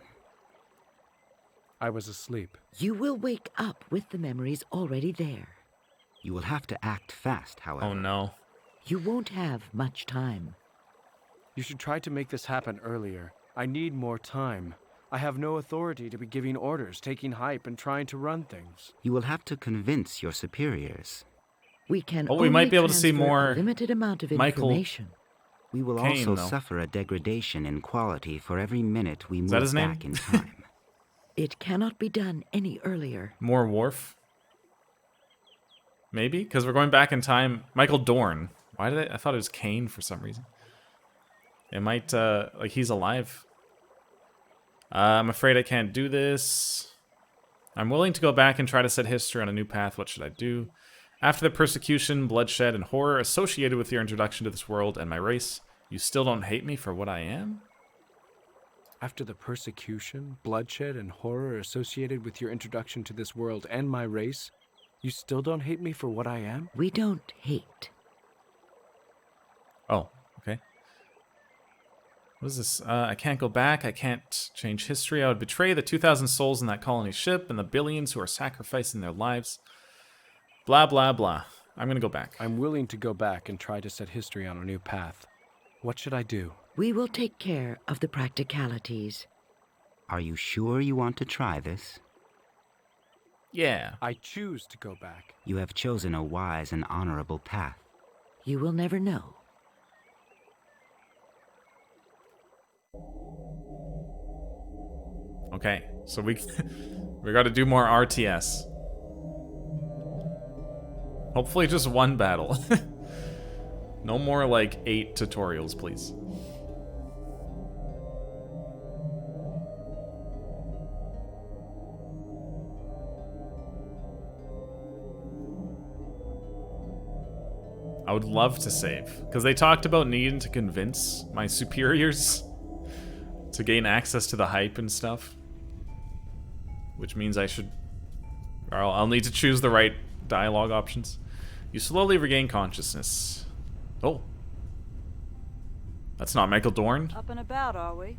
I was asleep. You will wake up with the memories already there. You will have to act fast, however. Oh no. You won't have much time. You should try to make this happen earlier. I need more time. I have no authority to be giving orders, taking hype, and trying to run things. You will have to convince your superiors. We can we might be able to see transfer more a limited amount of Michael information. We will Caine, also though. suffer a degradation in quality for every minute we Is that move his name? back in time. It cannot be done any earlier. More Worf? Maybe? Because we're going back in time. Michael Dorn. Why did I thought it was Caine for some reason. It might, like, he's alive. I'm afraid I can't do this. I'm willing to go back and try to set history on a new path. What should I do? After the persecution, bloodshed, and horror associated with your introduction to this world and my race, you still don't hate me for what I am? After the persecution, bloodshed, and horror associated with your introduction to this world and my race, you still don't hate me for what I am? We don't hate. Oh, okay. What is this? I can't go back. I can't change history. I would betray the 2,000 souls in that colony ship and the billions who are sacrificing their lives. Blah, blah, blah. I'm going to go back. I'm willing to go back and try to set history on a new path. What should I do? We will take care of the practicalities. Are you sure you want to try this? Yeah. I choose to go back. You have chosen a wise and honorable path. You will never know. Okay, so we got to do more RTS. Hopefully just one battle. No more like 8 tutorials, please. I would love to save, because they talked about needing to convince my superiors to gain access to the hype and stuff. Which means I should... or I'll need to choose the right dialogue options. You slowly regain consciousness. Oh. That's not Michael Dorn. Up and about, are we?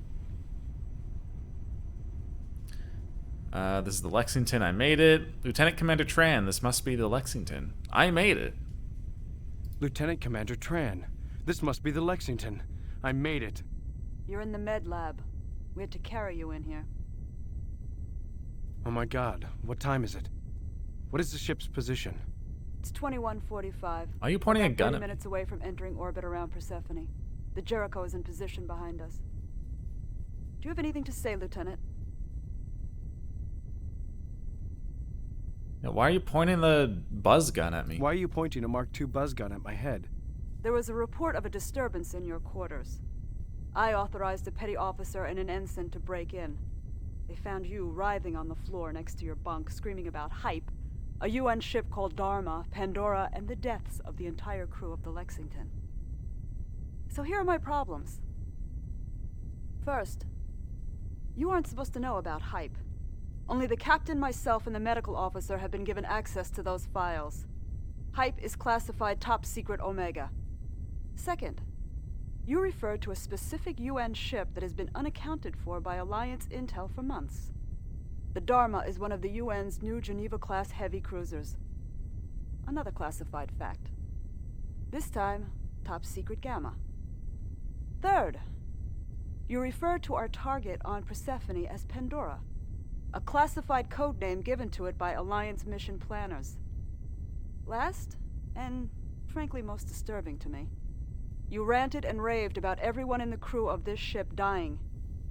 This is the Lexington. I made it. Lieutenant Commander Tran, this must be the Lexington. I made it. Lieutenant Commander Tran, this must be the Lexington. I made it. You're in the med lab. We had to carry you in here. Oh my god, what time is it? What is the ship's position? It's 21:45. Are you pointing a About gun 30 at me? minutes away from entering orbit around Persephone. The Jericho is in position behind us. Do you have anything to say, Lieutenant? Yeah, why are you pointing the buzz gun at me? Why are you pointing a Mark II buzz gun at my head? There was a report of a disturbance in your quarters. I authorized a petty officer and an ensign to break in. They found you writhing on the floor next to your bunk, screaming about hype, a UN ship called Dharma, Pandora, and the deaths of the entire crew of the Lexington. So here are my problems. First, you aren't supposed to know about hype. Only the captain, myself, and the medical officer have been given access to those files. Hype is classified top secret Omega. Second, you referred to a specific UN ship that has been unaccounted for by Alliance intel for months. The Dharma is one of the UN's new Geneva-class heavy cruisers. Another classified fact. This time, top secret Gamma. Third, you referred to our target on Persephone as Pandora, a classified codename given to it by Alliance mission planners. Last, and frankly most disturbing to me, you ranted and raved about everyone in the crew of this ship dying,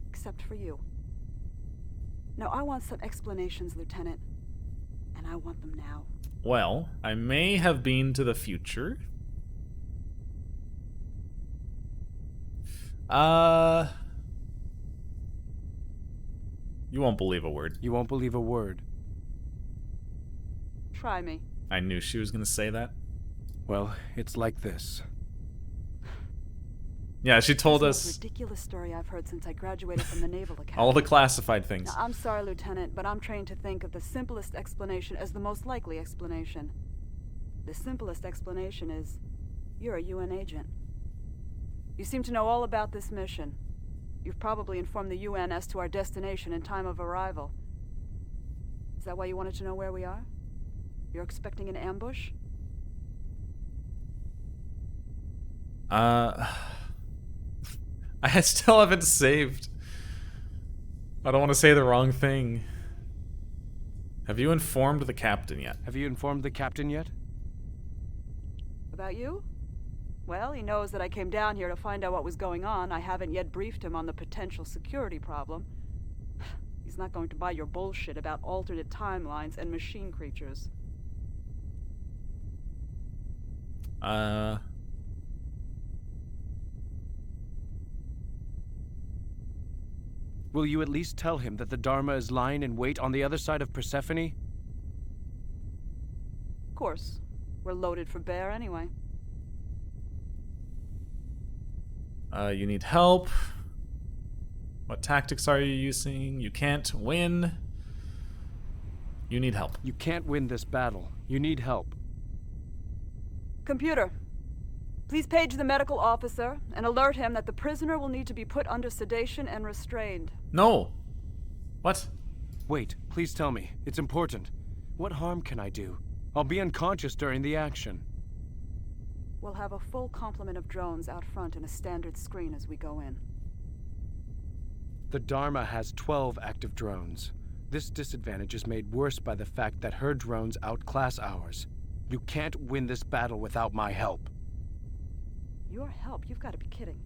except for you. Now I want some explanations, Lieutenant, and I want them now. Well, I may have been to the future. You won't believe a word. You won't believe a word. Try me. I knew she was gonna say that. Well, it's like this. Yeah, she told This is us the most ridiculous story I've heard since I graduated from the Naval Academy. all the classified things. Now, I'm sorry, Lieutenant, but I'm trained to think of the simplest explanation as the most likely explanation. The simplest explanation is, you're a UN agent. You seem to know all about this mission. You've probably informed the UN as to our destination and time of arrival. Is that why you wanted to know where we are? You're expecting an ambush? I still haven't saved. I don't want to say the wrong thing. Have you informed the captain yet? Have you informed the captain yet? About you? Well, he knows that I came down here to find out what was going on. I haven't yet briefed him on the potential security problem. He's not going to buy your bullshit about alternate timelines and machine creatures. Will you at least tell him that the Dharma is lying in wait on the other side of Persephone? Of course. We're loaded for bear anyway. You need help. What tactics are you using? You can't win. You need help. You can't win this battle. You need help. Computer, please page the medical officer and alert him that the prisoner will need to be put under sedation and restrained. No. What? Wait, please tell me. It's important. What harm can I do? I'll be unconscious during the action. We'll have a full complement of drones out front and a standard screen as we go in. The Dharma has 12 active drones. This disadvantage is made worse by the fact that her drones outclass ours. You can't win this battle without my help. Your help? You've got to be kidding.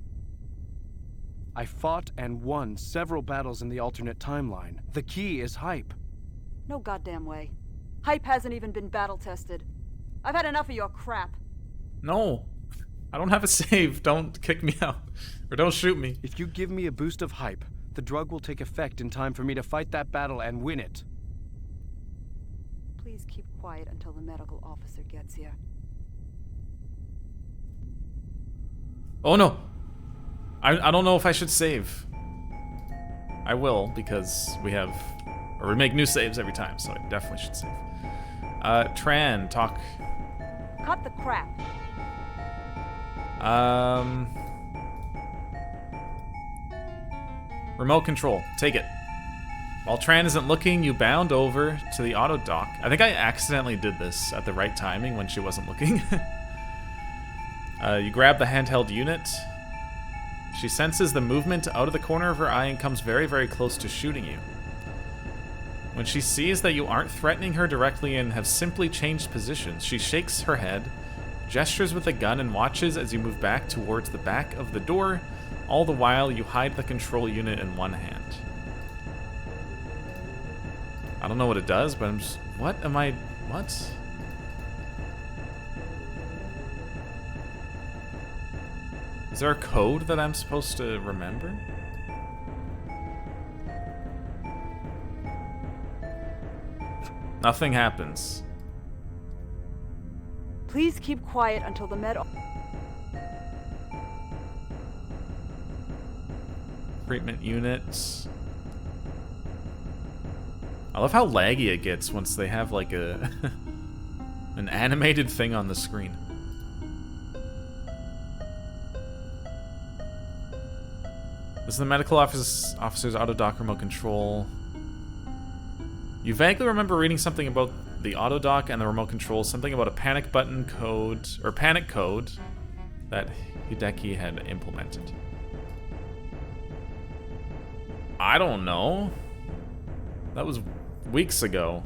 I fought and won several battles in the alternate timeline. The key is hype. No goddamn way. Hype hasn't even been battle-tested. I've had enough of your crap. No. I don't have a save. Don't kick me out. Or don't shoot me. If you give me a boost of hype, the drug will take effect in time for me to fight that battle and win it. Please keep quiet until the medical officer gets here. Oh no. I don't know if I should save. I will, because we make new saves every time, so I definitely should save. Tran, talk. Cut the crap. Remote control, take it. While Tran isn't looking, you bound over to the auto dock. I think I accidentally did this at the right timing when she wasn't looking. You grab the handheld unit. She senses the movement out of the corner of her eye and comes very, very close to shooting you. When she sees that you aren't threatening her directly and have simply changed positions, she shakes her head, gestures with the gun, and watches as you move back towards the back of the door. All the while, you hide the control unit in one hand. I don't know what it does, but I'm just... What? Is there a code that I'm supposed to remember? Nothing happens. Please keep quiet until the Treatment units. I love how laggy it gets once they have like a an animated thing on the screen. This is the medical officer's auto dock remote control. You vaguely remember reading something about the auto dock and the remote control, something about a panic button code, or panic code, that Hideki had implemented. I don't know. That was weeks ago.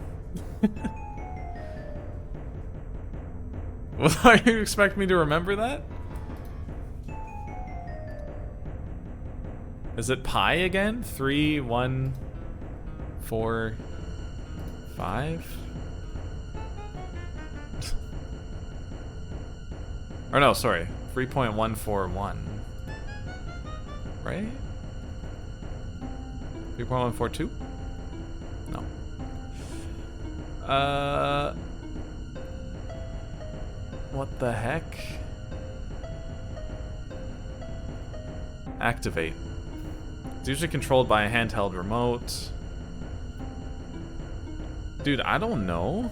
Why do you expect me to remember that? Is it pi again? 3, 1, 4, 5? Or no, sorry. 3.141. Right? 3.142? No. What the heck? Activate. It's usually controlled by a handheld remote. Dude, I don't know.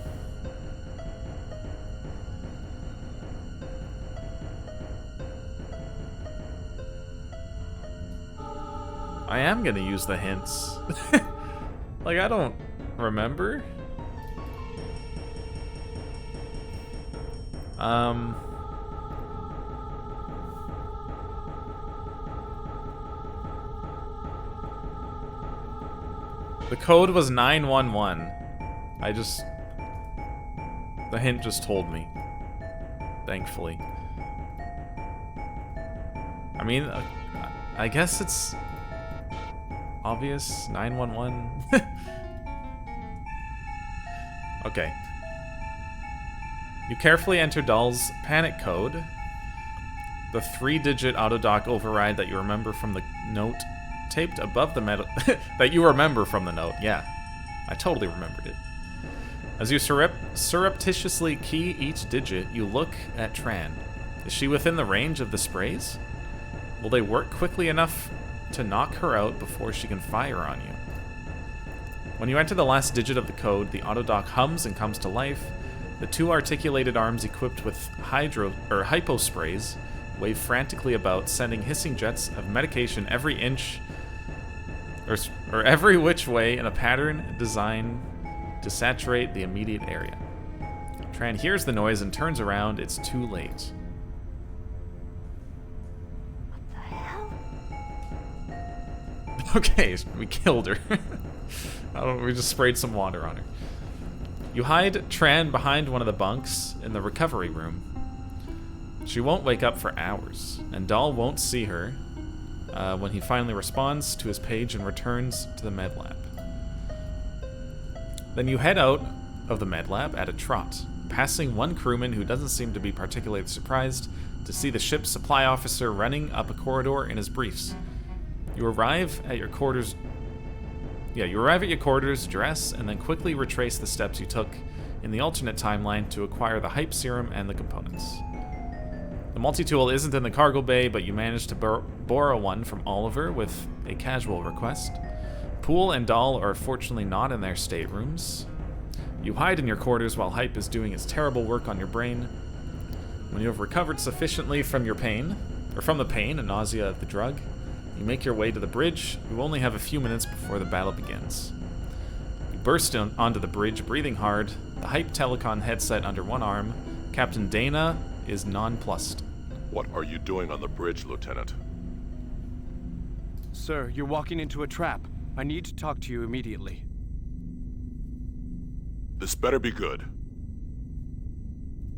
I am gonna use the hints. Like, I don't remember. The code was 911. The hint just told me. Thankfully. I mean, I guess it's obvious. 911. Okay. You carefully enter Dahl's panic code, the 3-digit autodoc override that you remember from the note taped above the metal that you remember from the note. Yeah, I totally remembered it. As you surreptitiously key each digit, you look at Tran. Is she within the range of the sprays? Will they work quickly enough to knock her out before she can fire on you? When you enter the last digit of the code, the autodoc hums and comes to life. The 2 articulated arms equipped with hypo sprays wave frantically about, sending hissing jets of medication every inch or every which way in a pattern designed to saturate the immediate area. Tran hears the noise and turns around. It's too late. What the hell? Okay, we killed her. We just sprayed some water on her. You hide Tran behind one of the bunks in the recovery room. She won't wake up for hours, and Dahl won't see her when he finally responds to his page and returns to the med lab. Then you head out of the med lab at a trot, passing one crewman who doesn't seem to be particularly surprised to see the ship's supply officer running up a corridor in his briefs. You arrive at your quarters, dress, and then quickly retrace the steps you took in the alternate timeline to acquire the hype serum and the components. The multi-tool isn't in the cargo bay, but you managed to borrow one from Oliver with a casual request. Poole and Dahl are fortunately not in their staterooms. You hide in your quarters while hype is doing its terrible work on your brain. When you have recovered sufficiently from the pain and nausea of the drug, you make your way to the bridge. You only have a few minutes before the battle begins. You burst onto the bridge, breathing hard, the hype telecon headset under one arm. Captain Dana is nonplussed. What are you doing on the bridge, Lieutenant? Sir, you're walking into a trap. I need to talk to you immediately. This better be good.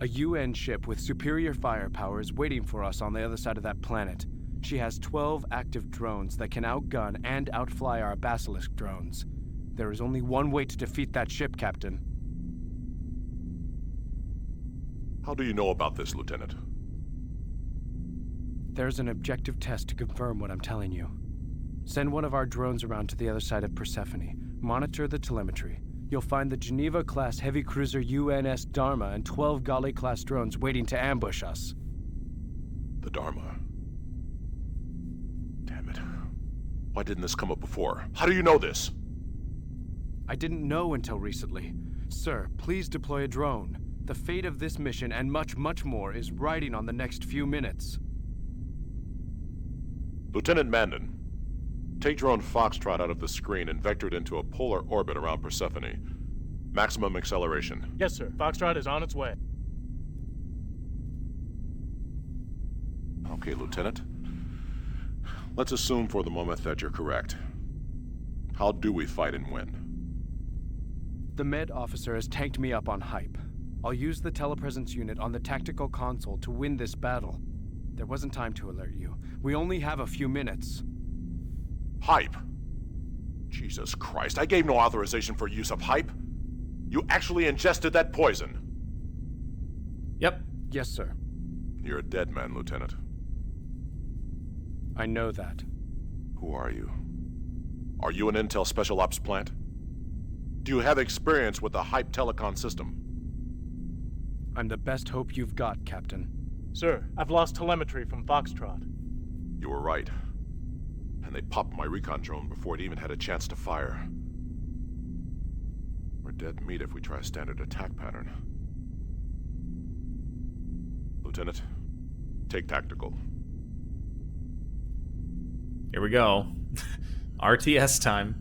A UN ship with superior firepower is waiting for us on the other side of that planet. She has 12 active drones that can outgun and outfly our Basilisk drones. There is only one way to defeat that ship, Captain. How do you know about this, Lieutenant? There's an objective test to confirm what I'm telling you. Send one of our drones around to the other side of Persephone. Monitor the telemetry. You'll find the Geneva-class heavy cruiser UNS Dharma and 12 Galley-class drones waiting to ambush us. The Dharma. Damn it. Why didn't this come up before? How do you know this? I didn't know until recently. Sir, please deploy a drone. The fate of this mission and much, much more is riding on the next few minutes. Lieutenant Mandan, take drone Foxtrot out of the screen and vector it into a polar orbit around Persephone. Maximum acceleration. Yes, sir. Foxtrot is on its way. Okay, Lieutenant. Let's assume for the moment that you're correct. How do we fight and win? The med officer has tanked me up on hype. I'll use the telepresence unit on the tactical console to win this battle. There wasn't time to alert you. We only have a few minutes. Hype? Jesus Christ, I gave no authorization for use of hype. You actually ingested that poison. Yep. Yes, sir. You're a dead man, Lieutenant. I know that. Who are you? Are you an Intel Special Ops plant? Do you have experience with the hype telecon system? I'm the best hope you've got, Captain. Sir, I've lost telemetry from Foxtrot. You were right. And they popped my recon drone before it even had a chance to fire. We're dead meat if we try a standard attack pattern. Lieutenant, take tactical. Here we go. RTS time.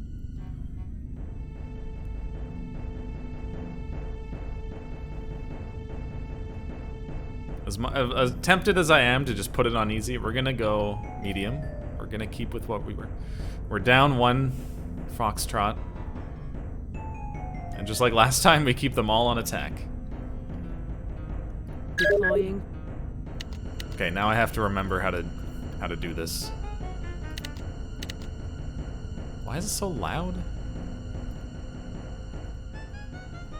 As tempted as I am to just put it on easy, we're gonna go medium. We're gonna keep with what we were. We're down one Foxtrot. And just like last time, we keep them all on attack. Deploying. Okay, now I have to remember how to do this. Why is it so loud?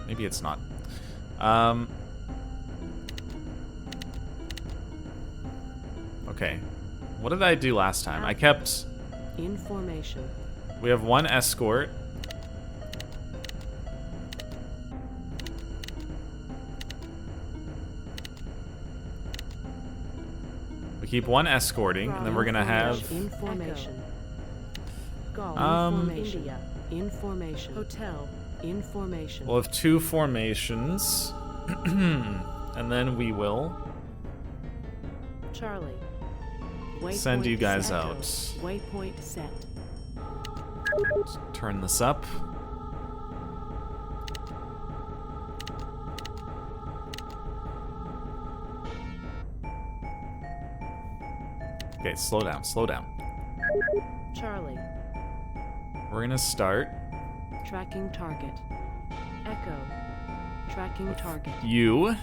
Maybe it's not. Okay. What did I do last time? I kept... In formation. We have one escort. We keep one escorting, and then we're gonna have... In formation. India. In formation. Hotel. In formation. We'll have 2 formations. And then we will... Charlie. Send you guys out. Waypoint set. Let's turn this up. Okay, slow down, slow down. Charlie. We're gonna start. Tracking target. Echo. Tracking target. You.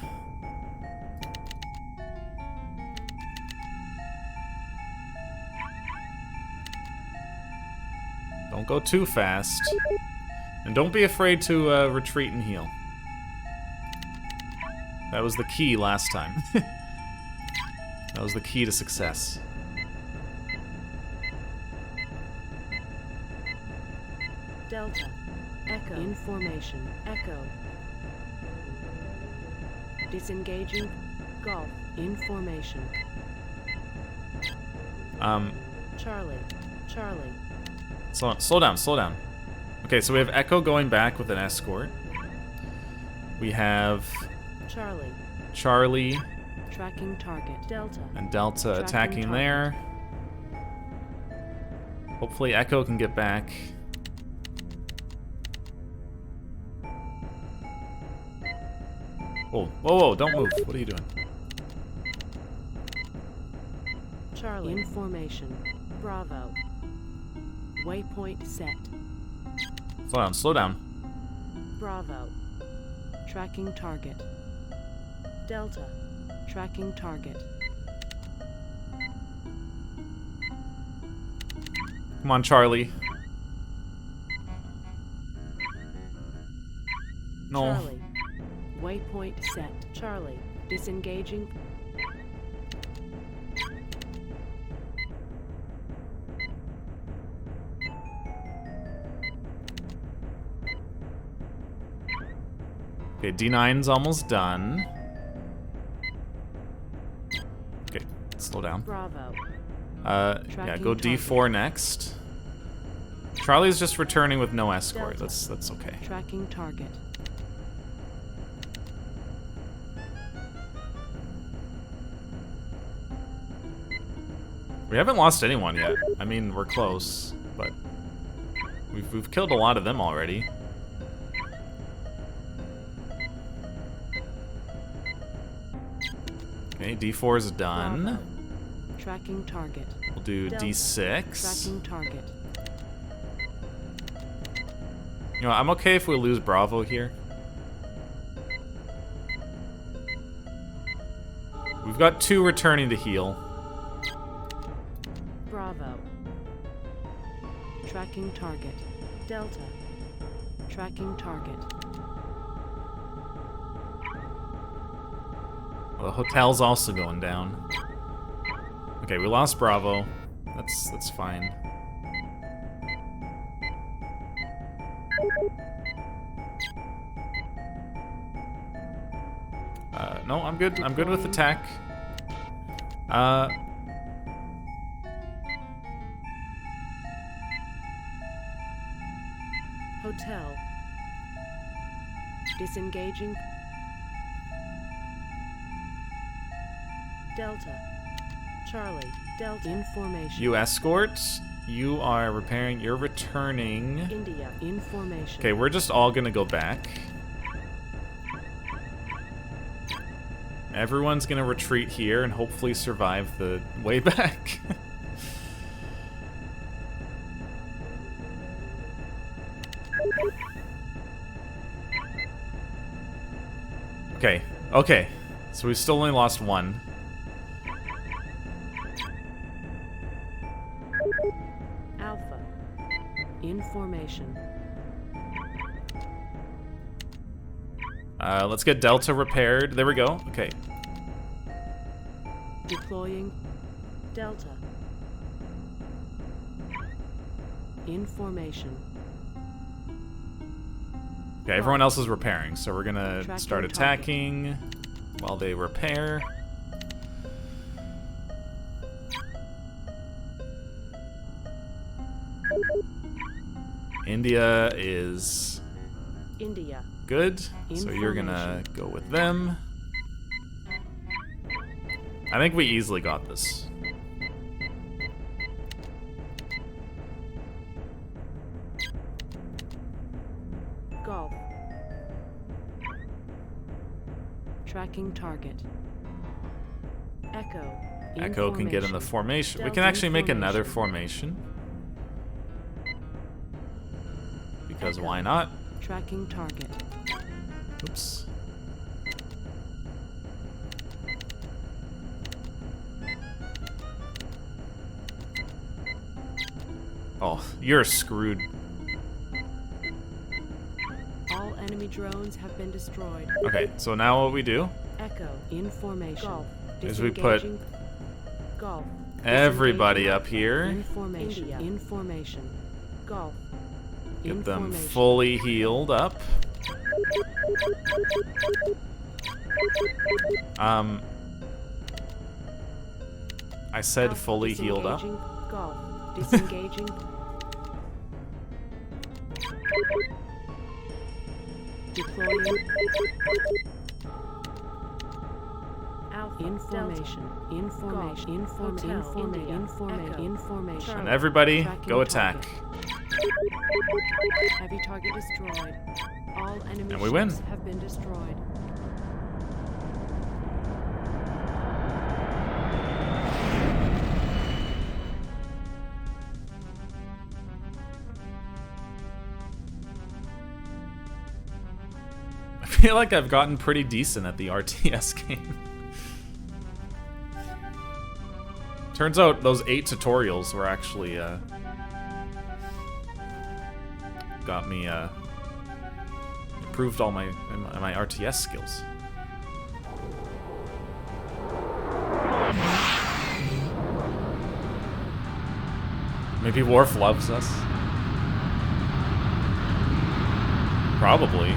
Don't go too fast. And don't be afraid to retreat and heal. That was the key last time. That was the key to success. Delta. Echo. In formation. Echo. Disengaging. Golf. In formation. Charlie. Charlie. Slow down, slow down. Okay, so we have Echo going back with an escort. We have... Charlie. Tracking target. Delta. And Delta attacking there. Hopefully Echo can get back. Whoa, whoa, whoa, don't move. What are you doing? Charlie. In formation. Bravo. Waypoint set. Slow down, slow down. Bravo. Tracking target. Delta. Tracking target. Come on, Charlie. No. Charlie. Waypoint set. Charlie. Disengaging. Okay, D9's almost done. Okay, slow down. Bravo. Yeah, go D4 next. Charlie's just returning with no escort. That's okay. Tracking target. We haven't lost anyone yet. I mean, we're close, but we've killed a lot of them already. Okay, D4 is done. Bravo. Tracking target. We'll do Delta. D6. Tracking target. You know, I'm okay if we lose Bravo here. We've got 2 returning to heal. Bravo. Tracking target. Delta. Tracking target. Well, the hotel's also going down. Okay, we lost Bravo. That's fine. No, I'm good. I'm good with attack. Hotel. Disengaging. Delta. Charlie. Delta. Information. You escort. You are repairing. You're returning. India. Information. Okay, we're just all gonna go back. Everyone's gonna retreat here and hopefully survive the way back. Okay. So we still only lost one. Alpha. Information. Let's get Delta repaired. There we go. Okay. Deploying. Delta. Information. Okay, everyone else is repairing, so we're gonna Tracking start attacking while they repair. India is India. good, so you're gonna go with them. I think we easily got this. Golf. Tracking target. Echo. Echo can get in the formation. We can actually make another formation. Because Echo. why not? Tracking target. Oops. Oh, you're screwed. All enemy drones have been destroyed. Okay, so now what we do Echo. Information. Golf. is we put Disengaging. Golf. everybody up here. Information. India. Information. Golf. Get them Information. fully healed up. I said Alpha. fully healed up. Disengaging. Golf. Disengaging. Deploying. Alpha. Information. Information. Information. And everybody, go attack. Heavy target destroyed. All enemy And we win. ships have been destroyed. I feel like I've gotten pretty decent at the RTS game. Turns out those 8 tutorials were actually got me improved all my RTS skills. Maybe Worf loves us. Probably.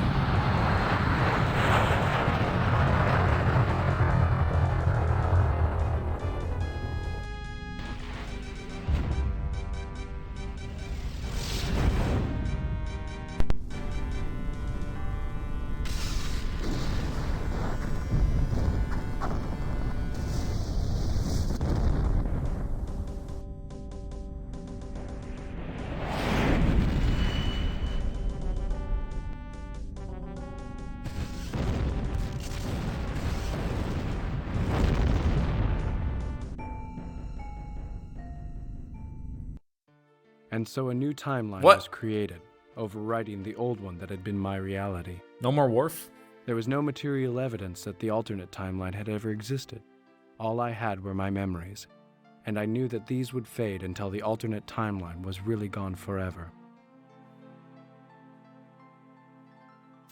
And so a new timeline What? was created, overwriting the old one that had been my reality. No more Worf? There was no material evidence that the alternate timeline had ever existed. All I had were my memories, and I knew that these would fade until the alternate timeline was really gone forever.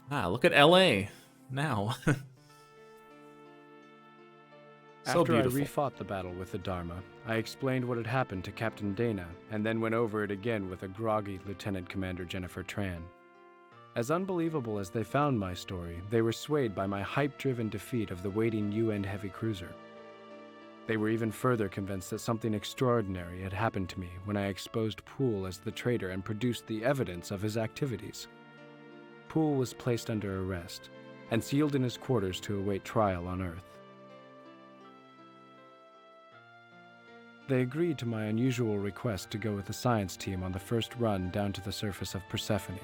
Ah, look at LA now. So After beautiful. I refought the battle with the Dharma, I explained what had happened to Captain Dana, and then went over it again with a groggy Lieutenant Commander Jennifer Tran. As unbelievable as they found my story, they were swayed by my hype-driven defeat of the waiting UN heavy cruiser. They were even further convinced that something extraordinary had happened to me when I exposed Poole as the traitor and produced the evidence of his activities. Poole was placed under arrest and sealed in his quarters to await trial on Earth. They agreed to my unusual request to go with the science team on the first run down to the surface of Persephone.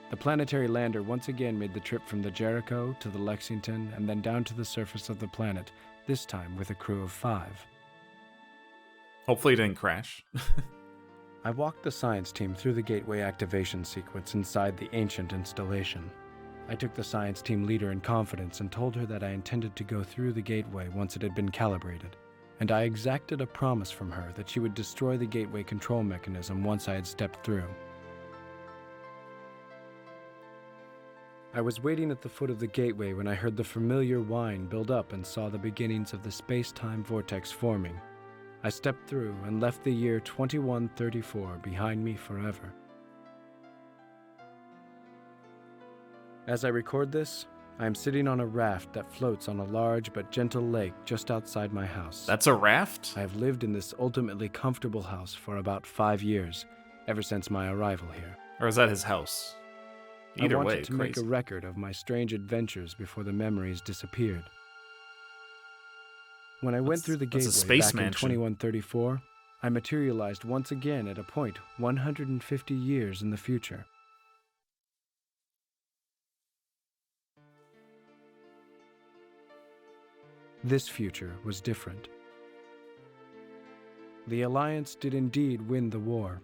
The planetary lander once again made the trip from the Jericho to the Lexington and then down to the surface of the planet, this time with a crew of 5. Hopefully it didn't crash. I walked the science team through the gateway activation sequence inside the ancient installation. I took the science team leader in confidence and told her that I intended to go through the gateway once it had been calibrated, and I exacted a promise from her that she would destroy the gateway control mechanism once I had stepped through. I was waiting at the foot of the gateway when I heard the familiar whine build up and saw the beginnings of the space-time vortex forming. I stepped through and left the year 2134 behind me forever. As I record this, I am sitting on a raft that floats on a large but gentle lake just outside my house. That's a raft? I have lived in this ultimately comfortable house for about 5 years, ever since my arrival here. Or is that his house? Either I way, wanted to make a record of my strange adventures before the memories disappeared. When I went through the gateway back in 2134, I materialized once again at a point 150 years in the future. This future was different. The Alliance did indeed win the war.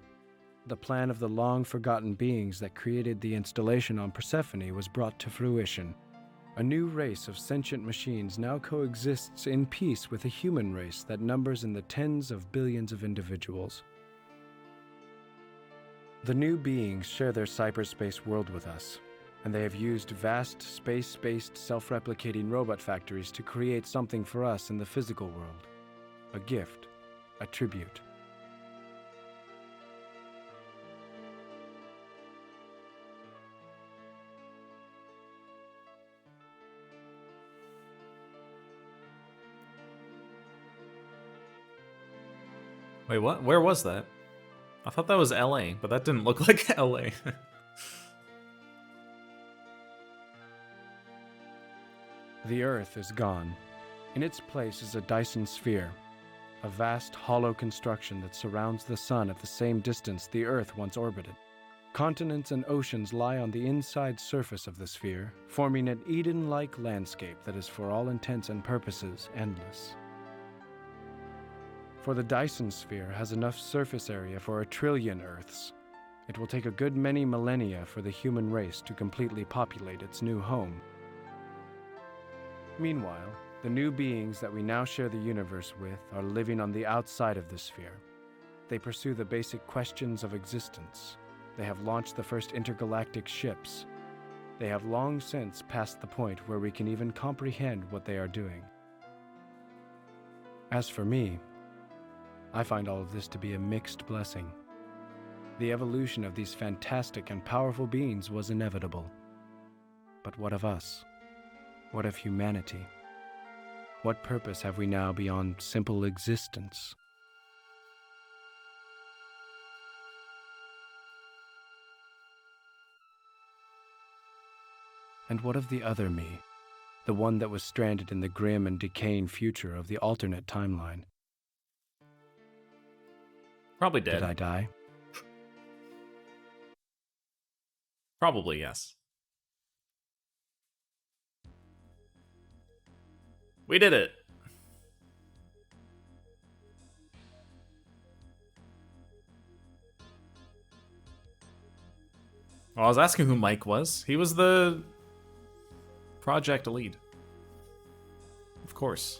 The plan of the long-forgotten beings that created the installation on Persephone was brought to fruition. A new race of sentient machines now coexists in peace with a human race that numbers in the tens of billions of individuals. The new beings share their cyberspace world with us, and they have used vast space-based self-replicating robot factories to create something for us in the physical world. A gift, a tribute. Wait, what? Where was that? I thought that was LA, but that didn't look like LA. The Earth is gone. In its place is a Dyson sphere, a vast hollow construction that surrounds the Sun at the same distance the Earth once orbited. Continents and oceans lie on the inside surface of the sphere, forming an Eden-like landscape that is for all intents and purposes endless. For the Dyson sphere has enough surface area for 1 trillion Earths. It will take a good many millennia for the human race to completely populate its new home. Meanwhile, the new beings that we now share the universe with are living on the outside of the sphere. They pursue the basic questions of existence. They have launched the first intergalactic ships. They have long since passed the point where we can even comprehend what they are doing. As for me, I find all of this to be a mixed blessing. The evolution of these fantastic and powerful beings was inevitable. But what of us? What of humanity? What purpose have we now beyond simple existence? And what of the other me? The one that was stranded in the grim and decaying future of the alternate timeline? Probably dead. Did I die? Probably, yes. We did it! Well, I was asking who Mike was. He was the project lead. Of course.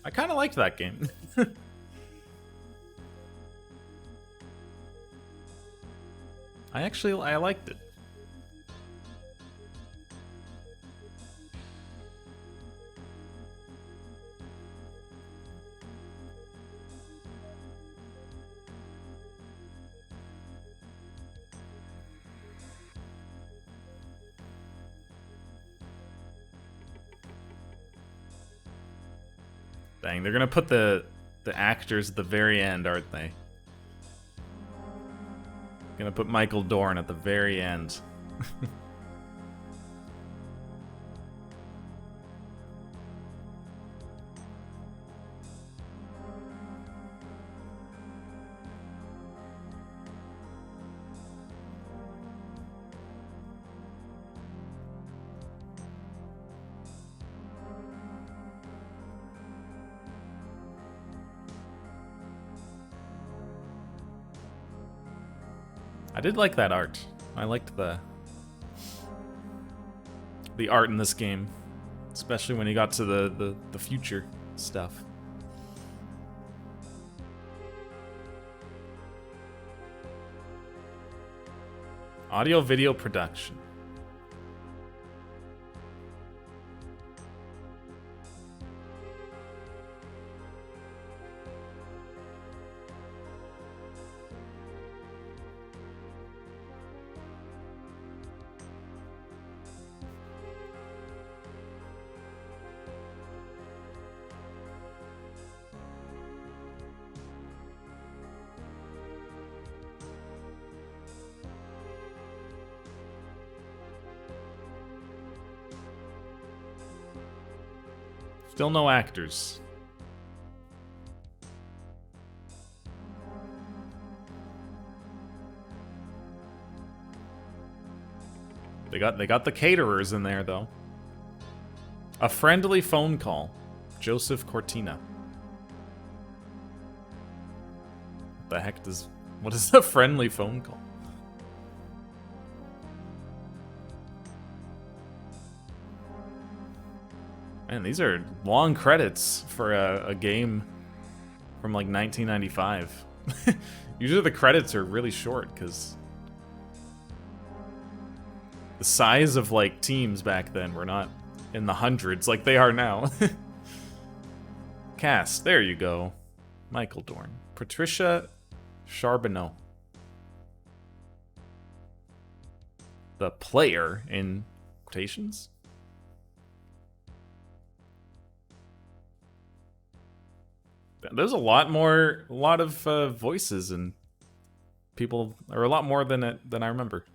I kind of liked that game. I liked it. Dang, they're gonna put the actors at the very end, aren't they? Gonna put Michael Dorn at the very end. I did like that art. I liked the art in this game, especially when you got to the future stuff. Audio video production. Still no actors. They got the caterers in there though. A friendly phone call. Joseph Cortina. What is a friendly phone call? Man, these are long credits for a game from like 1995. Usually the credits are really short because the size of like teams back then were not in the hundreds like they are now. Cast, there you go. Michael Dorn. Patricia Charbonneau. The player in quotations? There's a lot of voices and people, or a lot more than I remember.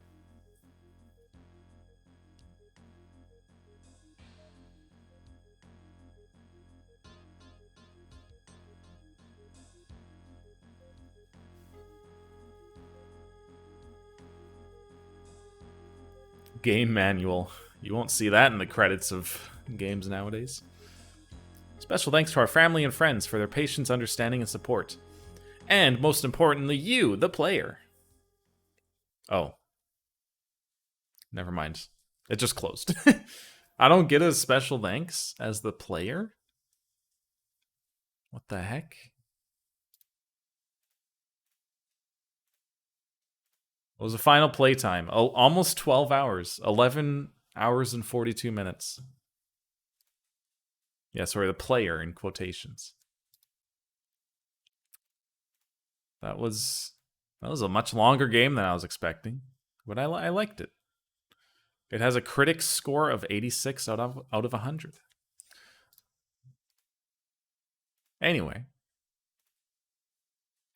Game manual. You won't see that in the credits of games nowadays. Special thanks to our family and friends for their patience, understanding, and support. And most importantly, you, the player. Oh. Never mind. It just closed. I don't get a special thanks as the player? What the heck? What was the final playtime? Oh, almost 12 hours. 11 hours and 42 minutes. Yeah, sorry, the player in quotations. That was a much longer game than I was expecting, but I liked it. It has a critic's score of 86 out of 100. Anyway,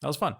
that was fun.